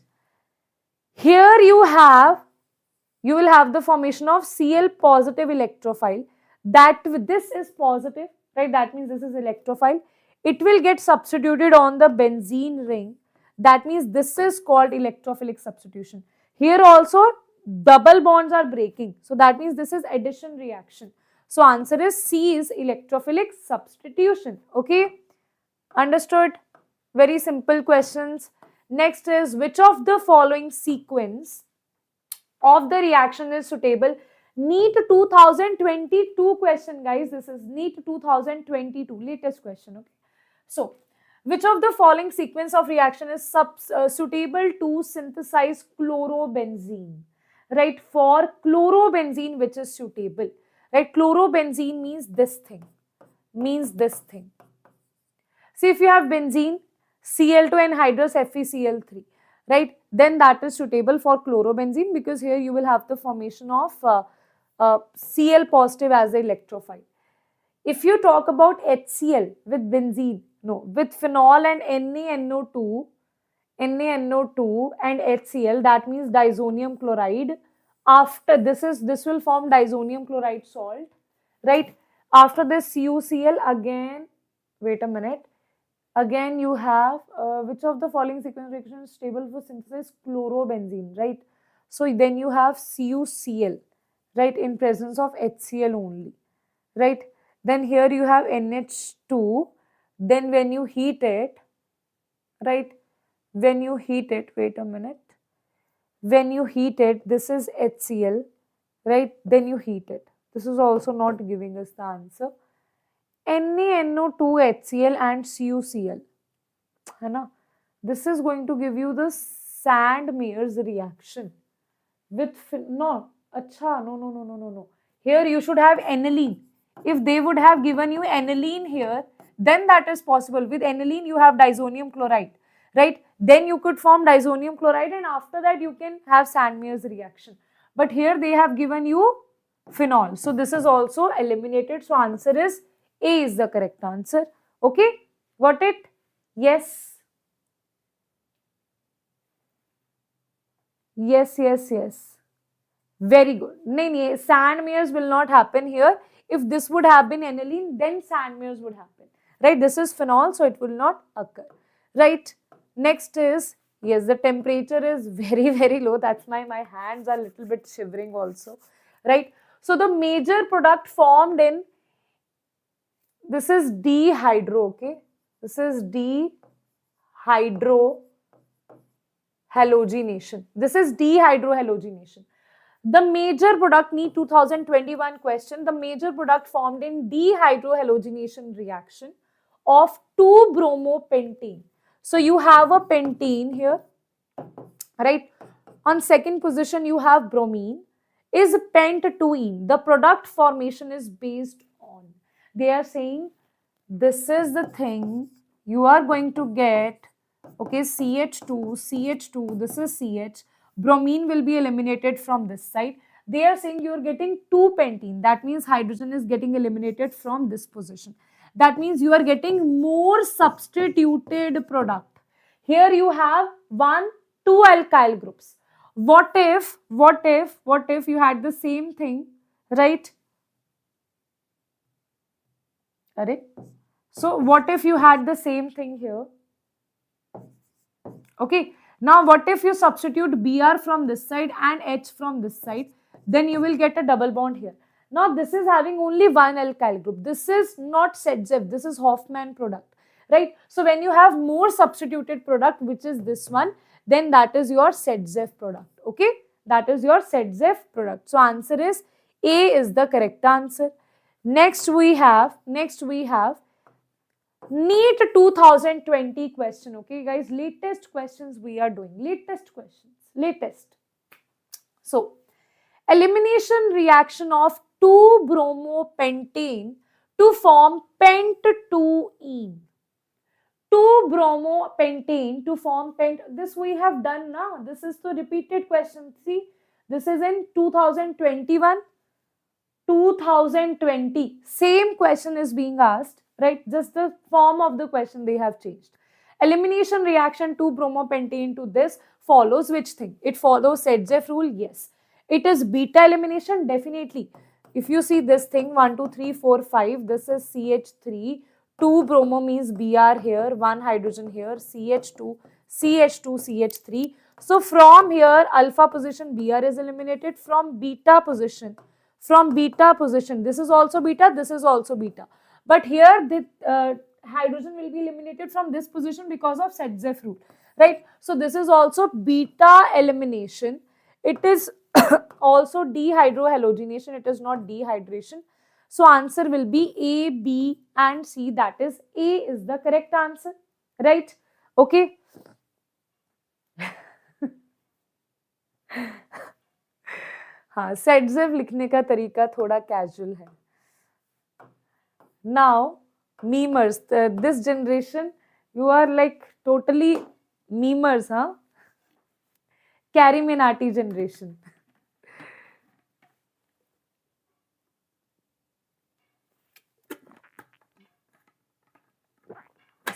Here you will have the formation of Cl positive electrophile. That this is positive, right? That means this is electrophile. it will get substituted on the benzene ring. That means this is called electrophilic substitution. Here also double bonds are breaking. So that means this is addition reaction. So answer is C is electrophilic substitution. Okay, understood? Very simple questions. Next is, which of the following sequence of the reaction is suitable? NEET 2022 question, guys. This is NEET 2022 latest question. Okay. So, which of the following sequence of reaction is suitable to synthesize chlorobenzene? Right, for chlorobenzene, which is suitable. Right, chlorobenzene means this thing. See, if you have benzene, Cl2 anhydrous FeCl3, right, then that is suitable for chlorobenzene, because here you will have the formation of Cl positive as the electrophile. If you talk about HCl with benzene, no, with phenol and NaNO2 and HCl, that means disonium chloride. After this will form disonium chloride salt, right? After this CuCl, again, wait a minute, again you have which of the following sequence reaction is stable for synthesis? Chlorobenzene, right? So then you have CuCl, right, in presence of HCl only, right? Then here you have NH2. Then when you heat it, right, when you heat it, wait a minute, when you heat it, this is HCl, right, then you heat it. This is also not giving us the answer. NaNO2 HCl and CuCl, है ना? This is going to give you the Sandmeyer's reaction with no. Here you should have aniline. If they would have given you aniline here, then that is possible. With aniline you have disonium chloride, right? Then you could form disonium chloride, and after that you can have Sandmeyer's reaction. But here they have given you phenol. So this is also eliminated. So answer is A is the correct answer. Okay, got it? Yes. Yes. Very good. No, Sandmeyer's will not happen here. If this would have been aniline, then Sandmeyer's would happen. Right? This is phenol, so it will not occur. Right? Next is, yes, the temperature is very low. That's why my hands are a little bit shivering also. Right? So the major product formed in, this is dehydro, okay? This is dehydrohalogenation. This is dehydrohalogenation. The major product, NEET 2021 question, the major product formed in dehydrohalogenation reaction of 2-bromopentane. So you have a pentane here, right? On second position you have bromine, is pent-2-ene. The product formation is based on, they are saying this is the thing you are going to get, okay, CH2, this is CH, bromine will be eliminated from this side. They are saying you are getting 2-pentene. That means hydrogen is getting eliminated from this position. That means you are getting more substituted product. Here you have 2 alkyl groups. What if you had the same thing, right? So what if you had the same thing here? Okay. Now what if you substitute Br from this side and H from this side? Then you will get a double bond here. Now this is having only one alkyl group. This is not Sedzev, this is Hoffman product, right? So when you have more substituted product, which is this one, then that is your Sedzev product, okay? That is your Sedzev product. So answer is A is the correct answer. Next we have NEET 2020 question, okay guys, latest questions we are doing, latest. So, elimination reaction of 2-bromopentane to form pent-2-ene. 2-bromopentane to form pent, this we have done now, this is the repeated question, see, this is in 2021, 2020, same question is being asked, right? Just the form of the question they have changed. Elimination reaction 2-bromopentane to this follows which thing? It follows Sedzev rule, yes. It is beta elimination, definitely. If you see this thing, 1, 2, 3, 4, 5, this is CH3, 2 bromo means Br here, 1 hydrogen here, CH2, CH2, CH3. So from here, alpha position Br is eliminated. From beta position, this is also beta, this is also beta. But here the hydrogen will be eliminated from this position because of Setzeff rule, right? So this is also beta elimination. It is also dehydrohalogenation, it is not dehydration. So answer will be A, B and C, that is A is the correct answer, right? Okay. हाँ, Setzeff लिखने का तरीका थोड़ा casual है. Now, memers, this generation, you are like totally memers, huh? Carry-Minati generation.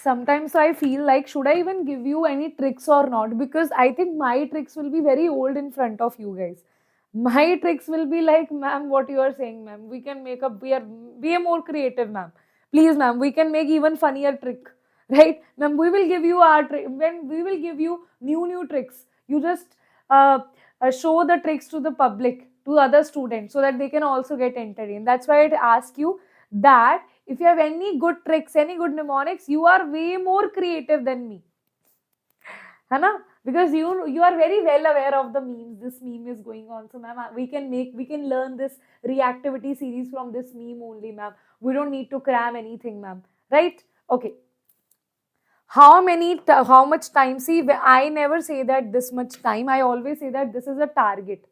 Sometimes I feel like, should I even give you any tricks or not? Because I think my tricks will be very old in front of you guys. My tricks will be like, ma'am, what you are saying, ma'am. We can make be a more creative, ma'am. Please, ma'am, we can make even funnier trick, right? Ma'am, we will give you our trick. When we will give you new tricks, you just show the tricks to the public, to other students, so that they can also get entered in. That's why I ask you that if you have any good tricks, any good mnemonics, you are way more creative than me. है ना? Because you are very well aware of the memes. This meme is going on. So ma'am, we can learn this reactivity series from this meme only, ma'am. We don't need to cram anything, ma'am. Right? Okay. How much time? See, I never say that this much time. I always say that this is a target.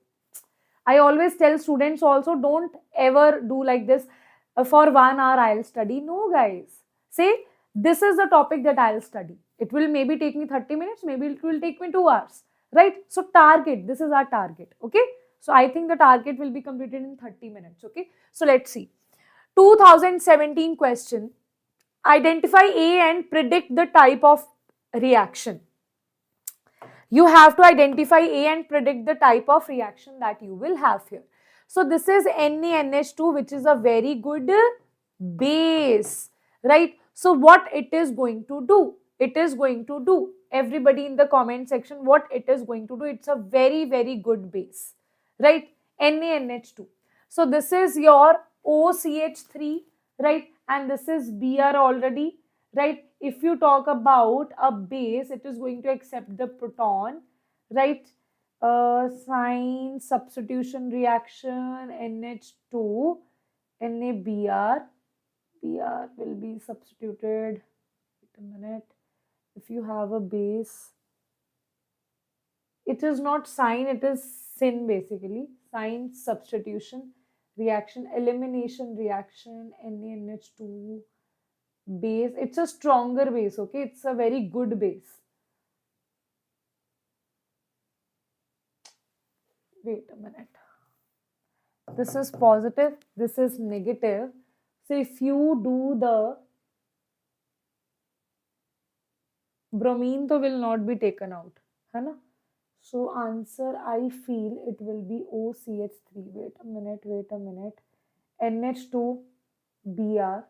I always tell students also, don't ever do like this. For 1 hour I'll study. No, guys. Say, this is the topic that I'll study. It will maybe take me 30 minutes, maybe it will take me 2 hours, right? So target, this is our target, okay? So I think the target will be completed in 30 minutes, okay? So let's see. 2017 question. Identify A and predict the type of reaction. You have to identify A and predict the type of reaction that you will have here. So this is NaNH2, which is a very good base, right? So what it is going to do? It is going to do, everybody in the comment section, what it is going to do. It's a very good base, right? NaNH2. So this is your OCH3, right? And this is Br already, right? If you talk about a base, it is going to accept the proton, right? Sign substitution reaction, NH2, NaBr. Br will be substituted. Wait a minute. If you have a base, it is not sign, it is sin basically. Sign substitution reaction, elimination reaction, NaNH2 base. It's a stronger base, okay? It's a very good base. Wait a minute. This is positive, this is negative. So if you do the bromine, तो will not be taken out, है ना? So answer, I feel it will be OCH3. Wait a minute. NH2 Br.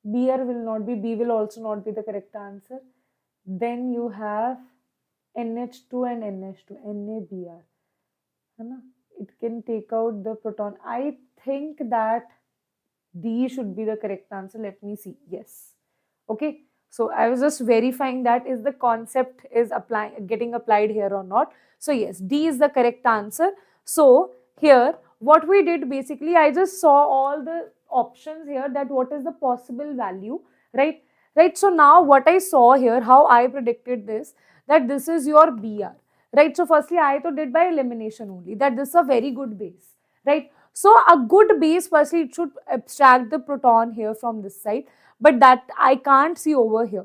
Br will not be, B will also not be the correct answer. Then you have NH2 and NH2, NaBr. It can take out the proton. I think that D should be the correct answer. Let me see. Yes. Okay. So I was just verifying that is the concept is getting applied here or not. So yes, D is the correct answer. So here what we did basically, I just saw all the options here, that what is the possible value, right? So now what I saw here, how I predicted this, that this is your Br, right? So firstly I did by elimination only, that this is a very good base, right? So a good base, firstly it should abstract the proton here from this side, but that I can't see over here,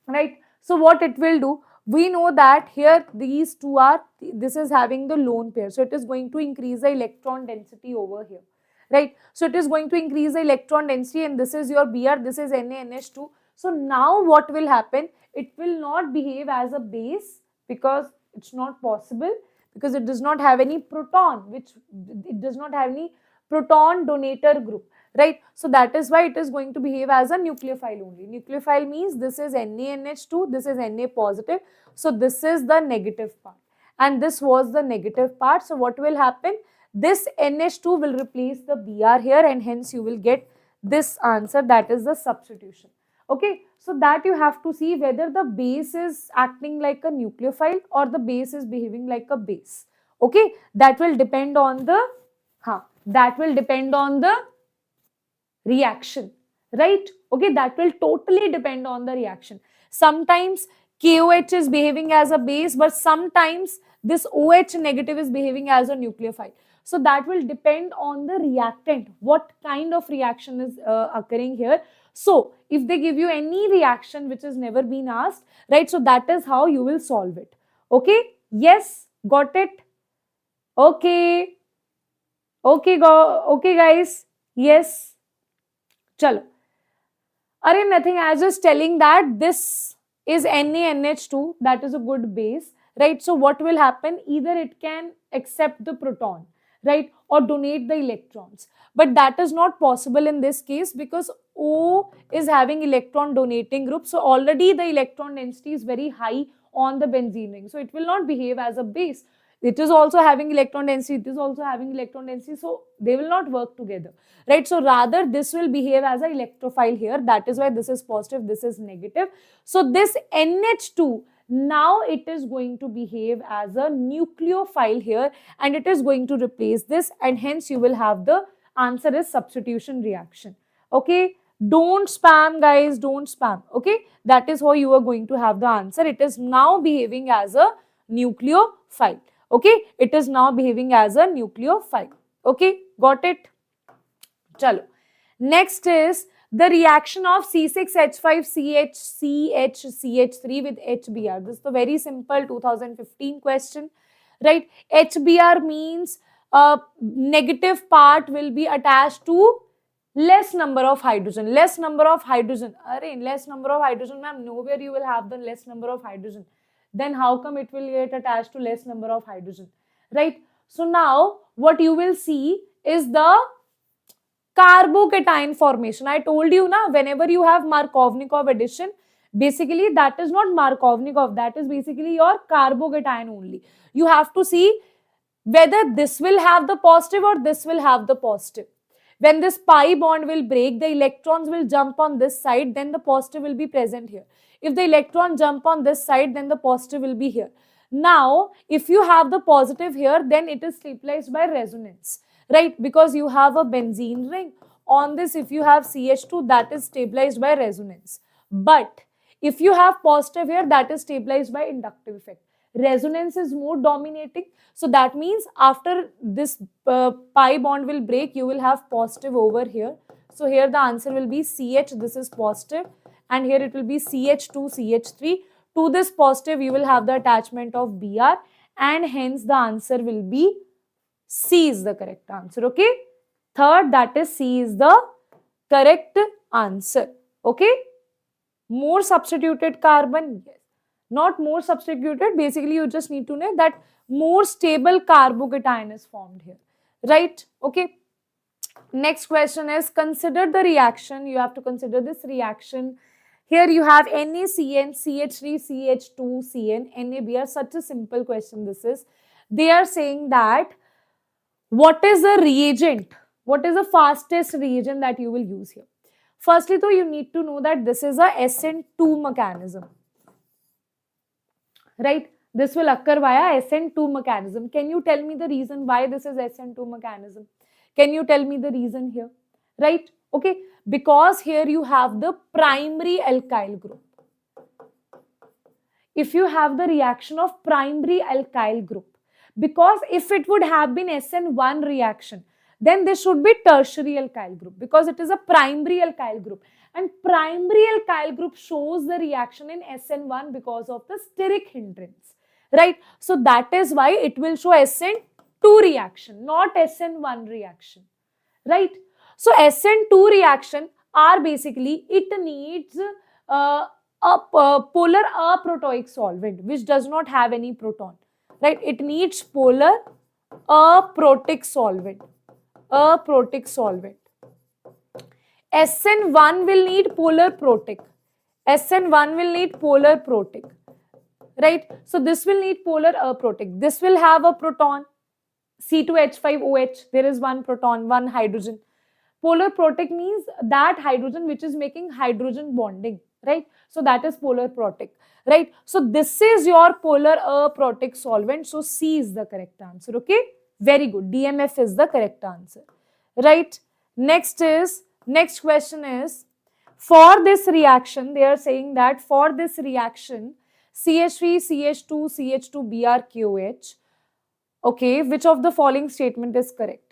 right? So what it will do, we know that here these two are, this is having the lone pair, so it is going to increase the electron density over here, right? So it is going to increase the electron density, and this is your Br, this is NaNH2. So now what will happen, it will not behave as a base because it's not possible, because it does not have any proton, which it does not have any proton donator group, right? So that is why it is going to behave as a nucleophile only. Nucleophile means this is NaNH2, this is Na positive. So this is the negative part and this was the negative part. So what will happen? This NH2 will replace the Br here and hence you will get this answer, that is the substitution. Okay, so that you have to see whether the base is acting like a nucleophile or the base is behaving like a base. Okay, that will depend on the reaction, right? Okay, that will totally depend on the reaction. Sometimes KOH is behaving as a base, but sometimes this OH negative is behaving as a nucleophile. So that will depend on the reactant, what kind of reaction is occurring here. So if they give you any reaction which has never been asked, right, so that is how you will solve it. Okay, yes, got it? Okay, okay guys, yes, chalo. Arey, nothing, I was just telling that this is NaNH2, that is a good base, right? So what will happen? Either it can accept the proton, right, or donate the electrons. But that is not possible in this case because O is having electron donating group. So already the electron density is very high on the benzene ring. So it will not behave as a base. It is also having electron density, it is also having electron density, so they will not work together, right? So rather this will behave as an electrophile here, that is why this is positive, this is negative. So this NH2, now it is going to behave as a nucleophile here and it is going to replace this and hence you will have the answer is substitution reaction. Okay, don't spam guys, don't spam. Okay, that is how you are going to have the answer. It is now behaving as a nucleophile. Okay, it is now behaving as a nucleophile. Okay, got it? Chalo. Next is the reaction of C6H5CH3 with HBr. This is the very simple 2015 question, right? HBr means negative part will be attached to less number of hydrogen. Less number of hydrogen. Less number of hydrogen, ma'am. Nowhere you will have the less number of hydrogen. Then how come it will get attached to less number of hydrogen, right? So now what you will see is the carbocation formation. I told you na, whenever you have Markovnikov addition, basically that is not Markovnikov, that is basically your carbocation only. You have to see whether this will have the positive or this will have the positive. When this pi bond will break, the electrons will jump on this side, then the positive will be present here. If the electron jump on this side, then the positive will be here. Now, if you have the positive here, then it is stabilized by resonance, right? Because you have a benzene ring. On this, if you have CH2, that is stabilized by resonance. But if you have positive here, that is stabilized by inductive effect. Resonance is more dominating. So that means after this pi bond will break, you will have positive over here. So here the answer will be CH, this is positive. And here it will be CH2, CH3. To this positive, you will have the attachment of Br and hence the answer will be C is the correct answer. Okay. Third, that is C is the correct answer. Okay. More substituted carbon, yes. Not more substituted, basically you just need to know that more stable carbocation is formed here, right? Okay. Next question is, consider the reaction. You have to consider this reaction. Here you have NaCN, CH3, CH2, CN, NaBr. Such a simple question this is. They are saying that what is the reagent? What is the fastest reagent that you will use here? Firstly, though, you need to know that this is a SN2 mechanism, right? This will occur via SN2 mechanism. Can you tell me the reason why this is SN2 mechanism? Can you tell me the reason here, right? Okay, because here you have the primary alkyl group. If you have the reaction of primary alkyl group, because if it would have been SN1 reaction, then this should be tertiary alkyl group because it is a primary alkyl group. And primary alkyl group shows the reaction in SN1 because of the steric hindrance, right? So that is why it will show SN2 reaction, not SN1 reaction, right? So SN2 reaction are basically, it needs a polar aprotoic solvent which does not have any proton, right? It needs polar aprotic solvent. aprotic solvent. SN1 will need polar protic. SN1 will need polar protic. Right? So this will need polar aprotic. This will have a proton, C2H5OH. There is one proton, one hydrogen. Polar protic means that hydrogen which is making hydrogen bonding, right? So that is polar protic, right? So this is your polar aprotic solvent. So C is the correct answer, okay? Very good. DMF is the correct answer, right? Next question is, for this reaction, they are saying that for this reaction, CH3, CH2, CH2, Br, KOH, okay, which of the following statement is correct?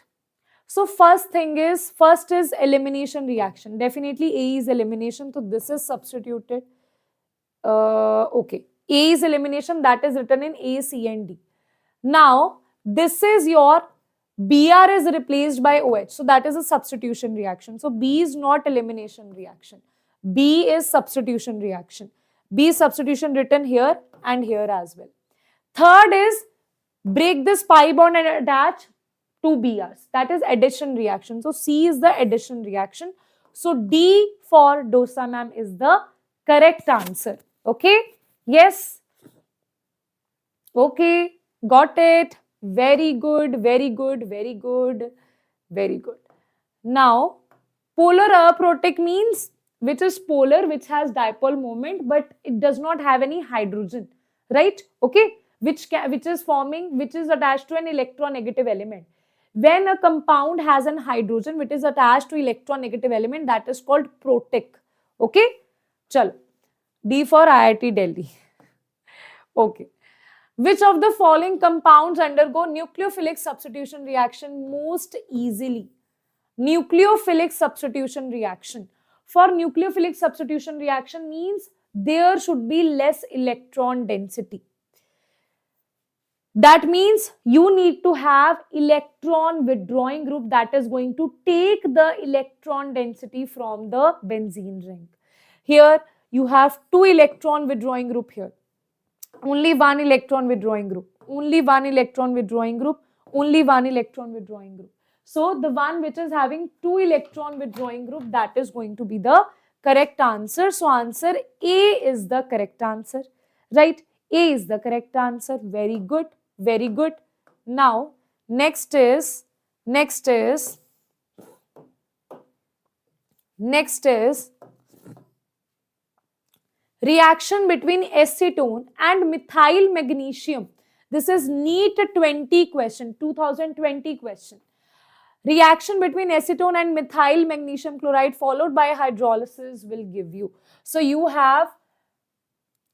So first is elimination reaction. Definitely A is elimination. So this is substituted. Okay. A is elimination, that is written in A, C and D. Now, this is your Br is replaced by OH. So that is a substitution reaction. So B is not elimination reaction. B is substitution reaction. B is substitution written here and here as well. Third is break this pi bond and attach two Brs. That is addition reaction. So C is the addition reaction. So D for dosa ma'am is the correct answer. Okay? Yes? Okay. Got it. Very good. Very good. Very good. Very good. Now, polar aprotic means which is polar, which has dipole moment, but it does not have any hydrogen. Right? Okay? Which is attached to an electronegative element. When a compound has an hydrogen which is attached to electronegative element, that is called protic. Okay? Chalo. D for IIT Delhi. Okay. Which of the following compounds undergo nucleophilic substitution reaction most easily? Nucleophilic substitution reaction. For nucleophilic substitution reaction means there should be less electron density. That means you need to have electron withdrawing group that is going to take the electron density from the benzene ring. Here you have two electron withdrawing group here. Only one electron withdrawing group. Only one electron withdrawing group. Only one electron withdrawing group. So the one which is having two electron withdrawing group, that is going to be the correct answer. So answer A is the correct answer. Right? A is the correct answer. Very good. Very good. Now, next is reaction between acetone and methyl magnesium. This is NEET 20 question, 2020 question. Reaction between acetone and methyl magnesium chloride followed by hydrolysis will give you. So you have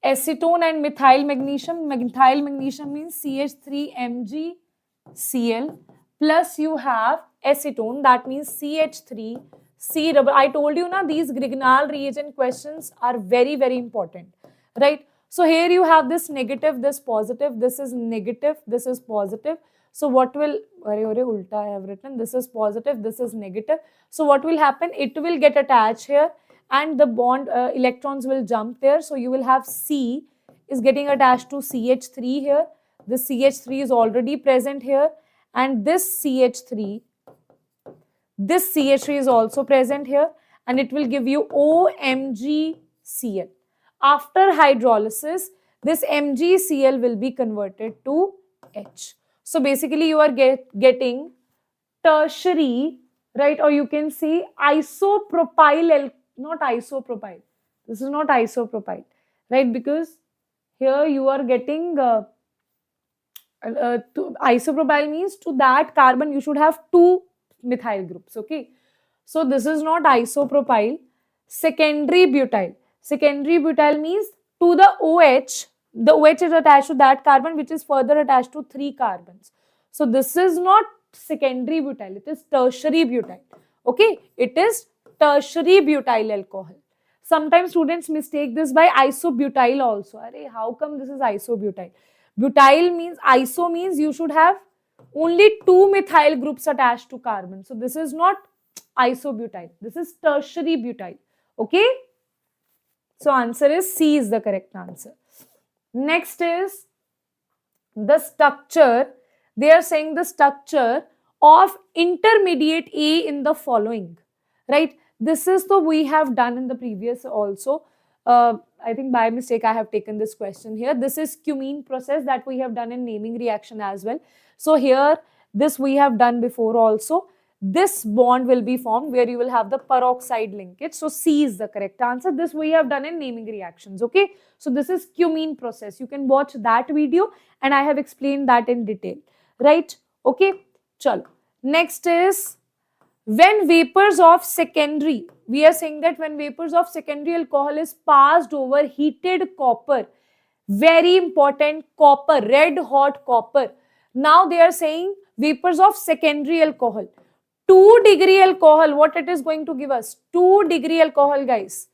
acetone and methyl magnesium. Methyl magnesium means CH3MgCl plus you have acetone, that means CH3 C double. I told you na, these Grignard reagent questions are very, very important, right? So here you have this negative, this positive, this is negative, this is positive. So what will, ulta I have written, this is positive, this is negative. So what will happen? It will get attached here and the bond electrons will jump there. So you will have C is getting attached to CH3 here. This CH3 is already present here and this CH3 is also present here and it will give you OMgCl. After hydrolysis, this MgCl will be converted to H. So basically you are getting tertiary, right? Or you can see isopropyl, not isopropyl. This is not isopropyl, right? Because here you are getting isopropyl means to that carbon you should have two methyl groups, okay? So this is not isopropyl. Secondary butyl. Secondary butyl means to the OH is attached to that carbon which is further attached to 3 carbons. So this is not secondary butyl, it is tertiary butyl, okay? It is tertiary butyl alcohol. Sometimes students mistake this by isobutyl also. Arey, how come this is isobutyl? Butyl means, iso means you should have only 2 methyl groups attached to carbon. So this is not isobutyl, this is tertiary butyl, okay? So answer is C is the correct answer. Next is the structure. They are saying the structure of intermediate A in the following, right? This is the we have done in the previous also. I think by mistake I have taken this question here. This is cumene process that we have done in naming reaction as well. So here, this we have done before also. This bond will be formed where you will have the peroxide linkage. So C is the correct answer. This we have done in naming reactions, okay? So this is cumene process. You can watch that video and I have explained that in detail, right? Okay, chalo. Next is when vapors of secondary, we are saying that when vapors of secondary alcohol is passed over heated copper, very important, copper, red hot copper. Now they are saying vapors of secondary alcohol. 2-degree alcohol, what it is going to give us? 2-degree alcohol, guys.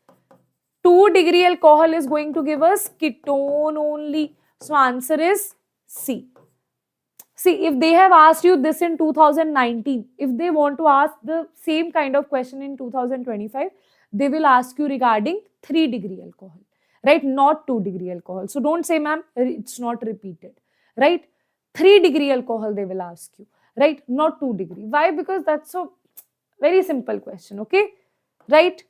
2-degree alcohol is going to give us ketone only. So answer is C. See, if they have asked you this in 2019, if they want to ask the same kind of question in 2025, they will ask you regarding 3-degree alcohol, right? Not 2-degree alcohol. So don't say, ma'am, it's not repeated, right? 3-degree alcohol they will ask you, right? Not 2-degree. Why? Because that's a very simple question, okay? Right?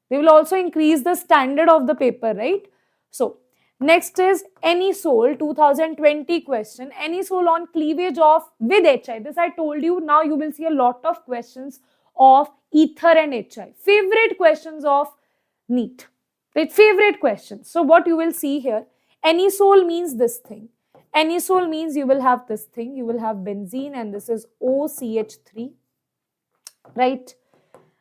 They will also increase the standard of the paper, right? So, next is Anisole 2020 question. Anisole on cleavage of with HI. This I told you. Now you will see a lot of questions of ether and HI. Favorite questions of NEET. Right? Favorite questions. So what you will see here, Anisole means this thing. Anisole means you will have this thing. You will have benzene and this is OCH3. Right?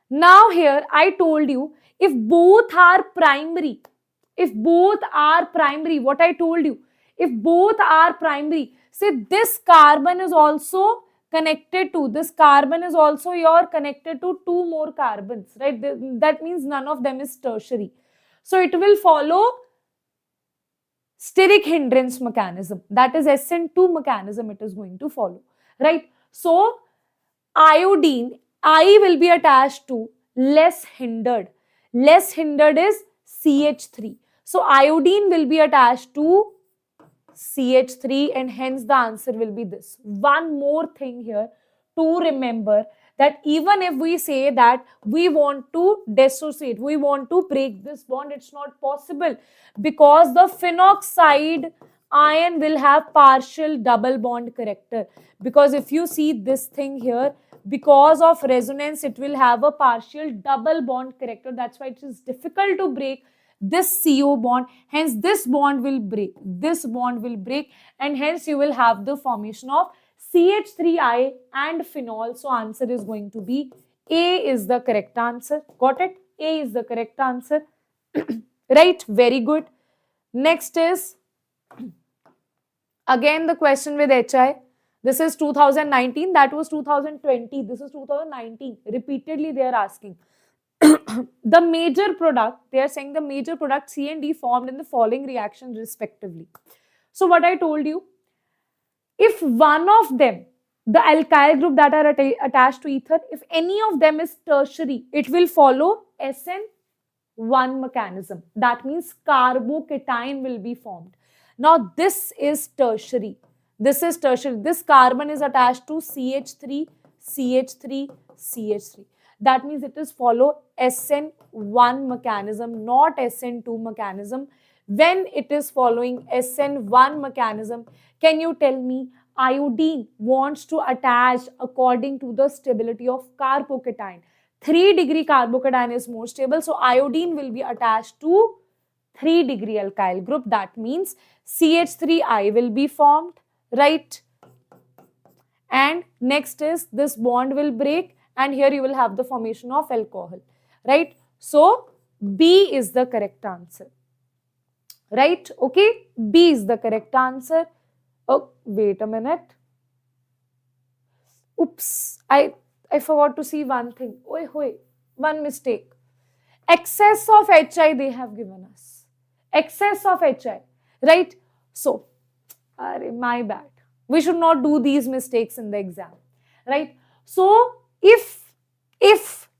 Now here I told you if both are primary, what I told you, if both are primary, say this carbon is also connected to, this carbon is also connected to 2 more carbons, right? That means none of them is tertiary. So it will follow steric hindrance mechanism, that is SN2 mechanism it is going to follow, right? So iodine, I will be attached to less hindered. Less hindered is CH3. So iodine will be attached to CH3 and hence the answer will be this. One more thing here to remember, that even if we say that we want to dissociate, we want to break this bond, it's not possible because the phenoxide ion will have partial double bond character. Because if you see this thing here, because of resonance, it will have a partial double bond character. That's why it is difficult to break this CO bond. Hence, this bond will break. This bond will break and hence you will have the formation of CH3I and phenol. So, answer is going to be A is the correct answer. Got it? A is the correct answer. Right? Very good. Next is again the question with HI. This is 2019, that was 2020, this is 2019. Repeatedly they are asking. The major product, they are saying the major product C and D formed in the following reactions respectively. So what I told you, if one of them, the alkyl group that are attached to ether, if any of them is tertiary, it will follow SN1 mechanism. That means carbocation will be formed. Now this is tertiary. This is tertiary. This carbon is attached to CH3, CH3, CH3. That means it is follow SN1 mechanism, not SN2 mechanism. When it is following SN1 mechanism, can you tell me iodine wants to attach according to the stability of carbocation. 3-degree carbocation is more stable. So iodine will be attached to 3-degree alkyl group. That means CH3I will be formed. Right? And next is this bond will break and here you will have the formation of alcohol. Right? So, B is the correct answer. Right? Okay? B is the correct answer. Oh, wait a minute. Oops. I forgot to see one thing. One mistake. Excess of HI they have given us. Excess of HI. Right? So, my bad. We should not do these mistakes in the exam, right? So, if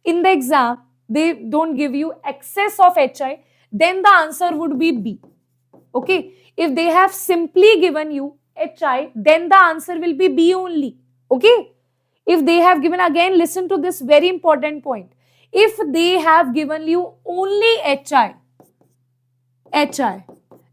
in the exam they don't give you excess of HI, then the answer would be B, okay? If they have simply given you HI, then the answer will be B only, okay? If they have given, again listen to this very important point, if they have given you only HI,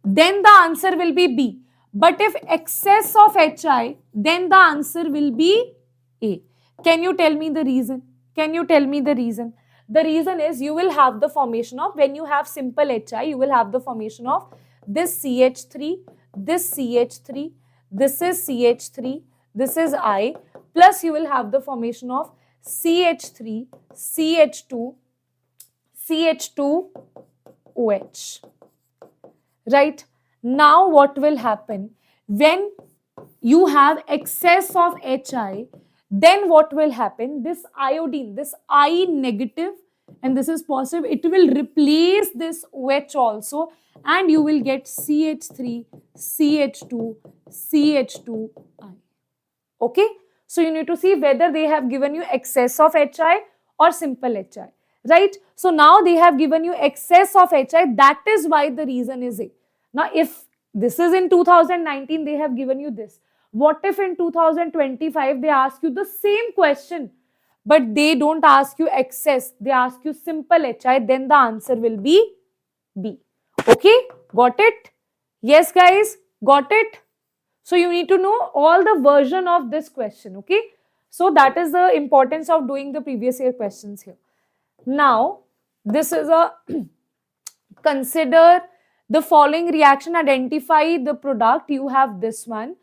then the answer will be B. But if excess of HI, then the answer will be A. Can you tell me the reason? Can you tell me the reason? The reason is you will have the formation of, when you have simple HI, you will have the formation of this CH3, this CH3, this is CH3, this is I, plus you will have the formation of CH3, CH2, CH2OH. Right? Now what will happen? When you have excess of HI, then what will happen? This iodine, this I negative and this is positive, it will replace this OH also and you will get CH3, CH2, CH2I. Okay? So you need to see whether they have given you excess of HI or simple HI. Right? So now they have given you excess of HI, that is why the reason is A. Now if this is in 2019, they have given you this. What if in 2025 they ask you the same question, but they don't ask you excess, they ask you simple HI, then the answer will be B. Okay, got it? Yes guys, got it? So you need to know all the version of this question, okay? So that is the importance of doing the previous year questions here. Now, this is a consider the following reaction, identify the product. You have this one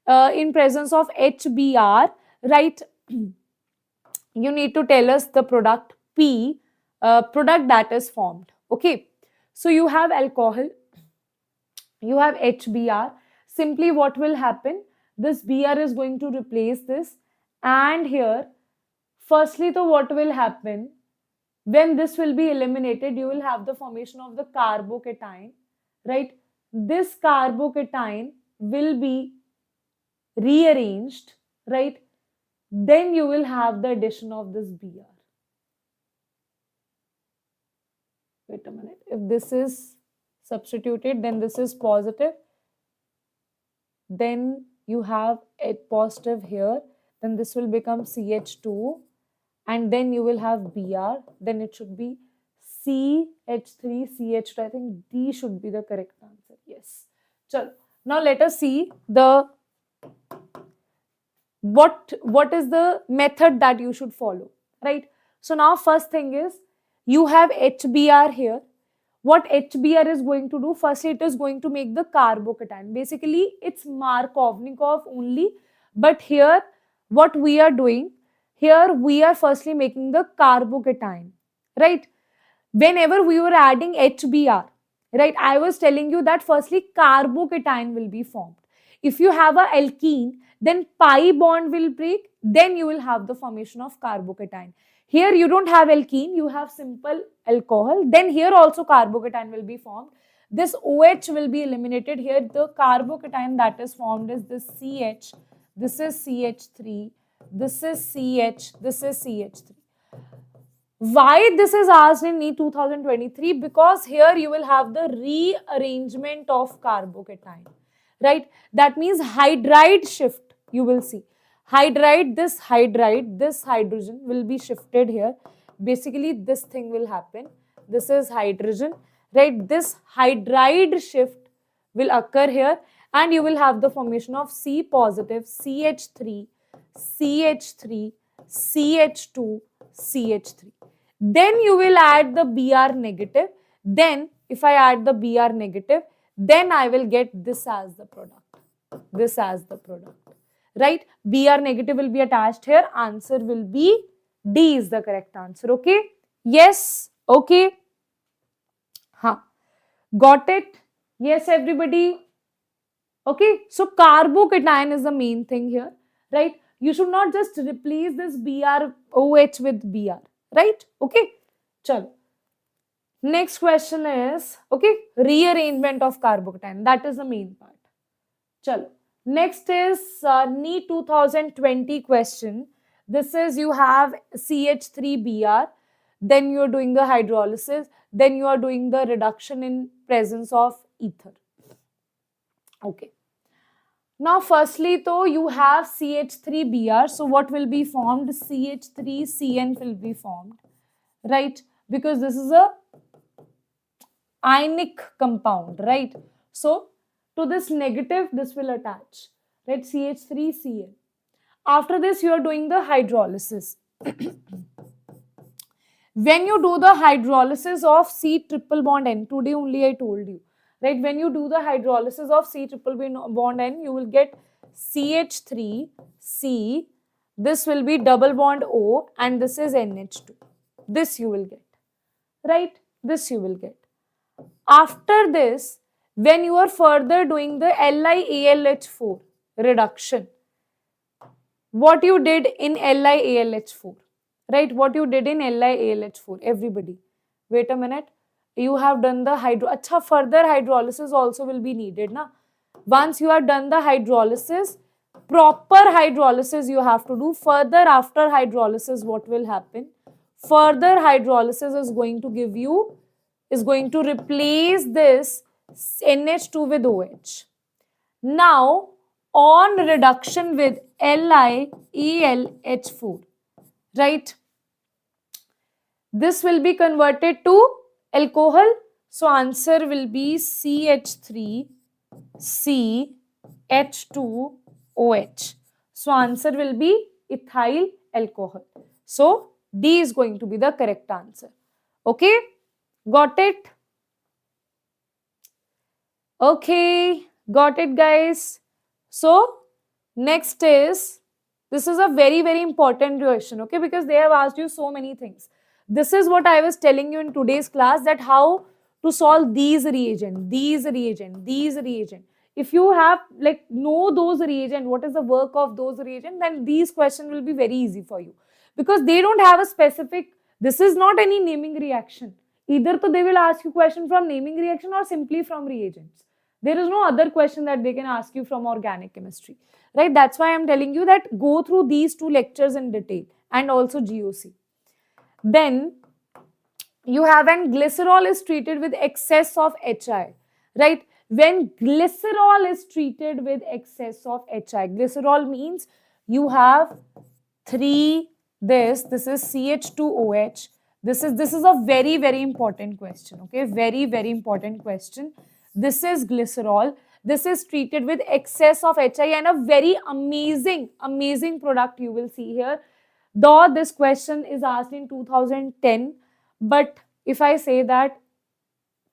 in presence of HBr, right? You need to tell us the product P, product that is formed. Okay, so you have alcohol, you have HBr. Simply what will happen? This Br is going to replace this, and here, firstly, so what will happen? When this will be eliminated, you will have the formation of the carbocation, right? This carbocation will be rearranged, right? Then you will have the addition of this Br. Wait a minute. If this is substituted, then this is positive. Then you have a positive here. Then this will become CH2. And then you will have Br, then it should be CH3, CH2. I think D should be the correct answer. Yes. Chalo. Now let us see the what is the method that you should follow, right? So now first thing is you have HBr here. What HBr is going to do? Firstly, it is going to make the carbocation. Basically, it's Markovnikov only. But here, what we are doing, here we are firstly making the carbocation, right? Whenever we were adding HBr, right, I was telling you that firstly carbocation will be formed. If you have a alkene, then pi bond will break, then you will have the formation of carbocation. Here you don't have alkene, you have simple alcohol, then here also carbocation will be formed. This OH will be eliminated. Here the carbocation that is formed is this CH, this is CH3, this is CH, this is CH3. Why this is asked in NEET 2023? Because here you will have the rearrangement of carbocation, right? That means hydride shift, you will see. Hydride, this hydrogen will be shifted here. Basically, this thing will happen. This is hydrogen, right? This hydride shift will occur here and you will have the formation of C positive, CH3, CH3, CH2, CH3. Then you will add the Br negative. Then if I add the Br negative, then I will get this as the product. This as the product. Right? Br negative will be attached here. Answer will be D is the correct answer. Okay? Yes? Okay? Huh. Got it? Yes, everybody? Okay? So carbocation is the main thing here. Right? You should not just replace this BrOH with Br. Right? Okay? Chalo. Next question is, okay, rearrangement of carbocation. That is the main part. Chalo. Next is NEET 2020 question. This is you have CH3Br, then you are doing the hydrolysis, then you are doing the reduction in presence of ether. Okay. Now, firstly, though, you have CH3Br. So, what will be formed? CH3CN will be formed, right? Because this is a ionic compound, right? So, to this negative, this will attach, right? CH3Cl. After this, you are doing the hydrolysis. When you do the hydrolysis of C triple bond N, today only I told you, right? When you do the hydrolysis of C triple bond N, you will get CH3C. This will be double bond O, and this is NH2. This you will get, right? This you will get. After this, when you are further doing the LiAlH4 reduction, what you did in LiAlH4, right? What you did in LiAlH4, everybody. Wait a minute. You have done the further hydrolysis also will be needed, na? Once you have done the hydrolysis, proper hydrolysis you have to do. Further, after hydrolysis, what will happen? Further hydrolysis is going to give you, is going to replace this NH2 with OH. Now, on reduction with LiAlH4, right? This will be converted to alcohol. So, answer will be CH3CH2OH. So, answer will be ethyl alcohol. So, D is going to be the correct answer. Okay? Got it? Okay. Got it, guys? So, next is, this is a very, very important question, okay? Because they have asked you so many things. This is what I was telling you in today's class, that how to solve these reagent. If you have, like, know those reagent, what is the work of those reagent, then these questions will be very easy for you. Because they don't have a specific, this is not any naming reaction. Either so they will ask you question from naming reaction or simply from reagents. There is no other question that they can ask you from organic chemistry, right? That's why I'm telling you that go through these two lectures in detail, and also GOC. Then you have, when glycerol is treated with excess of HI, right? When glycerol is treated with excess of HI, glycerol means you have this is CH2OH. This is a very, very important question, okay? Very, very important question. This is glycerol. This is treated with excess of HI, and a very amazing product you will see here. Though this question is asked in 2010, but if I say that,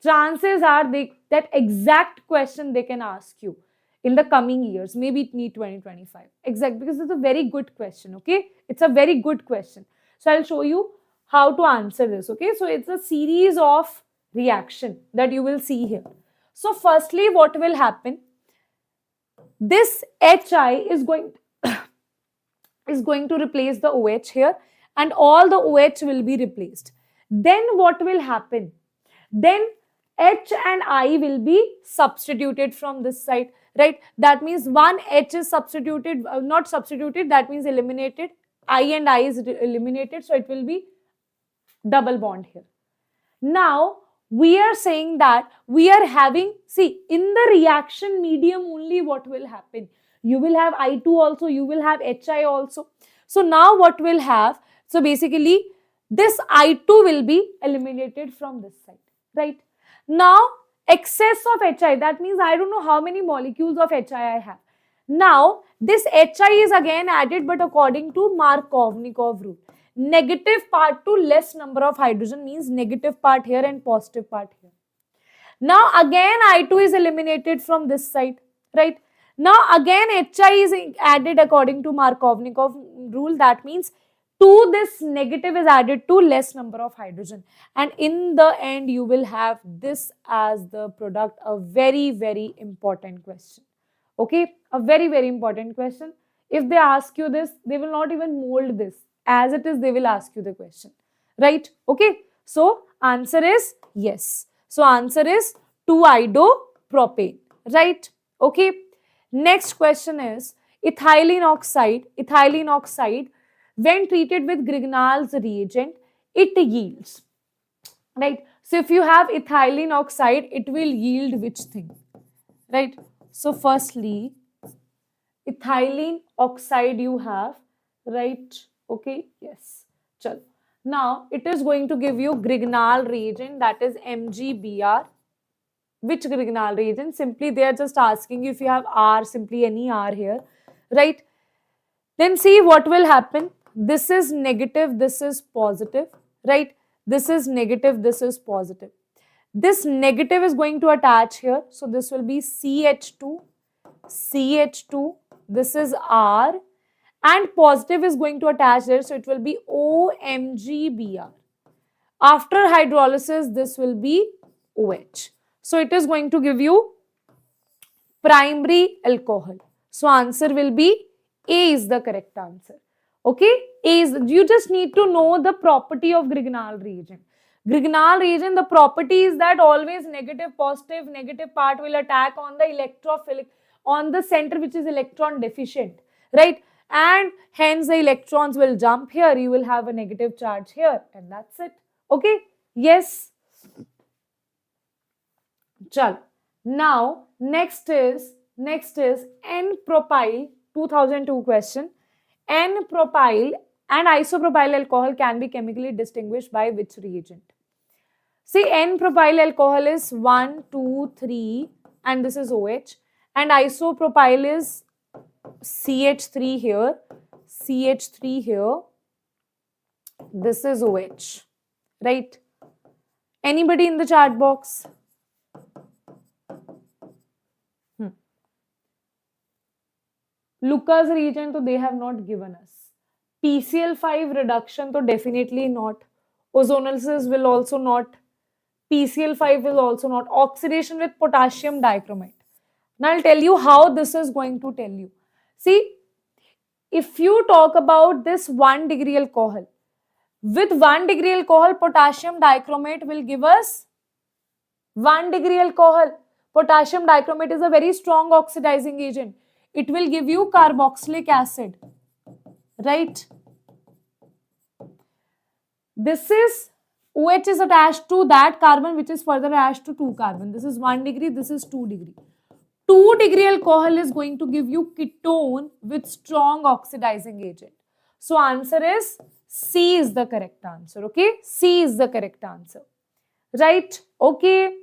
chances are that exact question they can ask you in the coming years, maybe NEET 2025. Exact, because it's a very good question, okay? It's a very good question. So I'll show you how to answer this, okay? So it's a series of reaction that you will see here. So firstly, what will happen? This HI is going to replace the OH here, and all the OH will be replaced. Then what will happen? Then H and I will be substituted from this side, right? That means one H is substituted, not substituted, that means eliminated. I and I is eliminated, so it will be double bond here. Now, we are saying that we are having, see, in the reaction medium only what will happen? You will have I2 also, you will have HI also. So now what will have? So basically, this I2 will be eliminated from this side, right? Now, excess of HI, that means I don't know how many molecules of HI I have. Now, this HI is again added, but according to Markov-Nikov rule. Negative part to less number of hydrogen means negative part here and positive part here. Now again I2 is eliminated from this side, right? Now again HI is added according to Markov-Nikov rule. That means to this negative is added to less number of hydrogen. And in the end you will have this as the product. A very, very important question. Okay, a very, very important question. If they ask you this, they will not even mold this. As it is, they will ask you the question, right? Okay, so answer is yes. So answer is 2-iodo-propane, right? Okay, next question is ethylene oxide. Ethylene oxide, when treated with Grignard's reagent, it yields, right? So if you have ethylene oxide, it will yield which thing, right? So firstly, ethylene oxide you have, right? Okay, yes. Chal. Now it is going to give you Grignard reagent, that is MgBr. Which Grignard reagent? Simply they are just asking you if you have R, simply any R here, right? Then see what will happen. This is negative, this is positive, right? This is negative, this is positive. This negative is going to attach here. So this will be CH2, CH2, this is R, and positive is going to attach there. So it will be OMgBr. After hydrolysis, this will be OH. So it is going to give you primary alcohol. So answer will be A is the correct answer. Okay, A is, you just need to know the property of Grignard reagent. Grignard reagent, the property is that always negative, positive, negative part will attack on the electrophilic, on the center which is electron deficient, right? And hence the electrons will jump here, you will have a negative charge here, and that's it. Okay, yes. Chal. Now, next is N-propyl, 2002 question. N-propyl and isopropyl alcohol can be chemically distinguished by which reagent? See, N-propyl alcohol is 1, 2, 3 and this is OH, and isopropyl is CH3 here, CH3 here, this is OH, right? Anybody in the chat box? Lucas reagent, so they have not given us. PCl5 reduction, so definitely not. Ozonolysis will also not. PCl5 will also not. Oxidation with potassium dichromate. Now I'll tell you how this is going to tell you. See, if you talk about this 1 degree alcohol, with 1 degree alcohol, potassium dichromate will give us 1 degree alcohol. Potassium dichromate is a very strong oxidizing agent. It will give you carboxylic acid, right? This is, OH is attached to that carbon which is further attached to 2 carbon. This is 1 degree, this is 2 degree. 2 degree alcohol is going to give you ketone with strong oxidizing agent. So answer is C is the correct answer, okay? C is the correct answer, right? Okay.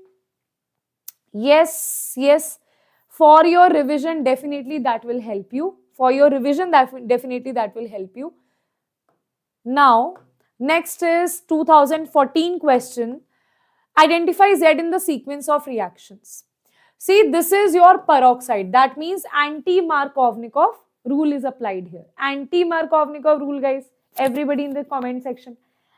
Yes, yes. For your revision, definitely that will help you. For your revision, definitely that will help you. Now, next is 2014 question. Identify Z in the sequence of reactions. See, this is your peroxide. That means anti-Markovnikov rule is applied here. Anti-Markovnikov rule, guys. Everybody in the comment section.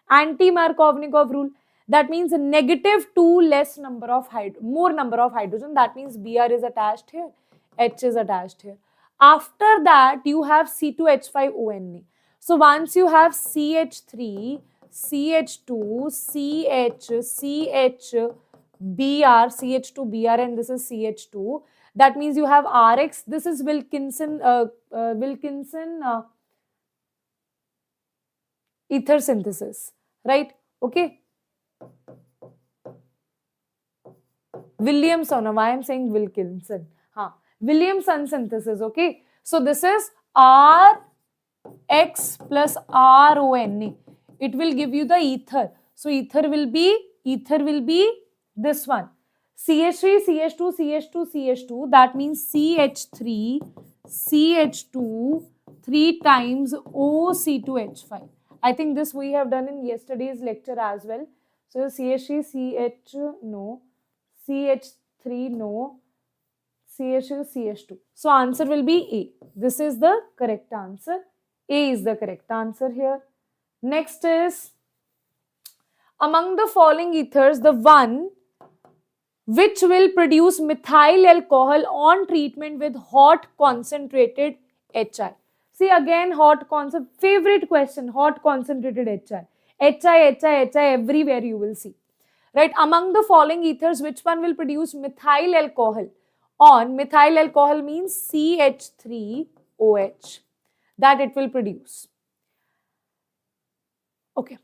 Anti-Markovnikov rule. That means -2 less number of more number of hydrogen. That means Br is attached here, H is attached here. After that, you have C2H5ONa. So once you have CH3, CH2, CH, CH, Br, CH2Br, and this is CH2. That means you have Rx. This is Wilkinson ether synthesis, right? Okay. Williamson, why I am saying Wilkinson? Williamson synthesis, okay? So this is Rx plus RONA. It will give you the ether. So ether will be this one. CH3, CH2, CH2, CH2. That means CH3, CH2, 3 times OC2H5. I think this we have done in yesterday's lecture as well. So CH3, CH, no. CH3, no. CH2, CH2. So answer will be A. This is the correct answer. A is the correct answer here. Next is, among the following ethers, the one which will produce methyl alcohol on treatment with hot concentrated HI. See again, hot concept, favorite question, hot concentrated HI. HI, everywhere you will see. Right, among the following ethers, which one will produce methyl alcohol on, methyl alcohol means CH3OH, that it will produce. Okay,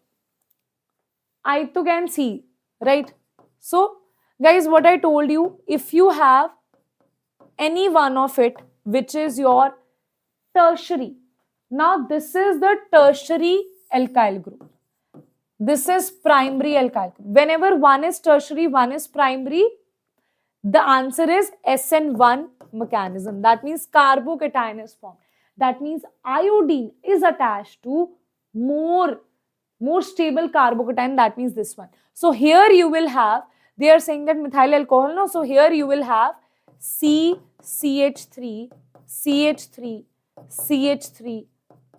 I to can see, right? So guys, what I told you, if you have any one of it, which is your tertiary. Now this is the tertiary alkyl group. This is primary alkyl group. Whenever one is tertiary, one is primary, the answer is SN1 mechanism. That means carbocation is formed. That means iodine is attached to more stable carbocation. That means this one. So here you will have, they are saying that methyl alcohol, no? So here you will have CH3, CH3, CH3,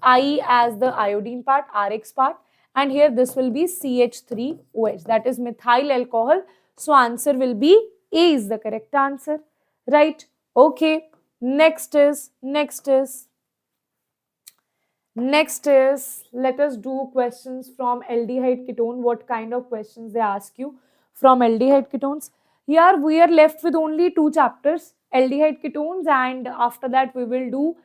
I as the iodine part, RX part, and here this will be CH3OH, that is methyl alcohol. So answer will be A is the correct answer, right? Okay, next is, let us do questions from aldehyde ketone. What kind of questions they ask you from aldehyde ketones? Here we are left with only 2 chapters, aldehyde ketones, and after that we will do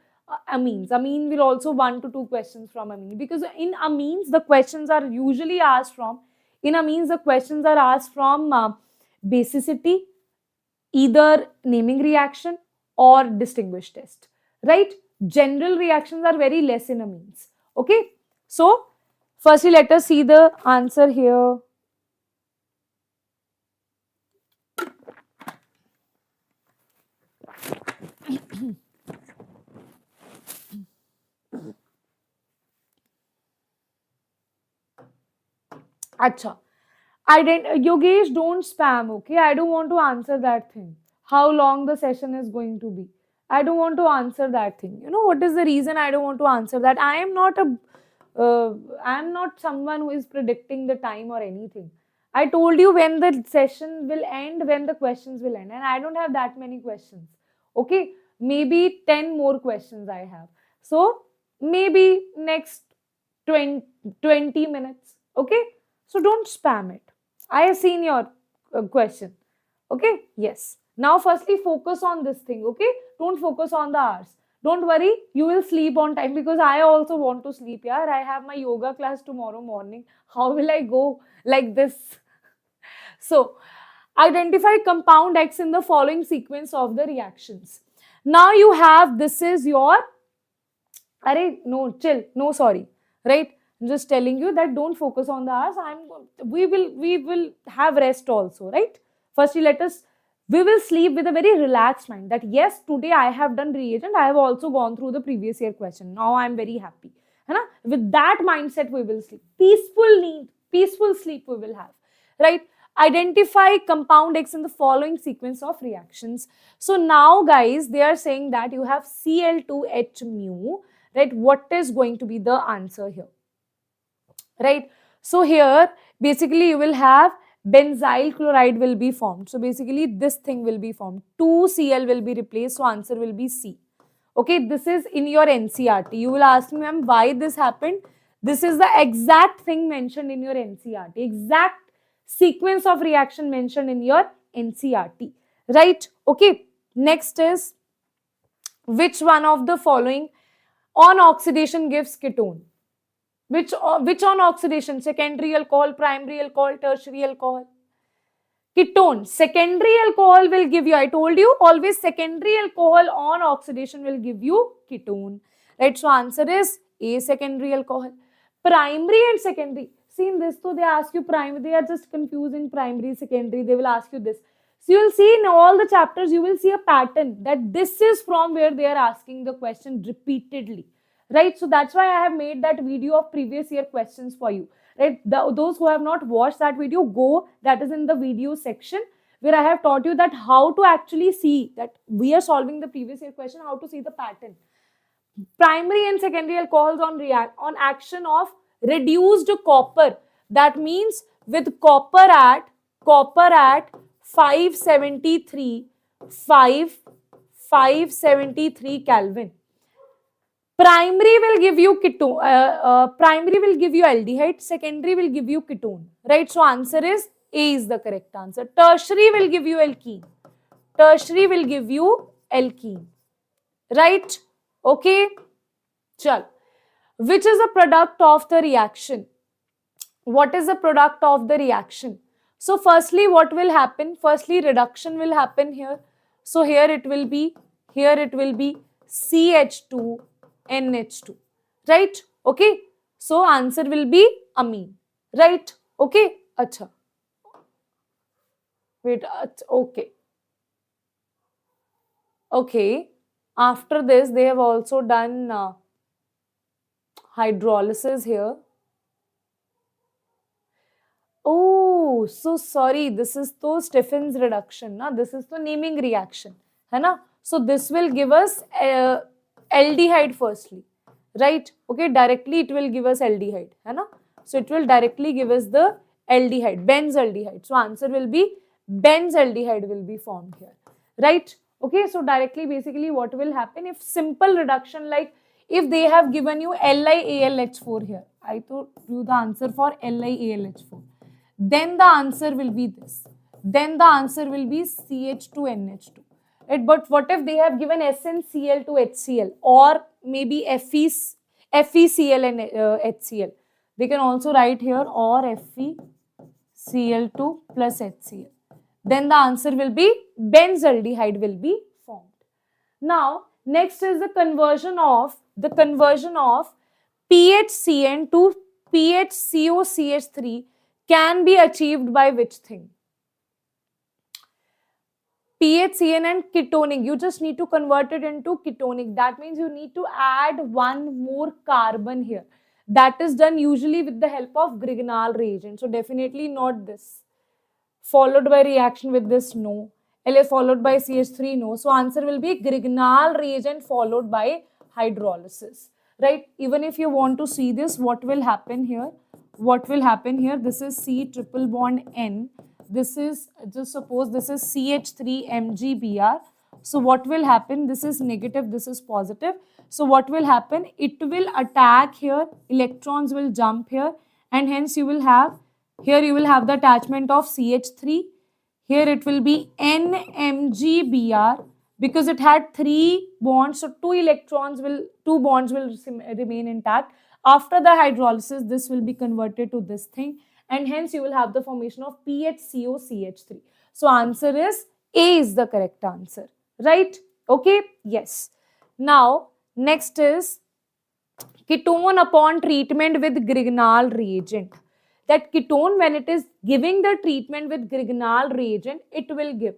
amines. Amine will also 1 to 2 questions from amine, because in amines the questions are usually asked from, basicity, either naming reaction or distinguished test, right? General reactions are very less in amines. Okay, so firstly let us see the answer here. Acha. Yogesh, don't spam, okay? I don't want to answer that thing. How long the session is going to be. I don't want to answer that thing. You know what is the reason I don't want to answer that? I am not someone who is predicting the time or anything. I told you when the session will end, when the questions will end, and I don't have that many questions. Okay, maybe 10 more questions I have. So maybe next 20 minutes. Okay, so don't spam it. I have seen your question. Okay, yes. Now firstly focus on this thing. Okay, don't focus on the hours. Don't worry, you will sleep on time, because I also want to sleep. Yeah, I have my yoga class tomorrow morning. How will I go like this? So identify compound X in the following sequence of the reactions. Now you have, this is your, sorry, right? I'm just telling you that don't focus on the hours. We will have rest also, right? Firstly, we will sleep with a very relaxed mind, that yes, today I have done reagent. I have also gone through the previous year question. Now I am very happy. With that mindset, we will sleep. Peaceful sleep we will have, right? Identify compound X in the following sequence of reactions. So now guys, they are saying that you have Cl2H mu, right? What is going to be the answer here? Right? So here, basically you will have benzyl chloride will be formed. So basically this thing will be formed. 2Cl will be replaced. So answer will be C. Okay, this is in your NCERT. You will ask me, ma'am, why this happened? This is the exact thing mentioned in your NCERT. Exact sequence of reaction mentioned in your NCERT. Right? Okay. Next is, which one of the following on oxidation gives ketone? Which on oxidation? Secondary alcohol, primary alcohol, tertiary alcohol? Ketone. Secondary alcohol will give you, I told you, always secondary alcohol on oxidation will give you ketone. Right? So answer is A, secondary alcohol. Primary and secondary. See in this, so they ask you primary, they are just confusing primary, secondary. They will ask you this. So you will see in all the chapters, you will see a pattern that this is from where they are asking the question repeatedly. Right? So that's why I have made that video of previous year questions for you. Right? Those who have not watched that video, go, that is in the video section, where I have taught you that how to actually see that we are solving the previous year question, how to see the pattern. Primary and secondary alcohols on action of reduced copper. That means with copper at 573 Kelvin. Primary will give you ketone, primary will give you aldehyde, secondary will give you ketone, right? So answer is A is the correct answer. Tertiary will give you alkene. Tertiary will give you alkene, right? Okay, chal. Which is a product of the reaction? What is the product of the reaction? So firstly, what will happen? Firstly, reduction will happen here. So here it will be CH2 NH2, right? Okay, so answer will be amine, right? Okay, acha. Wait, okay. Okay, after this they have also done hydrolysis here. Oh, so sorry, this is the Stephen's reduction, na? This is the naming reaction, है ना? So this will give us aldehyde firstly, right? Okay, directly it will give us aldehyde, है ना? So it will directly give us the aldehyde, benzaldehyde. So answer will be benzaldehyde will be formed here, right? Okay, so directly basically what will happen if simple reduction, like if they have given you LiAlH4 here, I told you the answer for LiAlH4. Then the answer will be this. Then the answer will be CH2NH2. Right? But what if they have given SnCl to HCl or maybe FeCl and HCl? They can also write here or FeCl2 plus HCl. Then the answer will be benzaldehyde will be formed. Now, next is the conversion of PHCN to PHCOCH3 can be achieved by which thing? PHCN and ketonic. You just need to convert it into ketonic. That means you need to add one more carbon here. That is done usually with the help of Grignard reagent. So definitely not this. Followed by reaction with this, no. LS followed by CH3, no. So answer will be Grignard reagent followed by hydrolysis. Right? Even if you want to see this, what will happen here? What will happen here? This is C triple bond N. This is, just suppose this is CH3 MgBr. So what will happen? This is negative, this is positive. So what will happen? It will attack here, electrons will jump here, and hence you will have, here you will have the attachment of CH3. Here it will be NMgBr because it had 3 bonds. So two bonds will remain intact. After the hydrolysis, this will be converted to this thing, and hence you will have the formation of PHCOCH3. So answer is A is the correct answer, right? Okay, yes. Now, next is ketone upon treatment with Grignard reagent. That ketone, when it is giving the treatment with Grignard reagent, it will give.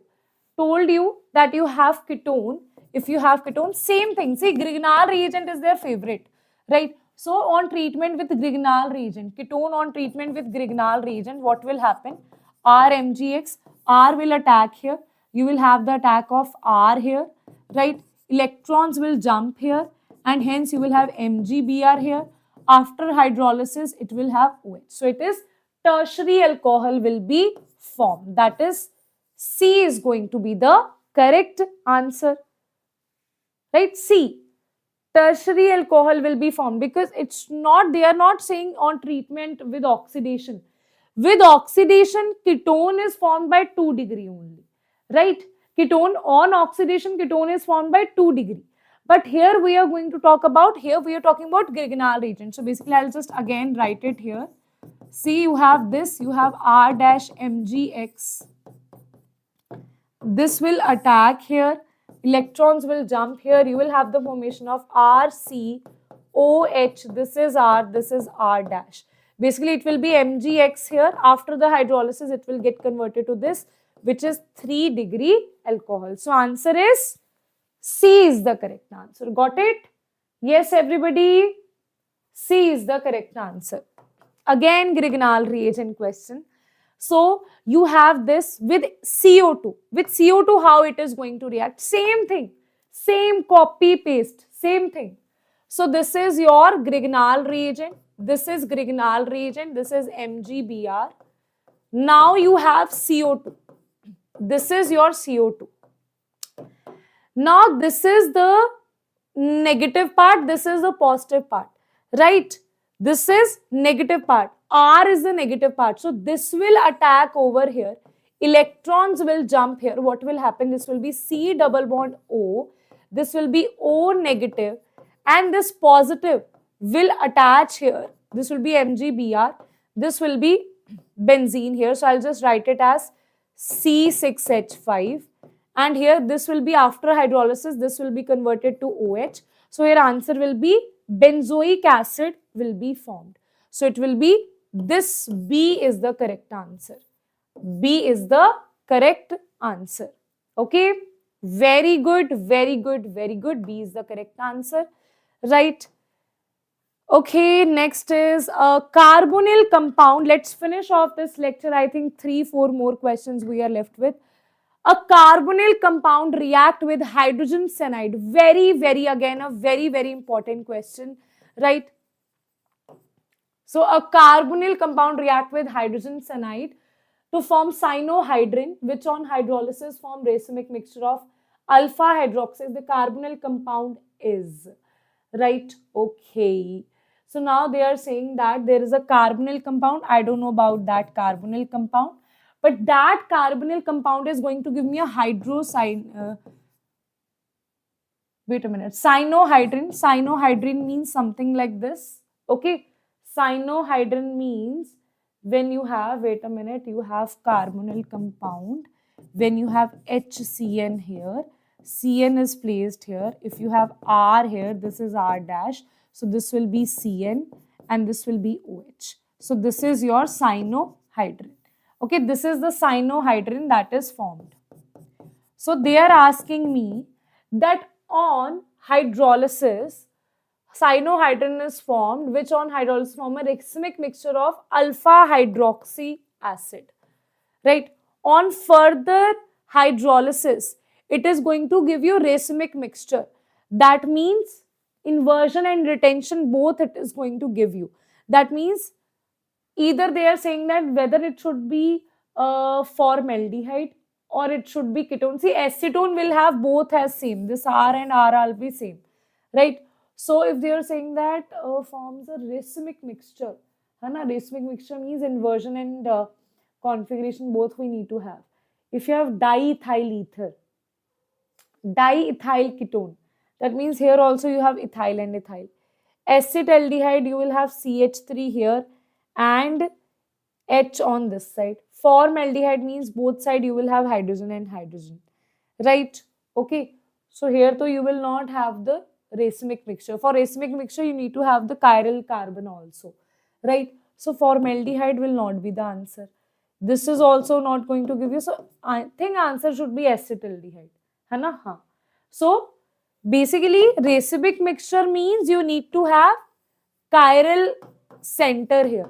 Told you that you have ketone. If you have ketone, same thing. See, Grignard reagent is their favorite, right? So on treatment with Grignard reagent, ketone on treatment with Grignard reagent, what will happen? RMgX, R will attack here. You will have the attack of R here, right? Electrons will jump here, and hence you will have MgBr here. After hydrolysis, it will have OH. So it is tertiary alcohol will be formed. That is, C is going to be the correct answer, right? C. Tertiary alcohol will be formed because it's not, they are not saying on treatment with oxidation. With oxidation, ketone is formed by 2 degree only, right? Ketone on oxidation, ketone is formed by 2 degree. But here we are going to talk about, here we are talking about Grignard reagent. So basically I'll just again write it here. See, you have this, you have R-MgX. This will attack here. Electrons will jump here. You will have the formation of RCOH. This is R, this is R dash. Basically, it will be MgX here. After the hydrolysis, it will get converted to this, which is 3 degree alcohol. So, answer is C is the correct answer. Got it? Yes, everybody? C is the correct answer. Again, Grignard reagent question. So, you have this with CO2. With CO2, how it is going to react? Same thing. Same copy, paste. Same thing. So, this is your Grignard reagent. This is Grignard reagent. This is MgBr. Now, you have CO2. This is your CO2. Now, this is the negative part. This is the positive part. Right? This is negative part. R is the negative part. So, this will attack over here. Electrons will jump here. What will happen? This will be C double bond O. This will be O negative. And this positive will attach here. This will be MgBr. This will be benzene here. So, I'll just write it as C6H5. And here, this will be after hydrolysis. This will be converted to OH. So here answer will be benzoic acid will be formed. So it will be this. B is the correct answer. B is the correct answer. Okay. Very good, very good, very good. B is the correct answer. Right. Okay, next is a carbonyl compound. Let's finish off this lecture. I think 3-4 more questions we are left with. A carbonyl compound react with hydrogen cyanide. Very, again, a very important question, right? So a carbonyl compound react with hydrogen cyanide to form cyanohydrin, which on hydrolysis form racemic mixture of alpha hydroxide. The carbonyl compound is, right? Okay. So now they are saying that there is a carbonyl compound. I don't know about that carbonyl compound, but that carbonyl compound is going to give me a wait a minute. Cyanohydrin. Cyanohydrin means something like this. Okay. Cyanohydrin means when you have, wait a minute, you have carbonyl compound. When you have HCN here, CN is placed here. If you have R here, this is R dash. So this will be CN and this will be OH. So this is your cyanohydrin. Okay, this is the cyanohydrin that is formed. So they are asking me that on hydrolysis, cyanohydrin is formed, which on hydrolysis form a racemic mixture of alpha hydroxy acid. Right? On further hydrolysis, it is going to give you racemic mixture. That means inversion and retention, both it is going to give you. That means either they are saying that whether it should be formaldehyde or it should be ketone. See, acetone will have both as same. This R and R will be same. Right? So if they are saying that forms a racemic mixture, racemic mixture means inversion and configuration, both we need to have. If you have diethyl ether, diethyl ketone, that means here also you have ethyl and ethyl. Acetaldehyde, you will have CH3 here and H on this side. Formaldehyde means both side you will have hydrogen and hydrogen. Right? Okay. So here though you will not have the racemic mixture. For racemic mixture, you need to have the chiral carbon also. Right? So formaldehyde will not be the answer. This is also not going to give you. So I think answer should be acetaldehyde. Haan. So basically racemic mixture means you need to have chiral center here.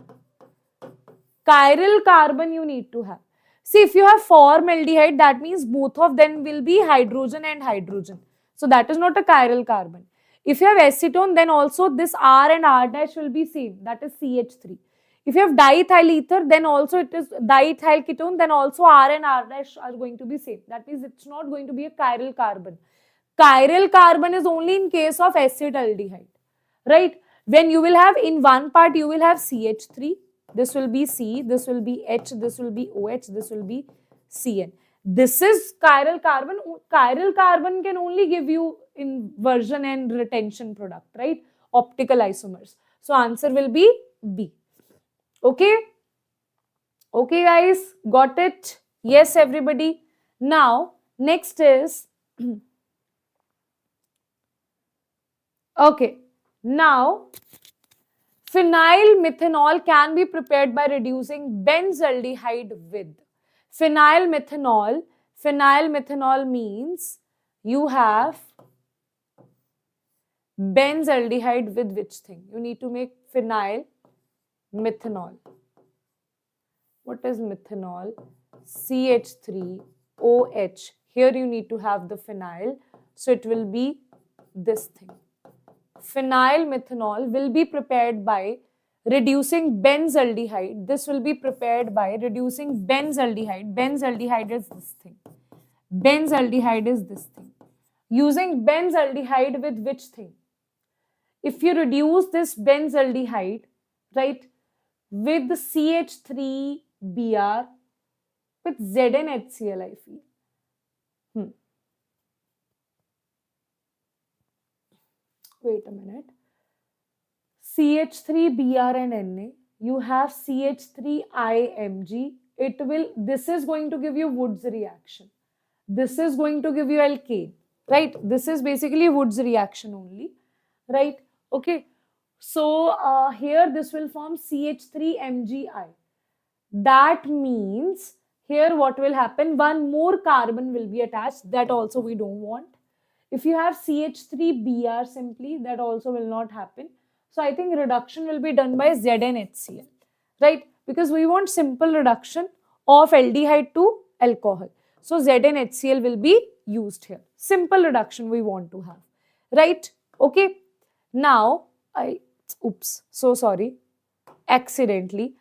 Chiral carbon you need to have. See, if you have formaldehyde, that means both of them will be hydrogen and hydrogen. So that is not a chiral carbon. If you have acetone, then also this R and R dash will be same. That is CH3. If you have diethyl ether, then also it is diethyl ketone, then also R and R dash are going to be same. That means it's not going to be a chiral carbon. Chiral carbon is only in case of acetaldehyde. Right? When you will have in one part, you will have CH3. This will be C, this will be H, this will be OH, this will be CN. This is chiral carbon. Chiral carbon can only give you inversion and retention product, right? Optical isomers. So answer will be B. Okay? Okay guys, got it? Yes everybody. Now, next is, okay, now, phenyl methanol can be prepared by reducing benzaldehyde with. Phenyl methanol means you have benzaldehyde with which thing? You need to make phenyl methanol. What is methanol? CH3OH. Here you need to have the phenyl. So it will be this thing. Phenyl methanol will be prepared by reducing benzaldehyde. This will be prepared by reducing benzaldehyde. Benzaldehyde is this thing. Benzaldehyde is this thing. Using benzaldehyde with which thing? If you reduce this benzaldehyde, right, with the CH3Br with ZnHCl, I feel. Wait a minute. CH3Br and Na, you have CH3IMG. This is going to give you Wood's reaction. This is going to give you alkane, right? This is basically Wood's reaction only. right? Okay. So here this will form CH3MgI. That means here what will happen? One more carbon will be attached. That also we don't want. If you have CH3Br simply, that also will not happen. So I think reduction will be done by ZnHCl, right? Because we want simple reduction of aldehyde to alcohol. So ZnHCl will be used here. Simple reduction we want to have, right? Okay. Now, so sorry, accidentally.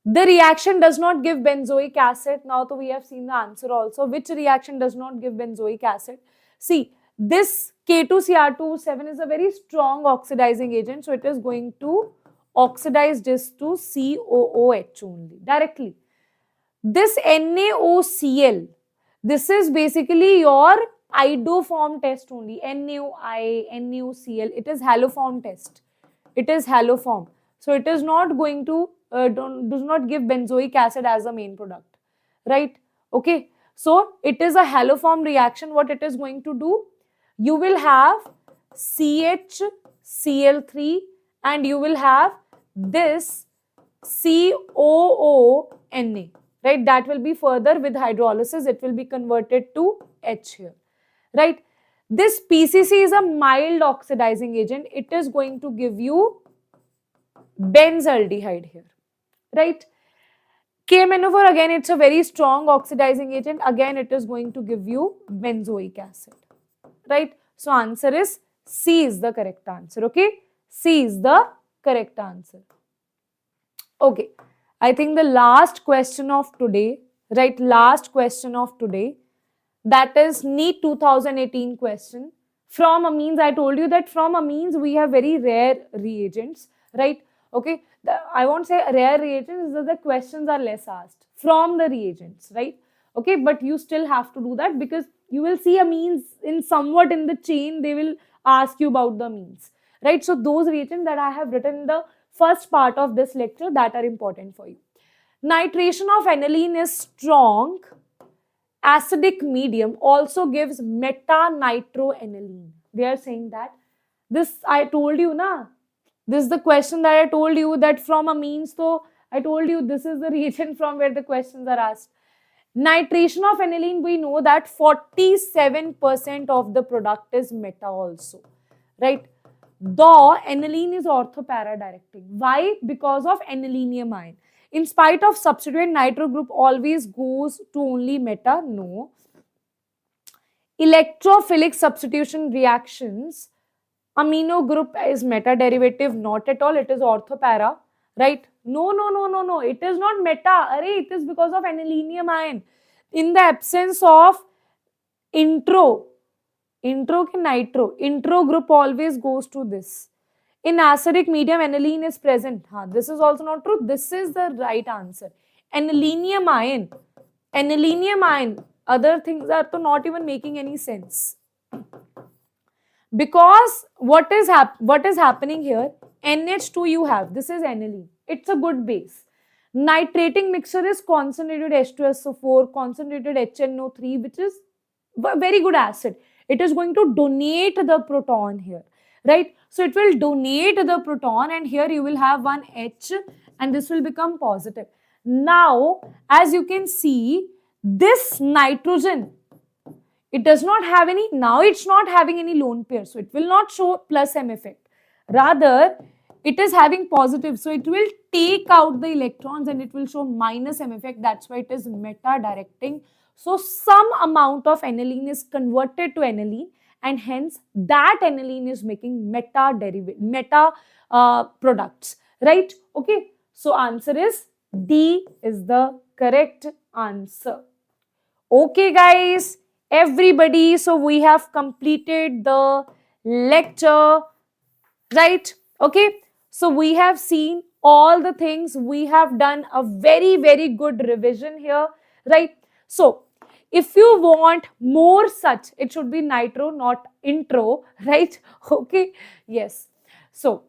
The reaction does not give benzoic acid. Now, so we have seen the answer also. Which reaction does not give benzoic acid? See, this K2Cr2O7 is a very strong oxidizing agent. So, it is going to oxidize this to COOH only directly. This NaOCl, this is basically your idoform test only. NaOI, NaOCl, it is haloform test. It is haloform. So, it is not going to does not give benzoic acid as a main product, right? Okay. So, it is a haloform reaction. What it is going to do? You will have CHCl3 and you will have this COONA, right? That will be further with hydrolysis. It will be converted to H here, right? This PCC is a mild oxidizing agent. It is going to give you benzaldehyde here, right? KMnO4, again, it's a very strong oxidizing agent. Again, it is going to give you benzoic acid, right? So, answer is C is the correct answer, okay? C is the correct answer. Okay, I think the last question of today, right? Last question of today, that is NEET 2018 question. From amines, I told you that from amines we have very rare reagents, right? Okay, I won't say rare reagents, the questions are less asked from the reagents, right? Okay, but you still have to do that because you will see amines in somewhat in the chain, they will ask you about the amines, right? So those reagents that I have written in the first part of this lecture that are important for you. Nitration of aniline is strong. Acidic medium also gives meta-nitroaniline. They are saying that. This I told you, na? This is the question that I told you that from amines. So I told you this is the reagent from where the questions are asked. Nitration of aniline, we know that 47% of the product is meta also, right? Though aniline is ortho-para-directing. Why? Because of anilinium ion. In spite of substituent, nitro group always goes to only meta. No. Electrophilic substitution reactions, amino group is meta derivative. Not at all. It is ortho-para, right? No. It is not meta. It is because of anilinium ion. In the absence of intro group always goes to this. In acidic medium, aniline is present. This is also not true. This is the right answer. Anilinium ion. Other things are not even making any sense. Because what is happening here? NH2 you have. This is aniline. It's a good base. Nitrating mixture is concentrated H2SO4, concentrated HNO3, which is a very good acid. It is going to donate the proton here, right? So it will donate the proton and here you will have one H and this will become positive. Now, as you can see, this nitrogen, it does not have any, now it's not having any lone pair. So it will not show plus M effect. Rather, it is having positive. So it will take out the electrons and it will show minus M effect. That's why it is meta-directing. So some amount of aniline is converted to aniline and hence that aniline is making meta products, right? Okay. So answer is D is the correct answer. Okay guys, everybody. So we have completed the lecture, right? Okay. So we have seen all the things. We have done a very, very good revision here, right? So if you want more such, it should be nitro, not intro, right? Okay. Yes. So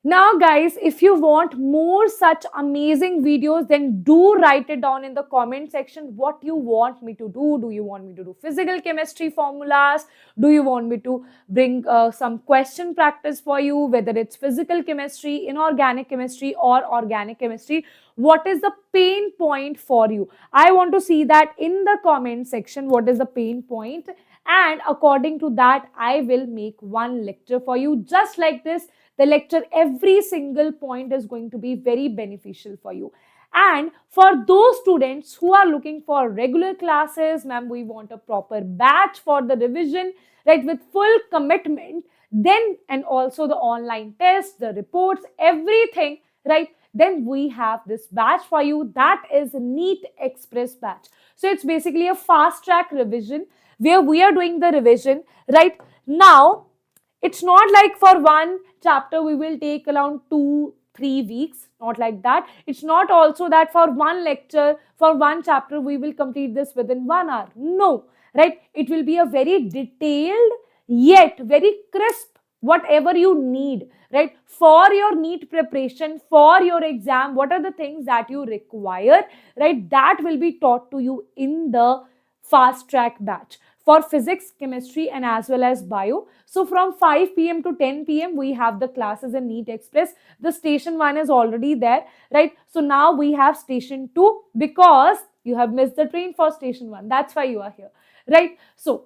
Now, guys, if you want more such amazing videos, then do write it down in the comment section what you want me to do. Do you want me to do physical chemistry formulas? Do you want me to bring some question practice for you, whether it's physical chemistry, inorganic chemistry, or organic chemistry? What is the pain point for you? I want to see that in the comment section. What is the pain point? And according to that, I will make one lecture for you just like this. The lecture, every single point is going to be very beneficial for you. And for those students who are looking for regular classes, ma'am, we want a proper batch for the revision, right, with full commitment, then, and also the online tests, the reports, everything, right, then we have this batch for you. That is NEET Express batch. So it's basically a fast track revision where we are doing the revision, right? Now, it's not like for one chapter we will take around 2-3 weeks, not like that. It's not also that for one lecture, for one chapter, we will complete this within 1 hour. No, right? It will be a very detailed yet very crisp, whatever you need, right? For your NEET preparation, for your exam, what are the things that you require, right? That will be taught to you in the fast track batch for physics, chemistry, and as well as bio. So from 5 p.m. to 10 p.m. we have the classes in NEET Express. The station 1 is already there, right? So now we have station 2 because you have missed the train for station 1. That's why you are here, right? So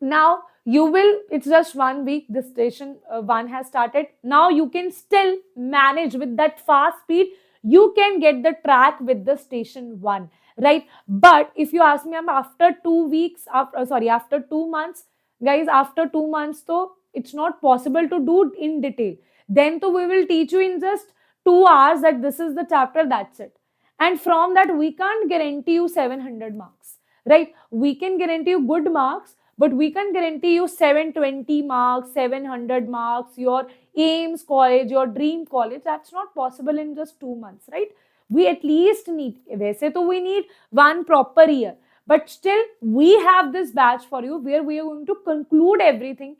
now you will, it's just 1 week, the station 1 has started. Now you can still manage with that fast speed. You can get the track with the station 1, right? But if you ask me, after 2 weeks, after 2 months, guys, after 2 months, though, it's not possible to do in detail. Then to we will teach you in just 2 hours that this is the chapter, that's it. And from that, we can't guarantee you 700 marks, right? We can guarantee you good marks, but we can't guarantee you 720 marks, 700 marks, your aims college, your dream college. That's not possible in just 2 months, right? We at least need, वैसे तो we need 1 proper year, but still we have this batch for you where we are going to conclude everything.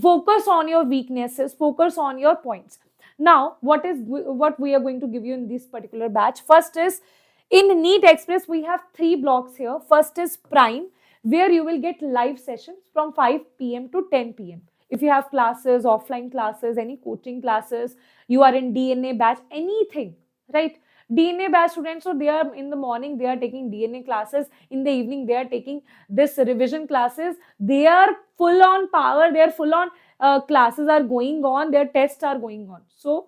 Focus on your weaknesses, focus on your points. Now, what we are going to give you in this particular batch? First is, in NEET Express, we have 3 blocks here. First is Prime, where you will get live sessions from 5 p.m. to 10 p.m. If you have classes, offline classes, any coaching classes, you are in DNA batch, anything, right? DNA batch students, so they are in the morning, they are taking DNA classes. In the evening, they are taking this revision classes. They are full on power, they are full on classes are going on, their tests are going on. So,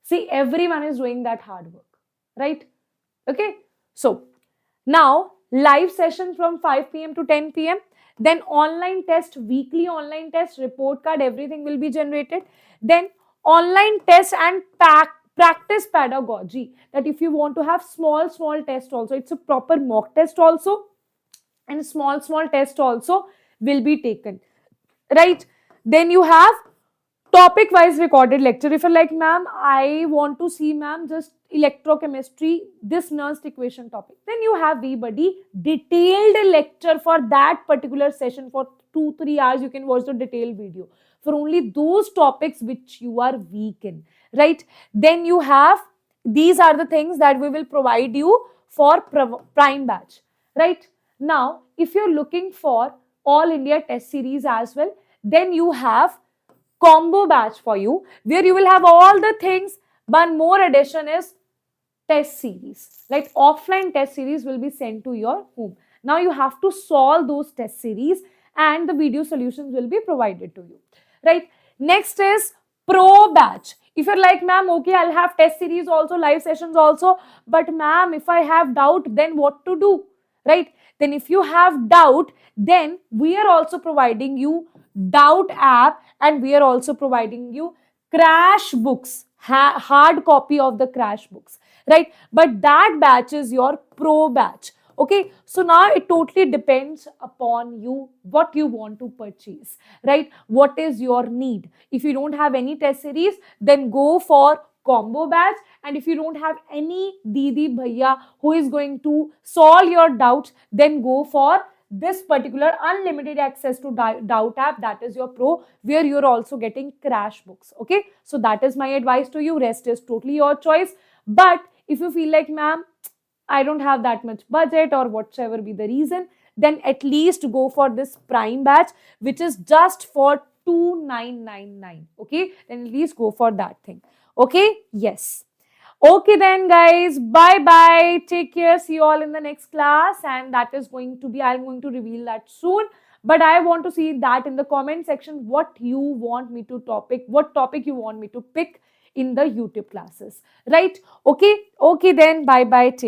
see, everyone is doing that hard work, right? Okay. So, now, live session from 5 p.m. to 10 p.m. Then online test, weekly online test, report card, everything will be generated. Then online test and practice pedagogy, that if you want to have small test also, it's a proper mock test also, and small test also will be taken, right? Then you have topic wise recorded lecture. If you're like, ma'am, I want to see, ma'am, just electrochemistry, this Nernst equation topic, then you have VBuddy detailed lecture for that particular session for 2-3 hours. You can watch the detailed video for only those topics which you are weak in, right? Then you have, these are the things that we will provide you for Prime batch, right? Now, if you're looking for All India Test Series as well, then you have combo batch for you, where you will have all the things. One more addition is test series, like offline test series will be sent to your home. Now you have to solve those test series and the video solutions will be provided to you, right? Next is pro batch. If you're like, ma'am, okay, I'll have test series also, live sessions also, but ma'am, if I have doubt, then what to do, right? Then if you have doubt, then we are also providing you doubt app, and we are also providing you crash books, hard copy of the crash books, right? But that batch is your pro batch. Okay, so now it totally depends upon you what you want to purchase, right? What is your need? If you don't have any test series, then go for combo batch. And if you don't have any Didi Bhaiya who is going to solve your doubts, then go for this particular unlimited access to Doubt app, that is your pro, where you're also getting crash books. Okay, so that is my advice to you. Rest is totally your choice. But if you feel like, ma'am, I don't have that much budget or whatever be the reason, then at least go for this prime batch, which is just for 2999. Okay, then at least go for that thing. Okay, yes. Okay then guys, bye bye, take care, see you all in the next class, and that is going to be, I'm going to reveal that soon, but I want to see that in the comment section what you want me to what topic you want me to pick in the YouTube classes, right? Okay, okay then, bye bye.